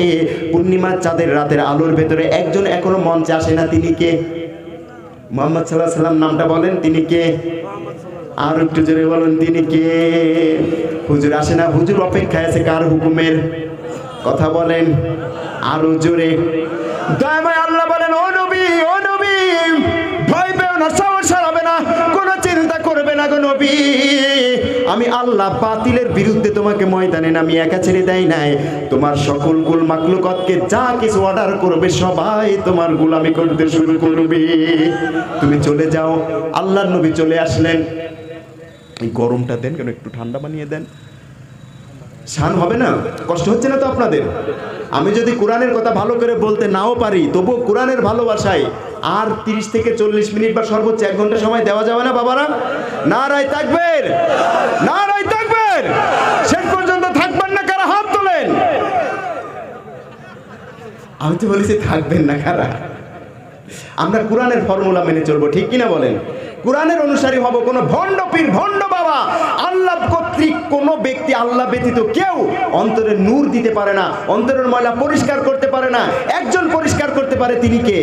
Speaker 1: পূর্ণিমার চাঁদের রাতের আলোর ভেতরে একজন এখনো মঞ্চে আসে না। তিনি কে? মুহাম্মদ সাল্লাল্লাহু আলাইহি ওয়াসাল্লাম নামটা বলেন, তিনি কে? আর একটু জোরে বলেন, তিনি কে? হুজুর আসে না। হুজুর অপেক্ষায় আছে কার হুকুমের? কথা বলেন আরো জোরে। দয়াময় আল্লাহ বলেন, ও নবী, ও নবী, ভয় পেও না, সাহস হারাবে না, কোনো চিন্তা করবে না গো নবী। আমি আল্লাহ বাতিলের বিরুদ্ধে তোমাকে ময়দানে নামি একা ছেড়ে দেয় নাই। তোমার সকল কুল মাকলুকাতকে যা কিছু অর্ডার করবে সবাই তোমার গোলামি করতে শুরু করবে। তুমি চলে যাও। আল্লাহর নবী চলে আসলেন। এই গরমটা দেন কেন, একটু ঠান্ডা বানিয়ে দেন। শান হবে না? কষ্ট হচ্ছে না তো আপনাদের? আমি যদি কোরআনের কথা ভালো করে বলতে নাও পারি, তবু কোরআনের ভালোবাসায় আর 30 থেকে 40 মিনিট বা সর্বোচ্চ 1 ঘন্টা সময় দেওয়া যাবে না বাবারা? নারায়ে তাকবীর, নারায়ে তাকবীর। শেষ পর্যন্ত থাকবেন না কারা? হাত তোলেন। আমি তো বলেছি থাকবেন না কারা? আমরা কোরআনের ফর্মুলা মেনে চলবো, ঠিক কিনা বলেন? কোরআনের অনুসারী হব। কোন ভণ্ড পীর, ভণ্ড বাবা, আল্লাহ কর্তৃক কোন ব্যক্তি, আল্লাহ ব্যতীত কেউ অন্তরের নূর দিতে পারে না, অন্তরের ময়লা পরিষ্কার করতে পারে না। একজন পরিষ্কার করতে পারে, তিনি কে?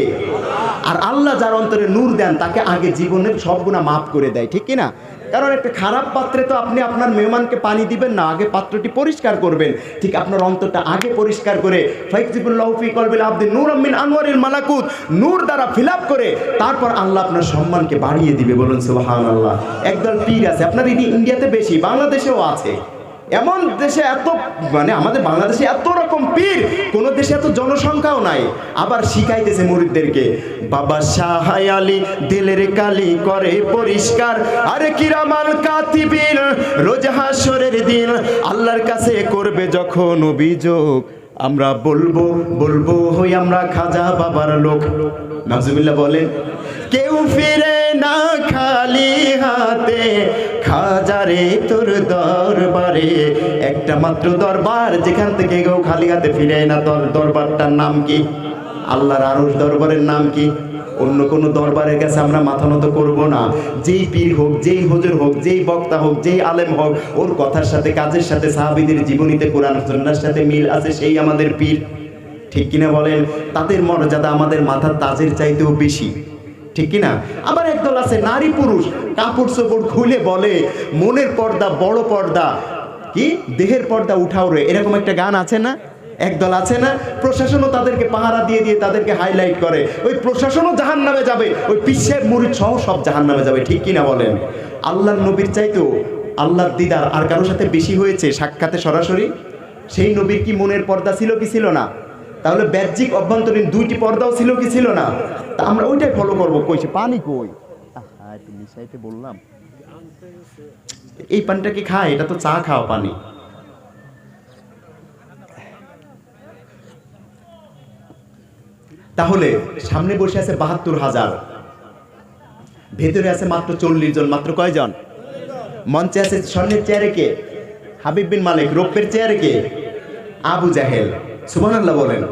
Speaker 1: আর আল্লাহ যার অন্তরে নূর দেন তাকে আগে জীবনের সব গুনাহ মাফ করে দেয়, ঠিক কিনা? কারণ একটা খারাপ পাত্রে তো আপনি আপনার মেহমানকে পানি দিবেন না, আগে পাত্রটি পরিষ্কার করবেন। ঠিক আপনার অন্তরটা আগে পরিষ্কার করে ফাইজিবুল্লাহু ফি কলবিল আবদি নূরাম মিন আনওয়ারিল মালাকুত, নূর দ্বারা ফিল আপ করে তারপর আল্লাহ আপনার সম্মানকে বাড়িয়ে দিবে। বলুন সুবহানাল্লাহ। একদল পীর আছে আপনার ইন্ডিয়াতে বেশি, বাংলাদেশেও আছে। এমন দেশে এত, মানে আমাদের বাংলাদেশে এত রকম পীর, কোন দেশে এত জনসংখ্যাও নাই। আবার শিখাইতেছে মুরিদদেরকে, বাবা শাহ আলী দিলের কালি করে পরিষ্কার, আরে কিরামাল কাতিবিন রোজ হাসরের দিন আল্লাহর কাছে করবে যখন অভিযোগ, আমরা বলবো বলবো হই আমরা খাজা বাবার লোক। নাউজুবিল্লাহ বলেন। কেউ ফিরে না খালি হাতে, খাজারে তোর দরবারে। একটা মাত্র দরবার যেখান থেকে কেউ খালি হাতে ফিরে না। দরবারটার নাম কি? আল্লাহর আরশ দরবারের নাম কি? অন্য কোনো দরবারের কাছে আমরা মাথা নত করবো না। যেই পীর হোক, যেই হুজুর হোক, যেই বক্তা হোক, যেই আলেম হোক, ওর কথার সাথে কাজের সাথে সাহাবীদের জীবনীতে কোরআন সুন্নাহর সাথে মিল আছে, সেই আমাদের পীর, ঠিক কিনা বলেন? তাদের মর্যাদা আমাদের মাথার তাজের চাইতেও বেশি, ঠিক কিনা? আবার একদল আছে নারী পুরুষ কাপড় চোপড় খুলে বলে মনের পর্দা বড় পর্দা, কি দেহের পর্দা উঠাও রে, এরকম একটা গান আছে না? একদল আছে না? প্রশাসনও তাদেরকে পাহারা দিয়ে দিয়ে তাদেরকে হাইলাইট করে। ওই প্রশাসনও জাহান্নামে যাবে, ওই পিসের মুরিদ সহ সব জাহান্নামে যাবে, ঠিক কিনা বলেন? আল্লাহর নবীর চাইতেও আল্লাহর দিদার আর কারোর সাথে বেশি হয়েছে সাক্ষাতে সরাসরি। সেই নবীর কি মনের পর্দা ছিল কি ছিল না? তাহলে বাহ্যিক অভ্যন্তরীণ 2টি পর্দাও ছিল কি ছিল না? তা আমরা ওইটাই ফলো করবো। কইছে পানি কই? একটু মিশাইতে বললাম। এই পানিটা কি খায়? এটা তো চা খাওয়া পানি। তাহলে সামনে বসে আছে 72,000, ভেতরে আছে মাত্র 40 জন। মাত্র কয়জন? মঞ্চে আছে স্বর্ণের চেয়ারে কে? হাবিব বিন মালিক। রৌপ্যের চেয়ারে কে? আবু জাহেল। সুবহানাল্লাহ বলেন।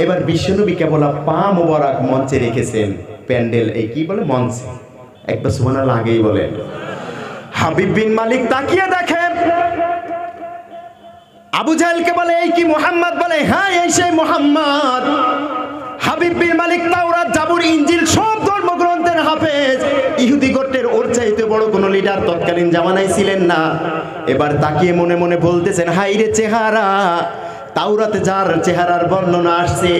Speaker 1: এবার বিশ্বনবী কেবল পা মোবারক মঞ্চে রেখেছেন, প্যান্ডেল এই কি বলে মঞ্চে। একবার সুবহানাল্লাহ আগেই বলেন। হাবিব বিন মালিক তাকিয়ে দেখেন, আবু জাহেলকে বলে এই কি মুহাম্মদ? বলে হ্যাঁ এই সেই মুহাম্মদ। হাবিব বিন মালিক তাওরাত, জাবুর, ইনজিল সব ধর্মগ্রন্থের হাফেজ। ইহুদি গোত্রের ওর চাইতে বড় কোনো লিডার তৎকালীন জামানায় ছিলেন না। এবার তাকিয়ে মনে মনে বলতেছেন, হাই রে চেহারা, তাওরাতে যার চেহারার বর্ণনা আসছে,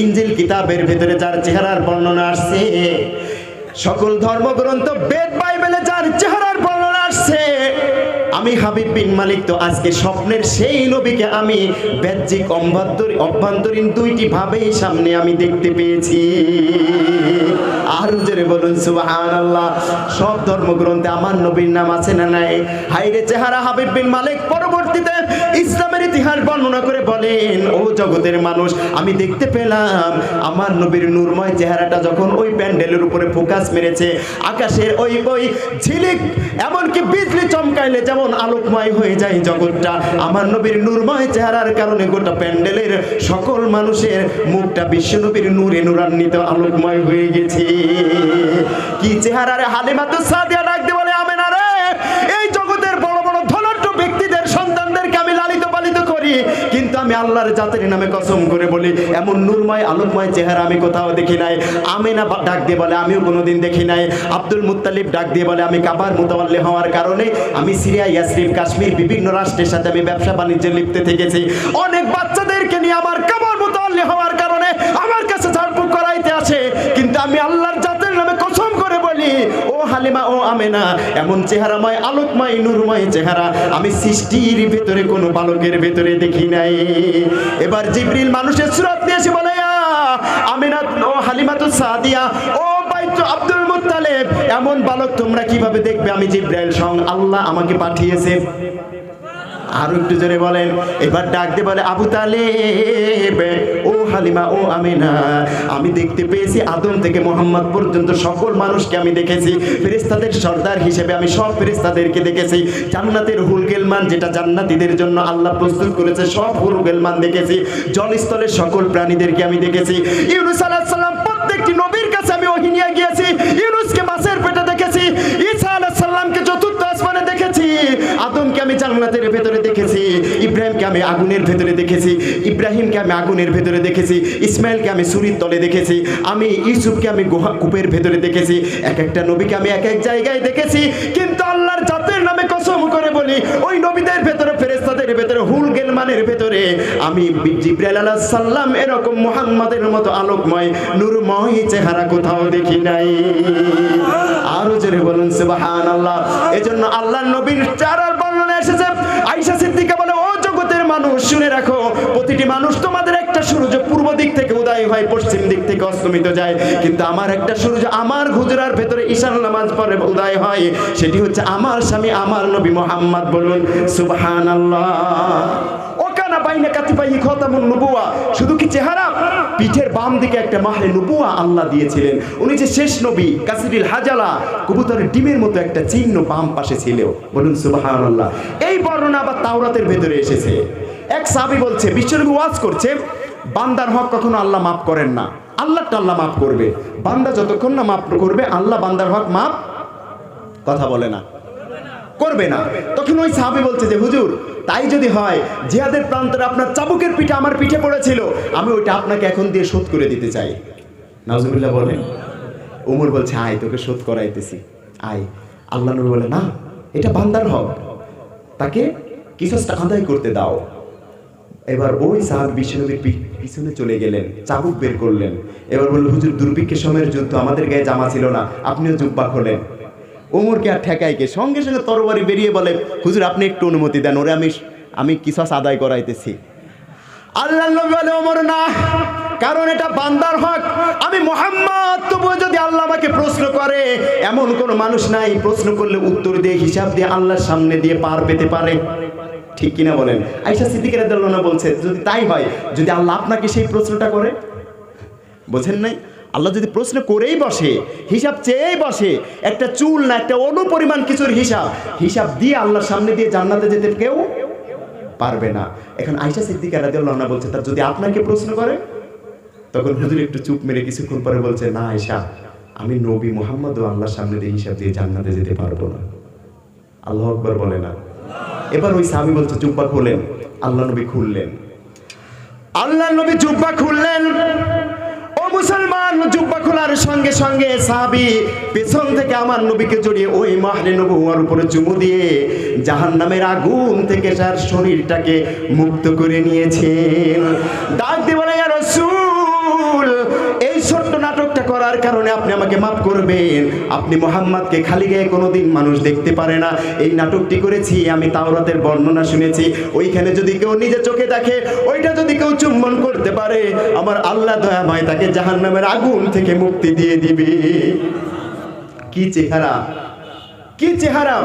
Speaker 1: ইনজিল কিতাবের ভেতরে যার চেহারার বর্ণনা আসছে, সকল ধর্মগ্রন্থ বেদ বাইবেলে যার চেহারার বর্ণনা আসছে, আমি হাবিব বিন মালিক তো আজকে স্বপ্নের সেই নবীকে আমি বাহ্যিক অভ্যন্তরীণ দুইটি ভাবেই সামনে আমি দেখতে পেয়েছি। আর জোরে বলুন সুবহানাল্লাহ। সব ধর্মগ্রন্থে আমার নবীর নাম আছে না নাই? হাইরে চেহারা হাবিব বিন মালিক পরবর্তীতে ইসলামের ইতিহাস বর্ণনা করে বলেন, ও জগতের মানুষ, আমি দেখতে পেলাম আমার নবীর নূরময় চেহারাটা যখন ওই প্যান্ডেলের উপরে ফোকাস মেরেছে, আকাশের ওই ঝিলিক এমনকি বিজলি চমকাইলে যেমন আলোকময় হয়ে যায় জগৎটা, আমার নবীর নূরময় চেহারার কারণে গোটা প্যান্ডেলের সকল মানুষের মুখটা বিশ্ব নবীর নূরে নূরান্বিত আলোকময় হয়ে গেছে। কি চেহারা রে! হালিমাতুস সাদিয়া ডাক দিয়ে বলে, আমেনা রে, এই জগতের বড় বড় ধনাঢ্য ব্যক্তিদের সন্তানদেরকে আমি লালিত পালিত করি, কিন্তু আমি আল্লাহর জাতের নামে কসম করে বলি এমন নূরময় আলোকময় চেহারা আমি কোথাও দেখি নাই। আমেনা ডাক দিয়ে বলে, আমিও কোনোদিন দেখি নাই। আব্দুল মুত্তালিব ডাক দিয়ে বলে, আমি কাবার মুতাওয়াল্লি হওয়ার কারণে আমি সিরিয়া, ইয়াসরিব, কাশ্মীর বিভিন্ন রাষ্ট্রের সাথে আমি ব্যবসা বাণিজ্যে লিপ্ত থেকেছি। অনেক বাচ্চাদেরকে নিয়ে আমার কাবার মুতাওয়াল্লি হওয়ার কারণে আমার কাছে ঝাড়ফুঁক করাইতে আসে, কিন্তু আমি আল্লাহর জাতের নামে কসম করে বলি, ও হালিমা, ও আমেনা, এমন চেহারাময় আলোকময় নূরময় চেহারা আমি সৃষ্টির ভেতরে কোনো বালকের ভেতরে দেখি নাই। এবার জিবরিল মানুষের সুরত নিয়ে এসে বলে, আমেনা, ও হালিমাতুস সাদিয়া, ও বাইতু আব্দুল মুত্তালিব, এমন বালক তোমরা কিভাবে দেখবে? আমি জিবরাইল স্বয়ং আল্লাহ আমাকে পাঠিয়েছে। আরো একটু জোরে বলেন। এবার ডাক দিয়ে বলে, আবু তালেব, ও হালিমা, ও আমিনা, আমি দেখতে পেয়েছি আদম থেকে মুহাম্মদ পর্যন্ত সকল মানুষকে আমি দেখেছি। ফেরেশতাদের সর্দার হিসেবে আমি সব ফেরেশতাদেরকে দেখেছি। জান্নাতের হুল গেলমান যেটা জান্নাতীদের জন্য আল্লাহ প্রস্তুত করেছে সব হুল গেলমান দেখেছি। জলস্থলের সকল প্রাণীদেরকে আমি দেখেছি। ইউনূস আলাইহিস সালাম প্রত্যেকটি নবীর কাছে আমি ওহী নিয়ে গিয়েছি। ইউনূসকে মাছের পেটে দেখেছি, ঈসা আলাইহিস সালামকে চতুর্থ আসমানে দেখেছি, আদমকে আমি জান্নাতের ভেতরে দেখেছি, ইব্রাহিমকে আমি আগুনের ভেতরে দেখেছি, ইব্রাহিমকে আমি আগুনের ভেতরে দেখেছি, ইসমাইলকে আমি সুরির তলে দেখেছি, আমি ইউসুফকে আমি কূপের ভেতরে দেখেছি। এক একটা নবীকে আমি এক এক জায়গায় দেখেছি, কিন্তু আল্লাহর জাতের নামে কসম করে বলি ওই নবীদের ভেতরে, ফেরেশতাদের ভেতরে, হুল গেলমানের ভেতরে আমি জিবরাইল আলাইহিস সালাম এরকম মুহাম্মাদের মতো আলোকময় নূরময় চেহারা কোথাও দেখি নাই। আরো জোরে বলুন সুবহানাল্লাহ। এজন্য আল্লাহর নবীর চেহারার বর্ণনা এসেছে। আয়েশা সিদ্দিকা বলে, ও জগতের মানুষ, শুনে রাখো, প্রতিটি মানুষ তোমাদের একটা সূর্য পূর্ব দিক থেকে উদয় হয়, পশ্চিম দিক থেকে অস্তমিত যায়, কিন্তু আমার একটা সূর্য আমার হুজরার ভেতরে ঈশার নামাজ পড়ে উদয় হয়, সেটি হচ্ছে আমার স্বামী আমার নবী মুহাম্মদ। বলুন সুবহানাল্লাহ। ওকানা বাইনা কাতিফাইহি খাতামুন নবুওয়া। শুধু কি চেহারা, পিঠের বাম দিকে একটা মাহরে নবুওয়া আল্লাহ দিয়েছিলেন। উনি যে শেষ নবী, কাসরিল হাজালা, কবুতরের ডিমের মতো একটা চিহ্ন বাম পাশে ছিল। বলুন সুবহানাল্লাহ। এই বর্ণনা আবার তাওরাতের ভেতরে এসেছে। এক সাহাবী বলছে, বিশ্বনবী ওয়াজ করছে, বান্দার হক কখনো আল্লাহ মাফ করেন না, আল্লাহটা আল্লাহ মাফ করবে। বান্দা যতক্ষণ না মাফ করবে আল্লাহ বান্দার হক মাফ কথা বলে না, করবে না। তখন ওই সাহাবী বলছে যে হুজুর, তাই যদি হয়, জিহাদের প্রান্তরে আপনার চাবুকের পিঠে আমার পিঠে পড়েছিল, আমি ওইটা আপনাকে এখন দিয়ে শোধ করে দিতে চাই। নাউজুবিল্লাহ বলেন। ওমর বলছে, আয় তোকে শোধ করাইতেছি, আয়। আল্লাহ নবী বলে, না, এটা বান্দার হক, তাকে কিসসটা আদায় করতে দাও। এবার ওই সাহাবী বিশ্বনবীর পিছনে চলে গেলেন, চাবুক বের করলেন। এবার বলল, হুজুর, দুর্ভিক্ষের সময়ের যুদ্ধ, আমাদের গায়ে জামা ছিল না, আপনিও জুব্বা খোলেন। ওমরকে আর ঠেকায় কে? সঙ্গে সঙ্গে তরবারি বেরিয়ে বলে, হুজুর আপনি একটু অনুমতি দেন, ওরে আমি কিসস আদায় করাইতেছি। আল্লাহ নবী বলে, ওমর না, কারণ এটা বান্দার হক। আমি মুহাম্মদ, তবুও যদি আল্লাহ আমাকে প্রশ্ন করে, এমন কোনো মানুষ নাই প্রশ্ন করলে উত্তর দিয়ে হিসাব দিয়ে আল্লাহর সামনে দিয়ে পার পেতে পারে। ঠিক কিনা বলেন? আয়েশা সিদ্দিকা রাদিয়াল্লাহু আনহা বলছে, যদি তাই হয়, যদি আল্লাহ আপনাকে সেই প্রশ্নটা করে, বোঝেন নাই? আল্লাহ যদি প্রশ্ন করেই বসে, হিসাব চেয়েই বসে, একটা চুল না একটা অনুপরিমাণ কিছুর হিসাব দিয়ে আল্লাহর সামনে দিয়ে জান্নাতে যেতে কেউ পারবে না। এখন আয়েশা সিদ্দিকা রাদিয়াল্লাহু আনহা বলছে, তার যদি আপনাকে প্রশ্ন করে, তখন হুজুর একটু চুপ মেরে কিছুক্ষণ পরে বলছে, না আয়েশা, আমি নবী মুহাম্মদ ও আল্লাহর সামনে দিয়ে হিসাব দিয়ে জান্নাতে যেতে পারবো না। আল্লাহু আকবার বলে না। এবার ওই সাহাবী বলছে, জুব্বা খুলেন। আল্লাহ নবী খুললেন। আল্লাহ নবী জুব্বা খুললেন। ও মুসলমান, জুব্বা খোলার সঙ্গে সঙ্গে সাহাবী পেছন থেকে আমার নবীকে জড়িয়ে ওই মাহরে নবুওয়ার উপরে চুমু দিয়ে জাহান্নামের আগুন থেকে তার শরীরটাকে মুক্ত করে নিয়েছেন। ডাক দিয়ে বলে, ইয়া রাসূল, এই ছোট্ট নাটকটা করার কারণে আপনি আমাকে মাফ করবেন। আপনি মুহাম্মদকে খালি গায়ে কোনোদিন মানুষ দেখতে পারে না, এই নাটকটি করেছি আমি, তাওরাতের বর্ণনা শুনেছি, ওইখানে যদি কেউ নিজে চোখে দেখে, ওইটা যদি কেউ চুম্বন করতে পারে, আমার আল্লাহ দয়াময় তাকে জাহান্নামের আগুন থেকে মুক্তি দিয়ে দিবে। কি চেহারা, কি চেহারা!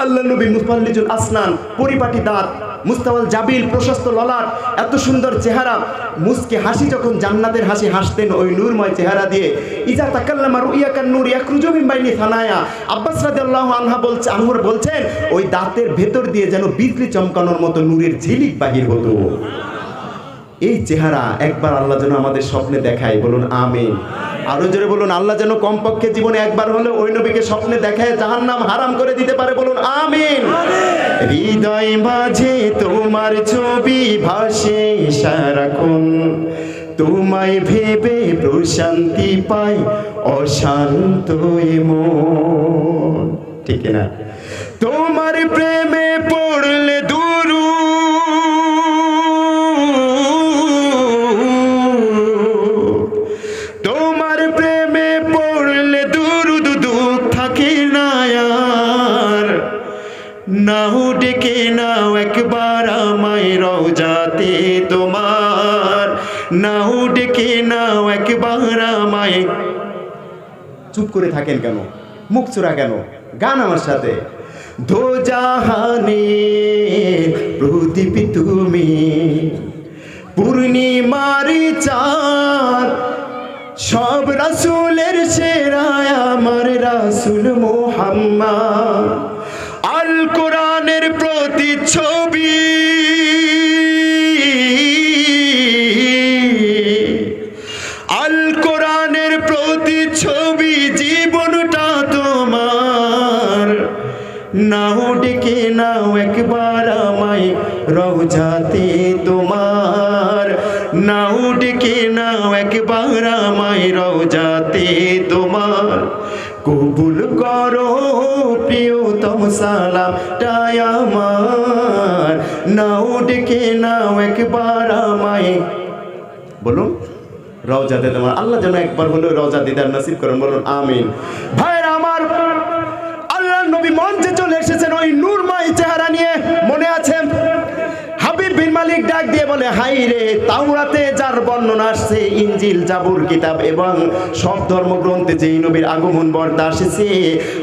Speaker 1: আল্লাহ নবী মুতাল্লিজুল আসনান, পরিপাটি দাঁত, মুস্তাওয়াল জাবিল, প্রশস্ত ললাট, এত সুন্দর চেহারা, মুস্কে হাসি, যখন জান্নাতের হাসি হাসতেন ওই নূরময় চেহারা দিয়ে। ইজা তাকাল্লামা রুইয়াকান নূর ইয়াখরুজু মিন বাইনি থানায়া। আব্বাস রাদিয়াল্লাহু আনহু বলছেন ওই দাঁতের ভেতর দিয়ে যেন বিজলি চমকানোর মতো নূরের ঝিলিক বাহির হতো। এই চেহারা একবার আল্লাহ যেন আমাদের স্বপ্নে দেখায়, বলুন আমিন। আরো জোরে বলুন, আল্লাহ যেন কমপক্ষে জীবনে একবার হলে ওই নবীকে স্বপ্নে দেখায় জাহান্নাম হারাম করে দিতে পারে, বলুন আমিন। হৃদয় মাঝে তোমার ছবি ভাসে সারাক্ষণ, তোমায় ভেবে প্রশান্তি পাই অশান্ত মন। ঠিক না? তোমার প্রেমে পড়লে দুরু, তোমার প্রেমে পড়লে দুরুদ দুঃখ থাকে না আর। নাও ডেকে নাও একবার আমায় রওজাতে তোমার, নাও ডেকে নাও একবার আমায়। চুপ করে থাকেন কেন, মুখ চোরা কেন? গান আমার সাথে। দো জাহানের প্রদীপ তুমি, পূর্ণিমার চাঁদ, সব রাসূলের সেরা আমার রাসূল মুহাম্মদ। আল কোরআনের প্রতিচ্ছবি, আল কোরআনের প্রতিচ্ছবি, জীবনটা তোমার। নাও ডেকে নাও একবার আমায় রওজাতে তোমার, নাও ডেকে নাও একবার আমায় রওজাতে তোমার। কবুল করো প্রিয়তম সালামটাই আমার, নাও ডেকে নাও একবার আমায়। বলুন রওজাতে তোমার। আল্লাহ যেন একবার হলেও রওজা দিদার নসিব করেন, বলুন আমিন। ভাইরা আমার, আল্লাহ নবী মঞ্চে চলে এসেছেন ওই নূরময় চেহারা নিয়ে। মনে আছে হাবিব বিন মালিক ডাক দিয়ে বলে, হাই রে, তাওরাতে যার বর্ণনা আসছে, ইনজিল, জাবুর কিতাব এবং সব ধর্মগ্রন্থে যেই নবীর আগমন বার্তা আসছে,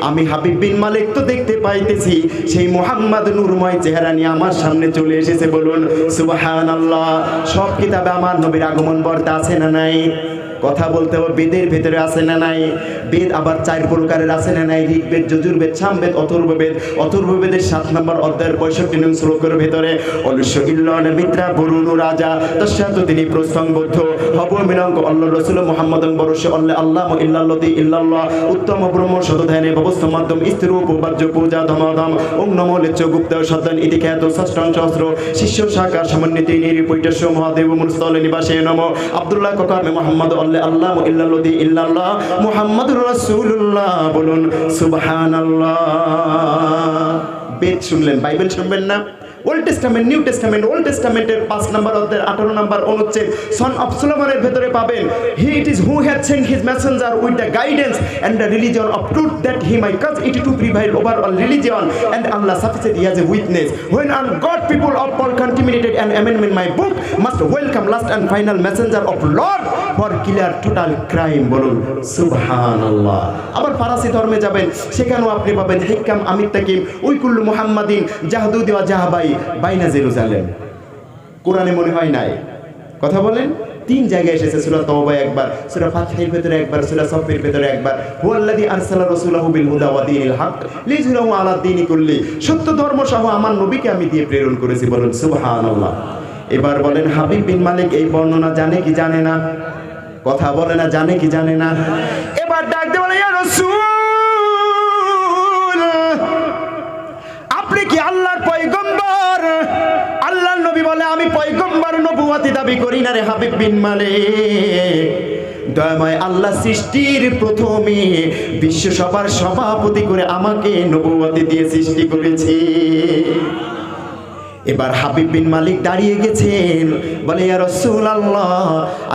Speaker 1: আমি হাবিব বিন মালিক তো দেখতে পাইতেছি সেই মুহাম্মদ নূরময় চেহারা নিয়ে আমার সামনে চলে এসেছে। বলুন সুবহানাল্লাহ। সব কিতাবে আমার নবীর আগমন বার্তা আছে না নাই? কথা বলতে হবে। বেদের ভেতরে আছে না নাই? বেদ আবার 4 প্রকারের আছে না নাই? ঋগ্বেদ, যজুর্বেদ, সামবেদ, অথর্ববেদ। অথর্ববেদের 7 নম্বর অধ্যায়ের 65 নং শ্লোকের ভেতরে অলস্য ইল্লান মিত্রা বরুণ রাজা তস্যাত তিনি প্রসংবদ্ধ হব মিলঙ্ক আল্লাহ রাসূল মুহাম্মাদন বরশ আল্লাহ ইল্লাল্লাহি ইল্লাল্লাহ উত্তম ব্রহ্ম শতধ্যানে ব্যবস্থা মাধ্যম স্ত্রী উপবাজ্য পূজা ধমাধম ওম নমো লেচ্চ গুপ্ত সদন ইতি খ্যাত ষষ্ঠং সহস্র শিষ্য শাখার সমন্বিত নিরিপৈটস্য মহাদেব মুরস্থলে নিবাসে নমো আব্দুল্লাহ ককামে মুহাম্মদ আল্লাহ ইল্লাল্লাহি ইল্লাল্লাহ মুহাম্মাদুর রাসূলুল্লাহ। বলুন সুবহানাল্লাহ। বেদ শুনলেন, বাইবেল শুনবেন না? Old testament, new testament. Old টেস্টামেন্টের 5 নম্বর অধ্যায়ের 18 নম্বর অনুচ্ছেদ সন অফ সলোমনের ভেতরে পাবেন, he it is who had sent his messenger with the guidance and the religion of truth that he might cause it to prevail over all religion and Allah sufficient he has a witness when ungodly people of Paul contaminated and amendment my book must welcome last and final messenger of Lord for clear total crime. বলুন সুবহানাল্লাহ। আবার ফারাসি ধর্মে যাবেন, সেখানেও আপনি পাবেন হিকাম আমিত তাকিম ওই কুল্লু মুহাম্মাদিন জাহাদুদি ওয়া জাহাবাই বাইনা জেরুজালেম। কোরআনে মনে হয় নাই? কথা বলেন। 3 জায়গায় এসেছে, সূরা তাওবা একবার, সূরা ফাতহের ভিতরে একবার, সূরা সফের ভিতরে একবার। হুয়াল্লাযী আরসালা রাসূলাহু বিল হুদা ওয়া দীনিল হক লিইয়ুযহিরাহু আলা দীনি কুল্লি। সত্য ধর্ম সহ আমার নবীকে আমি দিয়ে প্রেরণ করেছি। বলুন সুবহানাল্লাহ। এবার বলেন হাবিব বিন মালিক এই বর্ণনা জানে কি জানে না? কথা বলে না, জানে কি জানে না? এবার ডাক দিয়ে বলে, ইয়া রাসূল, আপনি কি আল্লাহর পয়গম্বর? আল্লাহর নবী বলে, আমি পয়গম্বর নবুয়তি দাবি করি না রে হাবিব বিন মালিক। দয়াময় আল্লাহ সৃষ্টির প্রথমে বিশ্বসভার সভাপতি করে আমাকে নবুয়তি দিয়ে সৃষ্টি করেছে। এবার হাবিব বিন মালিক দাঁড়িয়ে গেছেন, বলে ইয়া রাসূলুল্লাহ,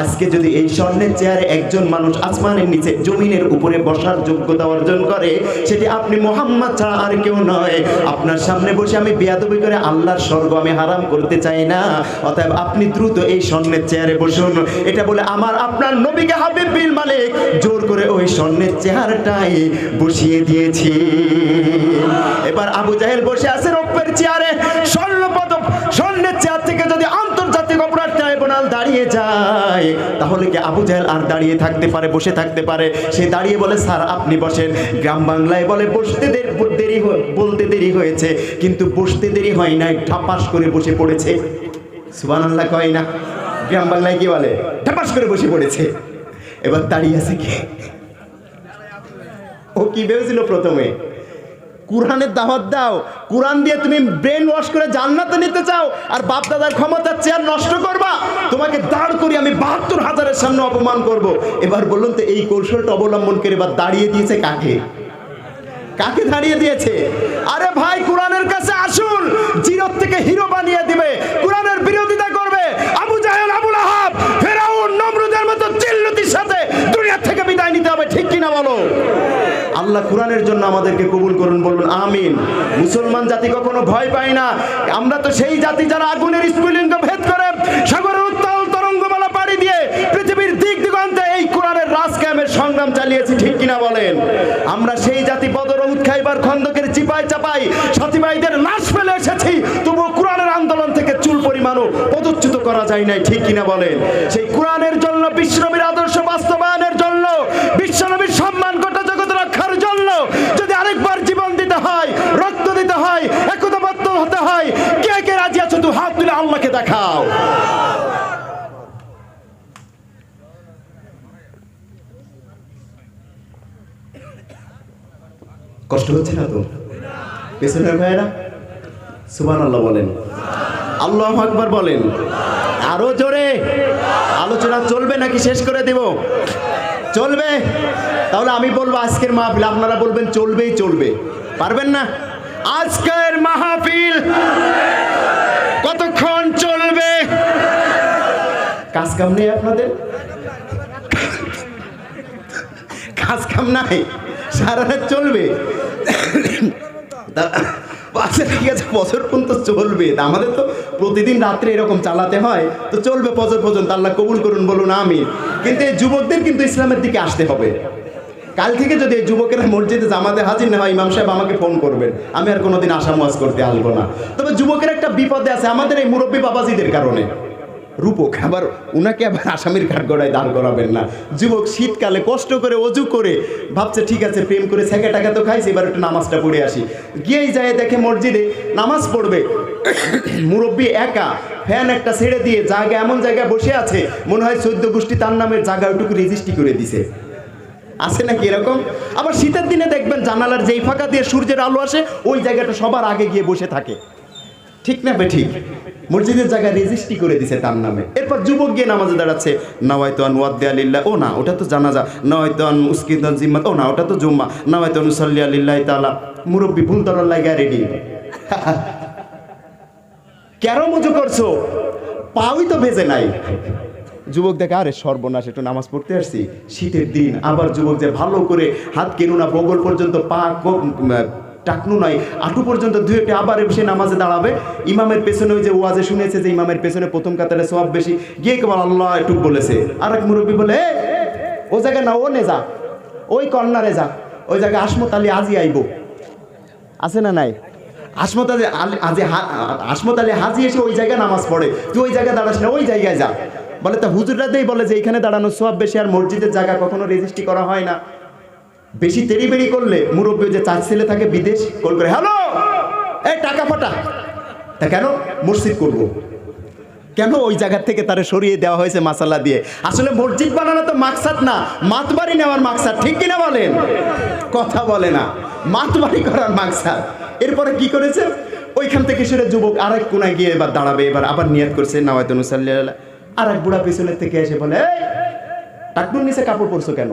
Speaker 1: আজকে যদি এই স্বর্ণের চেয়ারে একজন মানুষ আসমানের নিচে জমিনের উপরে বসার যোগ্যতা অর্জন করে, সেটি আপনি মুহাম্মদ ছাড়া আর কেউ নয়। আপনার সামনে বসে আমি বেয়াদবি করে আল্লাহর স্বর্গ আমি হারাম করতে চাই না, অতএব আপনি দ্রুত এই স্বর্ণের চেয়ারে বসুন। এটা বলে আমার আপনার নবীকে হাবিব বিন মালিক জোর করে ওই স্বর্ণের চেয়ারটাই বসিয়ে দিয়েছি। এবার আবু জাহেল বসে আছে রৌপ্যের চেয়ারে, স্বর্ণের চেয়ার থেকে যদি আন্তর্জাতিক অপরাধ ট্রাইব্যুনাল দাঁড়িয়ে যায়, তাহলে কি আবু জাহেল আর দাঁড়িয়ে থাকতে পারে, বসে থাকতে পারে? সে দাঁড়িয়ে বলে স্যার আপনি বসেন। গ্রাম বাংলায় বলে বসতে বলতে দেরি হয়েছে, কিন্তু বসতে দেরি হয় নাই, ঠাপাস করে বসে পড়েছে। সুবহানাল্লাহ কয় না? গ্রাম বাংলায় কি বলে? ঠাপাস করে বসে পড়েছে। এবার দাঁড়িয়ে আছে কি? ও কি ভেবেছিল প্রথমে? কুরআনের দাওয়াত দাও, কুরআন দিয়ে তুমি ব্রেন ওয়াশ করে জান্নাতে নিতে চাও, আর বাপ দাদার ক্ষমতার চেয়ার নষ্ট করবা? তোমাকে দাঁড় করি আমি ৭২,০০০-এর সামনে অপমান করব। এবার বলুন তো এই কৌশলটা অবলম্বন করে এবার দাঁড়িয়ে দিয়েছে কাকে? কাকে দাঁড়িয়ে দিয়েছে? আরে ভাই কুরআনের কাছে আসুন, জিরো থেকে হিরো বানিয়ে দিবে। কুরআনের বিরোধিতা করবে আবু জাহেল, আবু লাহাব, ফেরাউন, নমরুদের মতো চিল্লতির সাথে দুনিয়া থেকে বিদায় নিতে হবে, ঠিক কিনা বলো? আল্লাহ কুরআনের জন্য আমাদেরকে কবুল করুন, বলুন আমিন। মুসলমান জাতি কখনো ভয় পায় না। আমরা তো সেই জাতি যারা আগুনের স্ফুলিঙ্গ ভেদ করে সাগরের উত্তাল তরঙ্গমালা পাড়ি দিয়ে পৃথিবীর দিক দিগন্তে এই কোরআনের রাজ কায়েমের সংগ্রাম চালিয়েছি, ঠিক কিনা বলেন? আমরা সেই জাতি বদর, উহুদ, খাইবার, খন্দকের চিপায় চাপাই সাথী ভাইদের লাশ ফেলে এসেছি, তবুও কোরআনের আন্দোলন থেকে চুল পরিমাণও পদচ্যুত করা যায় নাই, ঠিক কিনা বলেন? সেই কোরআনের জন্য, বিশ্বনবীর আদর্শ বাস্তবায়নের জন্য, বিশ্বনবীর সম্মান গোটা জগৎ রক্ষার জন্য যদি আরেকবার জীবন দিতে হয়, রক্ত দিতে হয়, একতাবদ্ধ হতে হয়, কে কে রাজি আছো? তুই হাত তুলে আল্লাহকে দেখাও। কষ্ট হচ্ছে না তো? পেছনের ভাইয়েরা সুবহানাল্লাহ বলেন, আল্লাহু আকবার বলেন, আরো জোরে। আলোচনা চলবে নাকি শেষ করে দেব? চলবে? তাহলে আমি বলবো আজকের মাহফিল, আপনারা বলবেন চলবেই চলবে। পারবেন না? আজকের মাহফিল কতক্ষণ চলবে? কাজ কাম নেই আপনাদের? কাজ কাম নাই, সারা রাত চলবে? আচ্ছা ঠিক আছে, বছর পর্যন্ত চলবে। আমাদের তো প্রতিদিন রাত্রে এরকম চালাতে হয়, তো চলবে বছর পর্যন্ত। আল্লাহ কবুল করুন, বলুন আমিন। কিন্তু এই যুবকদের কিন্তু ইসলামের দিকে আসতে হবে। কাল থেকে যদি এই যুবকেরা মসজিদে জামাতে হাজির না হয়, ইমাম সাহেব আমাকে ফোন করবেন, আমি আর কোনোদিন আসাম ওয়াজ করতে আসবো না। তবে যুবকের একটা বিপদে আছে আমাদের এই মুরব্বী বাবাজিদের কারণে। রূপক আবার উনাকে আবার আসামির কাঠগড়ায় দাঁড় করাবেন না। যুবক শীতকালে কষ্ট করে অজু করে ভাবছে ঠিক আছে প্রেম করে সেকে টাকা তো খাইছে, এবার একটু নামাজটা পড়ে আসি। গিয়েই যায় দেখে মসজিদে নামাজ পড়বে, মুরব্বী একা, ফ্যান একটা ছেড়ে দিয়ে জায়গা এমন জায়গায় বসে আছে মনে হয় 14 গোষ্ঠী তার নামের জায়গা ওইটুকু রেজিস্ট্রি করে দিছে। আছে নাকি এরকম? আবার শীতের দিনে দেখবেন জানালার যেই ফাঁকা দিয়ে সূর্যের আলো আসে ওই জায়গাটা সবার আগে গিয়ে বসে থাকে, ঠিক না বেঠিক? মসজিদের জায়গায় রেজিস্ট্রি করে দিছে তার নামে। এরপর যুবক গিয়ে নামাজে দাঁড়াচ্ছে, নাওয়াইতু আন ওয়াদ্দিয়া লিল্লাহ, ও না ওটা তো জানাজা, নাওয়াইতু আন উসকিতান জিম্মাত, ও না ওটা তো জুম্মা, নাওয়াইতু আন উসাল্লিয়া লিল্লাহি তাআলা। মুরব্বি ভুল ধরার লাগা রেডি। কেন মুজু করছো? পাউই তো ভেজে নাই। যুবক দেখে আরে সর্বনাশ, একটু নামাজ পড়তে আসছি, শীতের দিন। আবার যুবক যে ভালো করে হাত কেনুনা বগল পর্যন্ত, পা টাকনু নয় আঁটু পর্যন্ত ধুয়ে আবার সে নামাজে দাঁড়াবে। ইমামের পেছনে ওই যে ওয়াজে শুনেছে যে ইমামের পেছনে প্রথম কাতারে সওয়াব বেশি, গিয়ে কেবল আল্লাহ একটু বলেছে। আর এক মুরব্বী বলে ও জায়গায় না, ও নে যা, ওই কর্নারে যা, ওই জায়গায় আসমত আলী আজি আইব, আছে না নাই? আসমত আলী হাজি এসে ওই জায়গায় নামাজ পড়ে, তুই ওই জায়গায় দাঁড়াস না, ওই জায়গায় যা। বলে তা হুজুররা দেই বলে যে এখানে দাঁড়ানোর সওয়াব বেশি, আর মসজিদের জায়গা কখনো রেজিস্ট্রি করা হয় না। বেশি তেড়িবেড়ি করলে মুরব্বী যে 4 ছেলে থাকে বিদেশ, কল করে হ্যালো এই টাকা ফাটা, তা কেন মসজিদ করবো? কেন ওই জায়গা থেকে তারে সরিয়ে দেওয়া হয়েছে মাসালা দিয়ে। আসলে মসজিদ বানানো তো মাকসাদ না, মাতবাড়ি নেওয়ার মাকসাদ, ঠিক কিনা বলেন? কথা বলে না, মাতবাড়ি করার মাকসাদ। এরপরে কি করেছে? ওইখান থেকে সেটা যুবক আরেক কোনায় গিয়ে এবার দাঁড়াবে, এবার আবার নিয়াত করছে নাওয়াইতু নুসাল্লি আলা। আর এক বুড়া পিছনের থেকে এসে বলে টাকনুর নিচে কাপড় পরছো কেন?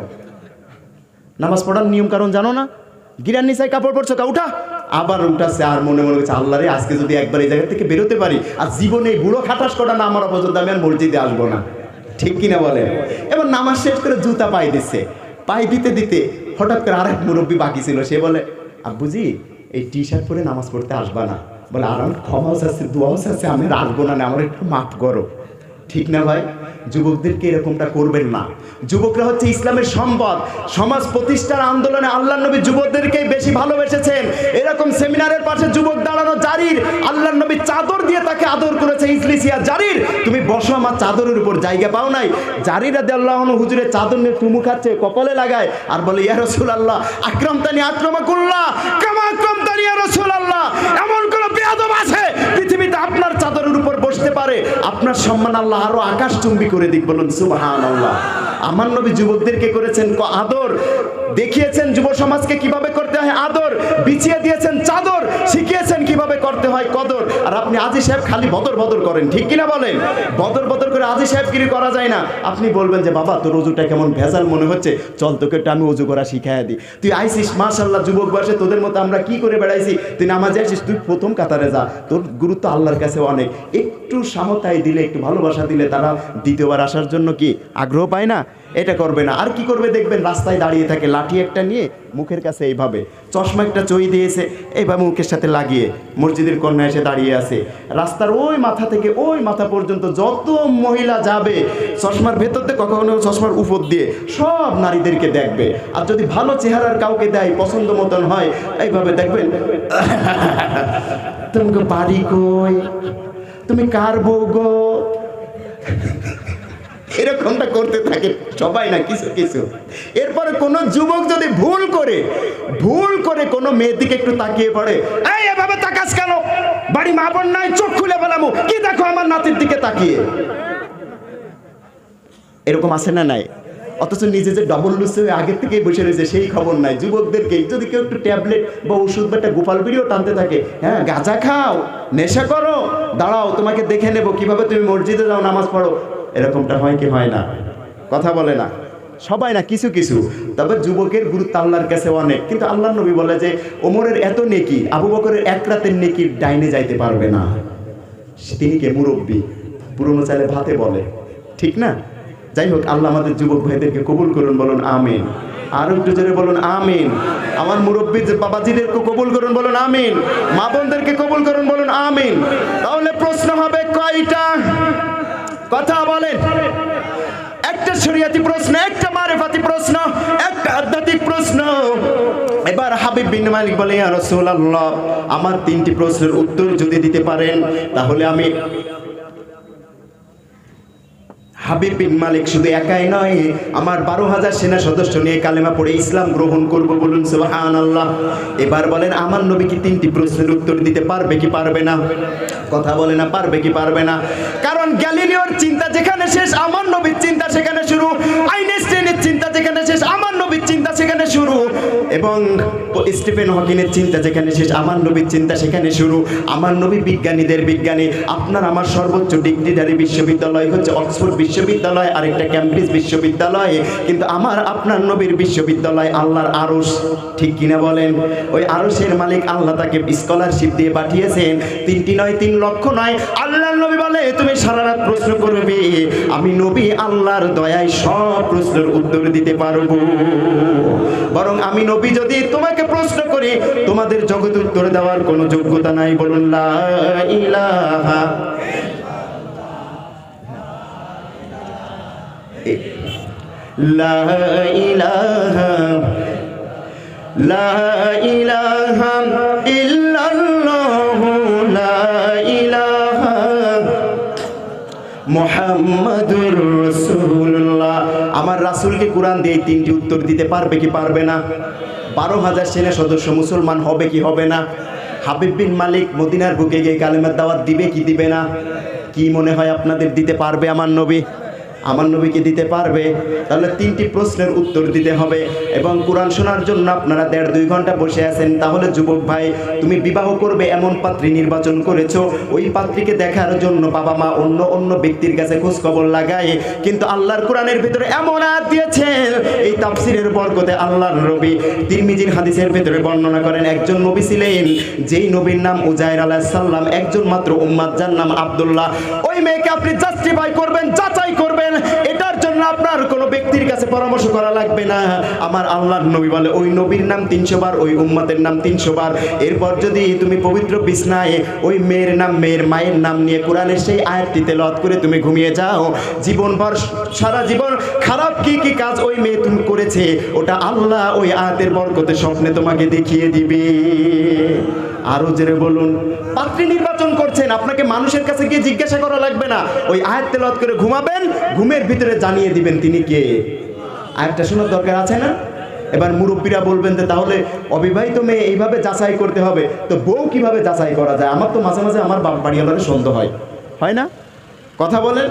Speaker 1: নামাজ পড়ার নিয়ম কারণ জানো না? গিরার নিচে কাপড় পরছো কা? উঠা আবার উঠাচ্ছে আর মনে মনে হচ্ছে আল্লাহ রে, আজকে যদি একবার এই জায়গা থেকে বেরোতে পারি আর জীবনে এই বুড়ো খাটাস করা না আমার পর্যন্ত আমি আর মসজিদে আসবো না, ঠিক কিনা বলেন। এবার নামাজ শেষ করে জুতা পায়ে দিচ্ছে, পায়ে দিতে দিতে হঠাৎ করে আরেক মুরব্বী বাকি ছিল, সে বলে আব্বুজি এই টি শার্ট পরে নামাজ পড়তে আসবা না। বলে আর আমি ক্ষমাও চাচ্ছি, দোয়াও চাচ্ছি, আমি আর আসবো না, আমার একটু মাফ করো। ঠিক না ভাই? যুবকদেরকে এরকমটা করবেন না। যুবকরা হচ্ছে ইসলামের সম্পদ। সমাজ প্রতিষ্ঠার আন্দোলনে আল্লাহর নবী যুবকদেরকেই বেশি ভালোবেসেছেন। এরকম সেমিনারের পাশে যুবক দাঁড়ানো জারির, আল্লাহর নবী চাদর দিয়ে তাকে আদর করেছে। ইজলিসিয়া জারির, তুমি বসো আমার চাদরের উপর, জায়গা পাও নাই। জারির রাদিয়াল্লাহু আনহু হুজুরের চাদর নিয়ে চুমু খাচ্ছে, কপালে লাগায় আর বলে ইয়া রাসূলুল্লাহ আকরামতানি আকরামাকুল্লাহ কামা আকরামতানি ইয়া রাসূলুল্লাহ। এমন কোন বেয়াদব আছে পৃথিবীতে আপনার চাদরের উপর বসতে পারে? আপনার সম্মান আল্লাহ আরো আকাশ চুম্বি করে দিক, বলুন সুবহানাল্লাহ। আমার নবী যুবকদেরকে করেছেন আদর, দেখিয়েছেন যুব সমাজকে কিভাবে করতে হয় আদর, বিছিয়ে দিয়েছেন চাদর, শিখিয়েছেন কিভাবে করতে হয় কদর। আর আপনি আজি সাহেব খালি বদর বদর করেন, ঠিক কিনা বলেন? বদর বদর করে আজি সাহেবগিরি করা যায় না। আপনি বলবেন যে বাবা তোর অজুটা কেমন ভেজাল মনে হচ্ছে, চল তোকে একটু আমি অজু করা শিখাইয়া দিই। তুই আইসিস মাশাআল্লাহ, যুবক বয়সে তোদের মতো আমরা কি করে বেড়াইছি, তুই নামাজে আসিস, তুই প্রথম কাতারে যা, তোর গুরুত্ব আল্লাহর কাছে অনেক। একটু সামতায় দিলে, একটু ভালোবাসা দিলে তারা দ্বিতীয়বার আসার জন্য কি আগ্রহ পায় না? এটা করবে না। আর কি করবে দেখবেন, রাস্তায় দাঁড়িয়ে থাকে লাঠি একটা নিয়ে মুখের কাছে এইভাবে, চশমা একটা চই দিয়েছে এইভাবে মুখের সাথে লাগিয়ে, মসজিদের কর্ণা এসে দাঁড়িয়ে আছে। রাস্তার ওই মাথা থেকে ওই মাথা পর্যন্ত যত মহিলা যাবে চশমার ভেতর দিয়ে, কখনো চশমার উপর দিয়ে সব নারীদেরকে দেখবে। আর যদি ভালো চেহারার কাউকে দেয়, পছন্দ মতন হয়, এইভাবে দেখবেন তোমাকে বাড়ি কই, তুমি কার বউ গো, এরকমটা করতে থাকে সবাই না কিছু কিছু। এরপরে কোন যুবক যদি ভুল করে কোনো মেয়ের দিকে একটু তাকিয়ে পড়ে, এই এভাবে তাকাস কেন, বাড়ি মা বোন নাই, চোখ খুলে বলামু কি দেখো আমার নাতির দিকে তাকিয়ে, এরকম আছে না নাই? অথচ নিজে যে ডবল লুসে আগের থেকেই বসে রয়েছে সেই খবর নাই। যুবকদেরকে যদি কেউ একটু ট্যাবলেট বা ওষুধ বা একটা গোপাল বিড়িও টানতে থাকে, হ্যাঁ গাঁজা খাও, নেশা করো, দাঁড়াও তোমাকে দেখে নেবো কিভাবে তুমি মসজিদে যাও, নামাজ পড়ো, এরকমটা হয় কি হয় না? কথা বলে না সবাই না, কিছু কিছু। তবে যুবকের গুরুত্ব আল্লাহর কাছে অনেক। কিন্তু আল্লাহর নবী বলে যে ওমরের এত নেকি, আবু বকরের এক রাতের নেকির ডাইনে যাইতে পারবে না। তিনি কে? মুরব্বী, পুরনো চাইলে ভাতে বলে, ঠিক না? যাই হোক, আল্লাহ আমাদের যুবক ভাইদেরকে কবুল করুন, বলুন আমিন। আর একটু জোরে বলুন আমিন। আমার মুরব্বী বাবাজিদেরকে কবুল করুন, বলুন আমিন। মা বোনদেরকে কবুল করুন, বলুন আমিন। তাহলে প্রশ্ন হবে কয়টা? কথা বলেন। একটা শরিয়াতি প্রশ্ন, একটা মারিফাতি প্রশ্ন, একটা আধ্যাত্মিক প্রশ্ন। এবার হাবিব বিন মালিক বলে ইয়া রাসূলুল্লাহ, আমার তিনটি প্রশ্নের উত্তর যদি দিতে পারেন তাহলে আমি। হাবিব বিন মালিক শুধু একাই নয়, আমার 12,000 সেনা সদস্য নিয়ে কালেমা পড়ে ইসলাম গ্রহণ করব, বলুন সুবহানাল্লাহ। এবার বলেন আমার নবী কি তিনটি প্রশ্নের উত্তর দিতে পারবে কি পারবে না? কথা বলে না, পারবে কি পারবে না? কারণ গ্যালিলিওর চিন্তা যেখানে শেষ আমার নবীর চিন্তা সেখানে শুরু, আইনস্টাইনের চিন্তা যেখানে শেষ আমার নবীর চিন্তা সেখানে শুরু, এবং স্টিফেন হকিংয়ের চিন্তা যেখানে শেষ আমার নবীর চিন্তা সেখানে শুরু। আমার নবী বিজ্ঞানীদের বিজ্ঞানী। আপনার আমার সর্বোচ্চ ডিগ্রিধারী বিশ্ববিদ্যালয় হচ্ছে অক্সফোর্ড বিশ্ববিদ্যালয়, আরেকটা ক্যামব্রিজ বিশ্ববিদ্যালয়। কিন্তু আমার আপনার নবীর বিশ্ববিদ্যালয় আল্লাহর আরশ, ঠিক কিনা বলেন? ওই আরশের মালিক আল্লাহ তাকে স্কলারশিপ দিয়ে পাঠিয়েছেন। 3টি নয়, 3 লক্ষ নয়। আল্লাহর নবী বলে তুমি সারা রাত প্রশ্ন করবে, আমি নবী আল্লাহর দয়ায় সব প্রশ্নের উত্তর দিতে পারবো। বরং আমি নবী যদি তোমাকে প্রশ্ন করি, তোমাদের জগতে উত্তর দেওয়ার কোনো যোগ্যতা নাই। বলুন লা ইলাহা লা ইলাহা লা ইলাহা ইল্লাল্লাহু লা ইলাহা মুহাম্মাদুর রাসূলুল্লাহ। আমার রাসূলকে কোরআন দিয়ে 3টি উত্তর দিতে পারবে কি পারবে না? 12,000 সেনা সদস্য মুসলমান হবে কি হবে না? হাবিব বিন মালিক মদিনার বুকে গিয়ে কালেমার দাওয়াত দিবে কি দিবে না? কি মনে হয় আপনাদের দিতে পারবে আমার নবী? আমার নবীকে দিতে পারবে? তাহলে 3টি প্রশ্নের উত্তর দিতে হবে। এবং কোরআন শোনার জন্য আপনারা 1.5-2 ঘন্টা বসে আছেন, তাহলে যুবক ভাই, তুমি বিবাহ করবে এমন পাত্রী নির্বাচন করেছো, ওই পাত্রীকে দেখার জন্য বাবা মা অন্য ব্যক্তির কাছে খোঁজ খবর লাগায়, কিন্তু আল্লাহর কোরআনের ভিতরে এমন আয়াত দিয়েছেন, এই তাফসীরের বরকতে আল্লাহর নবী তিরমিজির হাদিসের ভিতরে বর্ণনা করেন, একজন নবী ছিলেন, যেই নবীর নাম উজাইর আলাইহিস সালাম, একজন মাত্র উম্মত, যার নাম আব্দুল্লাহ। ওই মেয়েকে আপনি জাস্টিফাই করবেন, যাচাই করবেন, এটার জন্য আপনার কোনো ব্যক্তির কাছে পরামর্শ করা লাগবে না। আমার আল্লাহর নবী বলে, ওই নবীর নাম 300 বার, ওই উম্মতের নাম 300 বার। এরপর যদি তুমি পবিত্র বিছনায় ওই মেয়ের নাম, মেয়ের মায়ের নাম নিয়ে কোরআনের সেই আয়াতটি তেলাওয়াত করে তুমি ঘুমিয়ে যাও, জীবনভর সারা জীবন খারাপ কি কি কাজ ওই মেয়ে তুমি করেছে, ওটা আল্লাহ ওই আয়াতের বরকতে স্বপ্নে তোমাকে দেখিয়ে দিবে। আরো জোরে বলুন। পাত্রী নির্বাচন করছেন, আপনাকে মানুষের কাছে গিয়ে জিজ্ঞাসা করা লাগবে না, ওই আয়াত তেলাওয়াত করে ঘুমাবেন, ঘুমের ভিতরে জানিয়ে দিবেন তিনি কে। আয়াতটা শোনার দরকার আছে না? এবার মুরব্বীরা বলবেন যে তাহলে অবিবাহিত মেয়ে এইভাবে যাচাই করতে হবে, তো বউ কিভাবে যাচাই করা যায়? আমার তো মাঝে মাঝে আমার বাড়িওয়ালার সন্দেহ হয় না? কথা বলেন।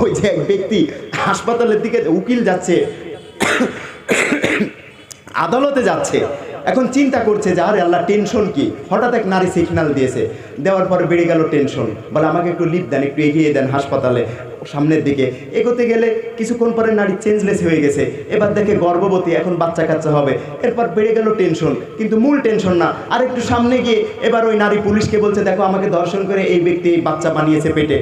Speaker 1: ওই যে এক ব্যক্তি হাসপাতালের দিকে উকিল যাচ্ছে, আদালতে যাচ্ছে, এখন চিন্তা করছে যে আরে আল্লাহ টেনশন কি, হঠাৎ এক নারী সিগন্যাল দিয়েছে, দেওয়ার পরে বেড়ে গেল টেনশন, বলে আমাকে একটু লিফট দেন, একটু এগিয়ে দেন হাসপাতালে সামনের দিকে। এগোতে গেলে কিছুক্ষণ পরে নারী চেঞ্জলেস হয়ে গেছে, এবার দেখে গর্ভবতী, এখন বাচ্চা কাচ্চা হবে, এরপর বেড়ে গেল টেনশন, কিন্তু মূল টেনশন না, আর একটু সামনে গিয়ে এবার ওই নারী পুলিশকে বলছে দেখো আমাকে দর্শন করে এই ব্যক্তি বাচ্চা বানিয়েছে পেটে,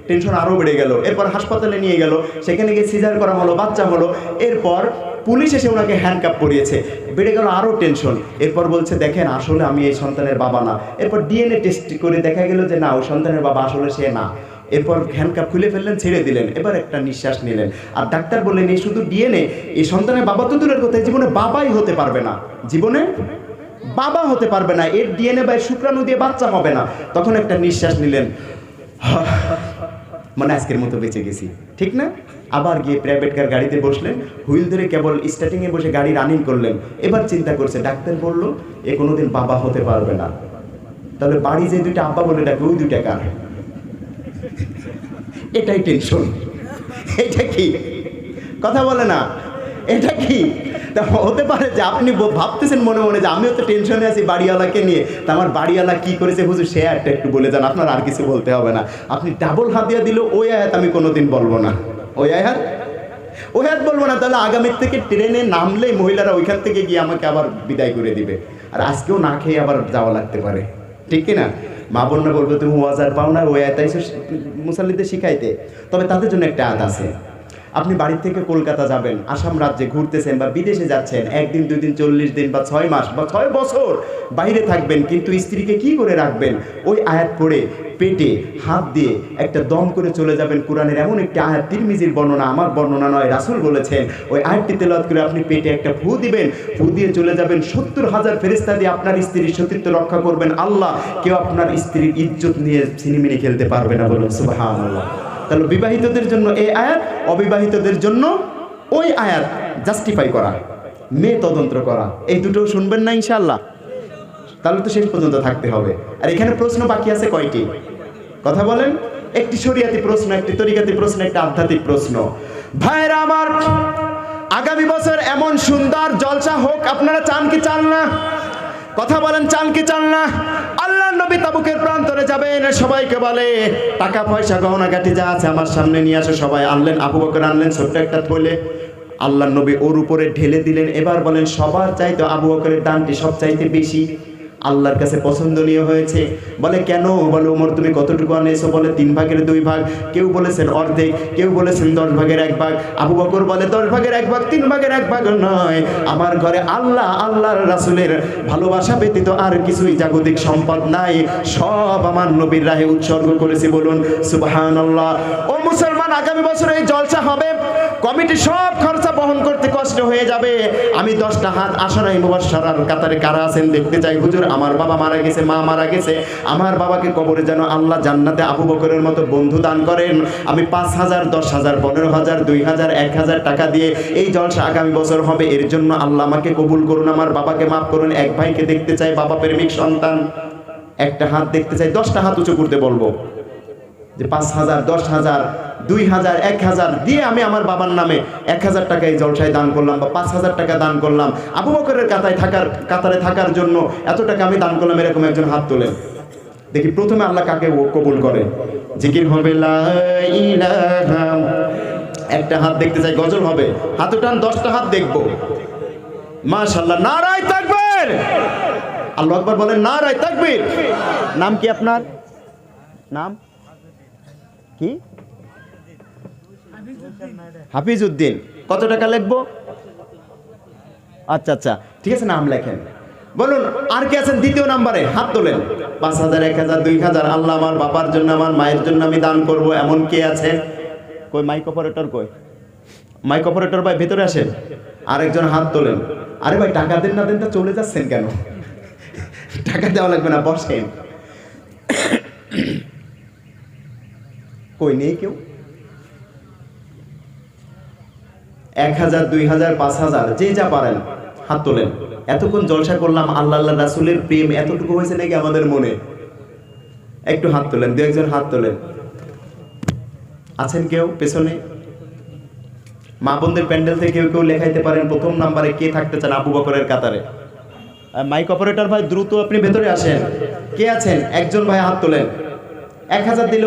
Speaker 1: টেনশন আরও বেড়ে গেল। এরপর হাসপাতালে নিয়ে গেল, সেখানে গিয়ে সিজার করা হলো, বাচ্চা হলো, এরপর পুলিশ এসে ওনাকে হ্যান্ডকাপ করিয়েছে, বেড়ে গেল আরও টেনশন। এরপর বলছে দেখেন আসলে আমি এই সন্তানের বাবা না। এরপর ডিএনএ টেস্ট করে দেখা গেল যে না, ওই সন্তানের বাবা আসলে সে না। এরপর হ্যান্ডকাপ খুলে ফেললেন, ছেড়ে দিলেন, এবার একটা নিঃশ্বাস নিলেন। আর ডাক্তার বললেন এই শুধু ডিএনএ, এই সন্তানের বাবা তো দূরের কথা, জীবনে বাবাই হতে পারবে না, জীবনে বাবা হতে পারবে না, এর ডিএনএ বা শুক্রাণু দিয়ে বাচ্চা হবে না। তখন একটা নিঃশ্বাস নিলেন, মানে আজকের মতো বেঁচে গেছি, ঠিক না? আবার গিয়ে প্রাইভেট কার গাড়িতে বসলেন, হুইল ধরে কেবল স্টার্টিংয়ে বসে গাড়ি রানিং করলেন। এবার চিন্তা করছে, ডাক্তার বলল এ কোনোদিন বাবা হতে পারবে না, তাহলে বাড়ি যে দুইটা আব্বা বলে ডাকে ওই দুইটা কার? এটাই টেনশন। এটা কি কথা বলে না? এটা কি? তা হতে পারে যে আপনি ভাবতেছেন মনে মনে যে আমিও তো টেনশনে আছি বাড়িওয়ালাকে নিয়ে, তা আমার বাড়িওয়ালা কি করেছে হুজুর সে একটা একটু বলে যান, আপনার আর কিছু বলতে হবে না। আপনি ডাবল হাদিয়া দিল, ওই আয়াত আমি কোনোদিন বলবো না, ওই আয়াত বলবো না। তাহলে আগামীর থেকে ট্রেনে নামলেই মহিলারা ওইখান থেকে গিয়ে আমাকে আবার বিদায় করে দিবে, আর আজকেও না খেয়ে আবার যাওয়া লাগতে পারে, ঠিক কিনা? মা বোনরা বলবে তুমি ওয়াজার পাও না, ওই আয়াত এসে মুসাল্লিদের শিখাইতে। তবে তাদের জন্য একটা আয়াত আছে। আপনি বাড়ি থেকে কলকাতা যাবেন, আসাম রাজ্যে ঘুরতেছেন বা বিদেশে যাচ্ছেন, 1 দিন 2 দিন 40 দিন বা 6 মাস বা 6 বছর বাইরে থাকবেন, কিন্তু স্ত্রীকে কি করে রাখবেন? ওই আয়াত পড়ে পেটে হাত দিয়ে একটা দম করে চলে যাবেন। কোরআনের এমন একটি আয়াত, তিরমিজির বর্ণনা, আমার বর্ণনা নয়, রাসূল বলেছেন, ওই আয়াতটি তেলাওয়াত করে আপনি পেটে একটা ফু দিবেন, ফু দিয়ে চলে যাবেন, 70,000 ফেরেশতা দিয়ে আপনার স্ত্রীর সতীত্ব রক্ষা করবেন আল্লাহ। কেউ আপনার স্ত্রীর ইজ্জত নিয়ে ছিনিমিনি খেলতে পারবে না, বলুন সুবহানাল্লাহ। তাহলে বিবাহিতদের জন্য এই আয়াত, অবিবাহিতদের জন্য ওই আয়াত জাস্টিফাই করা, মেয়ে তদন্ত করা, এই দুটো শুনবেন না ইনশাআল্লাহ? তাহলে তো শেষ পর্যন্ত থাকতে হবে। আর এখানে প্রশ্ন বাকি আছে কয়টি? কথা বলেন। একটি শরিয়াতি প্রশ্ন, একটি তরিকাতি প্রশ্ন, একটা আধ্যাত্মিক প্রশ্ন। ভাইরা আমার, আগামী বছর এমন সুন্দর জলসা হোক, আপনারা চান কি চান না? কথা বলেন, চান কি চান না? আল্লাহর নবী তাবুকের প্রান্তরে যাবেন, সবাইকে বলে টাকা পয়সা গহনা গাটি যা আছে আমার সামনে নিয়ে আসো। সবাই আনলেন, আবু বকর আনলেন ছোট্ট একটা থলে, আল্লাহর নবী ওর উপরে ঢেলে দিলেন। এবার বলেন সবার চাইতে আবু বকরের দানটি সবচাইতে বেশি, আল্লাহর কাছে পছন্দনীয় হয়েছে। বলে কেন? বলে ওমর তুমি কতটুকু আনেছো? বলে 3 ভাগের 2 ভাগ। কেউ বলেছেন অর্ধেক, কেউ বলেছেন 10 ভাগের 1 ভাগ। আবু বকর বলে 10 ভাগের 1 ভাগ, 3 ভাগের 1 ভাগ নয়, আমার ঘরে আল্লাহ আল্লাহর রাসূলের ভালোবাসা ব্যতীত আর কিছুই জাগতিক সম্পদ নাই, সব আমার নবীর রাহে উৎসর্গ করেছি, বলুন সুবহানাল্লাহ। ও মুসলমান, আগামী বছর এই জলসা হবে, কমিটি সব খরচা বহন করতে কষ্ট হয়ে যাবে। আমি 10টা হাত আশরায়ে মুবাশশারার কাতারে কারা আছেন দেখতে চাই। হুজুর আমার বাবা মারা গেছে, মা মারা গেছে, আমার বাবাকে কবরে যেন আল্লাহ জান্নাতে আবু বকরের মতো বন্ধু দান করেন। আমি 5,000, 10,000, 15,000, 2,000, 1,000 টাকা দিয়ে এই জলসা আগামী বছর হবে, এর জন্য আল্লাহ আমাকে কবুল করুন, আমার বাবাকে মাফ করুন। এক ভাইকে দেখতে চাই, বাবা প্রেমিক সন্তান, একটা হাত দেখতে চাই। 10টা হাত উঁচু করতে বলবো, যে 5,000, 10,000, 2,000, 1,000 দিয়ে আমি আমার বাবার নামে 1,000 টাকা এই জলসায় দান করলাম, বা 5,000 টাকা দান করলাম, আবু বকরের কাতারে থাকার জন্য এত টাকা আমি দান করলাম, এরকম একজন হাত তোলেন। দেখি প্রথমে আল্লাহ কাকে কবুল করে। জিকির হবে লা ইলাহা, একটা হাত দেখতে চাই, গজল হবে, হাত উঠান, 10টা হাত দেখবো। মাশাআল্লাহ, নারায়ে তাকবীর, আল্লাহু আকবার বলেন, নারায়ে তাকবীর। নাম কি আপনার? নাম কি? হাফিজ উদ্দিন। কত টাকা লিখবো? আচ্ছা আচ্ছা, ঠিক আছে, নাম লেখেন। বলুন আর কে আছেন দ্বিতীয় নাম্বারে? হাত তোলেন। 5,000, 1,000, 2,000 আল্লাহ আমার বাবার জন্য, আমার মায়ের জন্য আমি দান করব, এমন কে আছে? কই মাইক অপারেটর কই? মাইক অপারেটর ভাই ভেতরে আসেন। আরেকজন হাত তোলেন। আরে ভাই টাকা দেন না দেন তা চলে যাচ্ছেন কেন? টাকা দেওয়া লাগবে না, বসেন। কই নেই কেউ? 1,000, 2,000, 5,000 যে যা পারেন হাত তোলেন। এতক্ষণ জলসা করলাম, আল্লাহ রাসূলের প্রেম এতটুকু হয়েছে নাকি আমাদের মনে? একটু হাত তোলেন, 2-1 জন হাত তোলেন। আছেন কেউ পেছনে? মা বোনদের প্যান্ডেল থেকে কেউ কেউ লেখাইতে পারেন প্রথম নাম্বারে কে থাকতে চান আবু বকরের কাতারে? মাইক অপারেটর ভাই দ্রুত আপনি ভেতরে আসেন। কে আছেন? একজন ভাই হাত তোলেন। 1,000 দিল।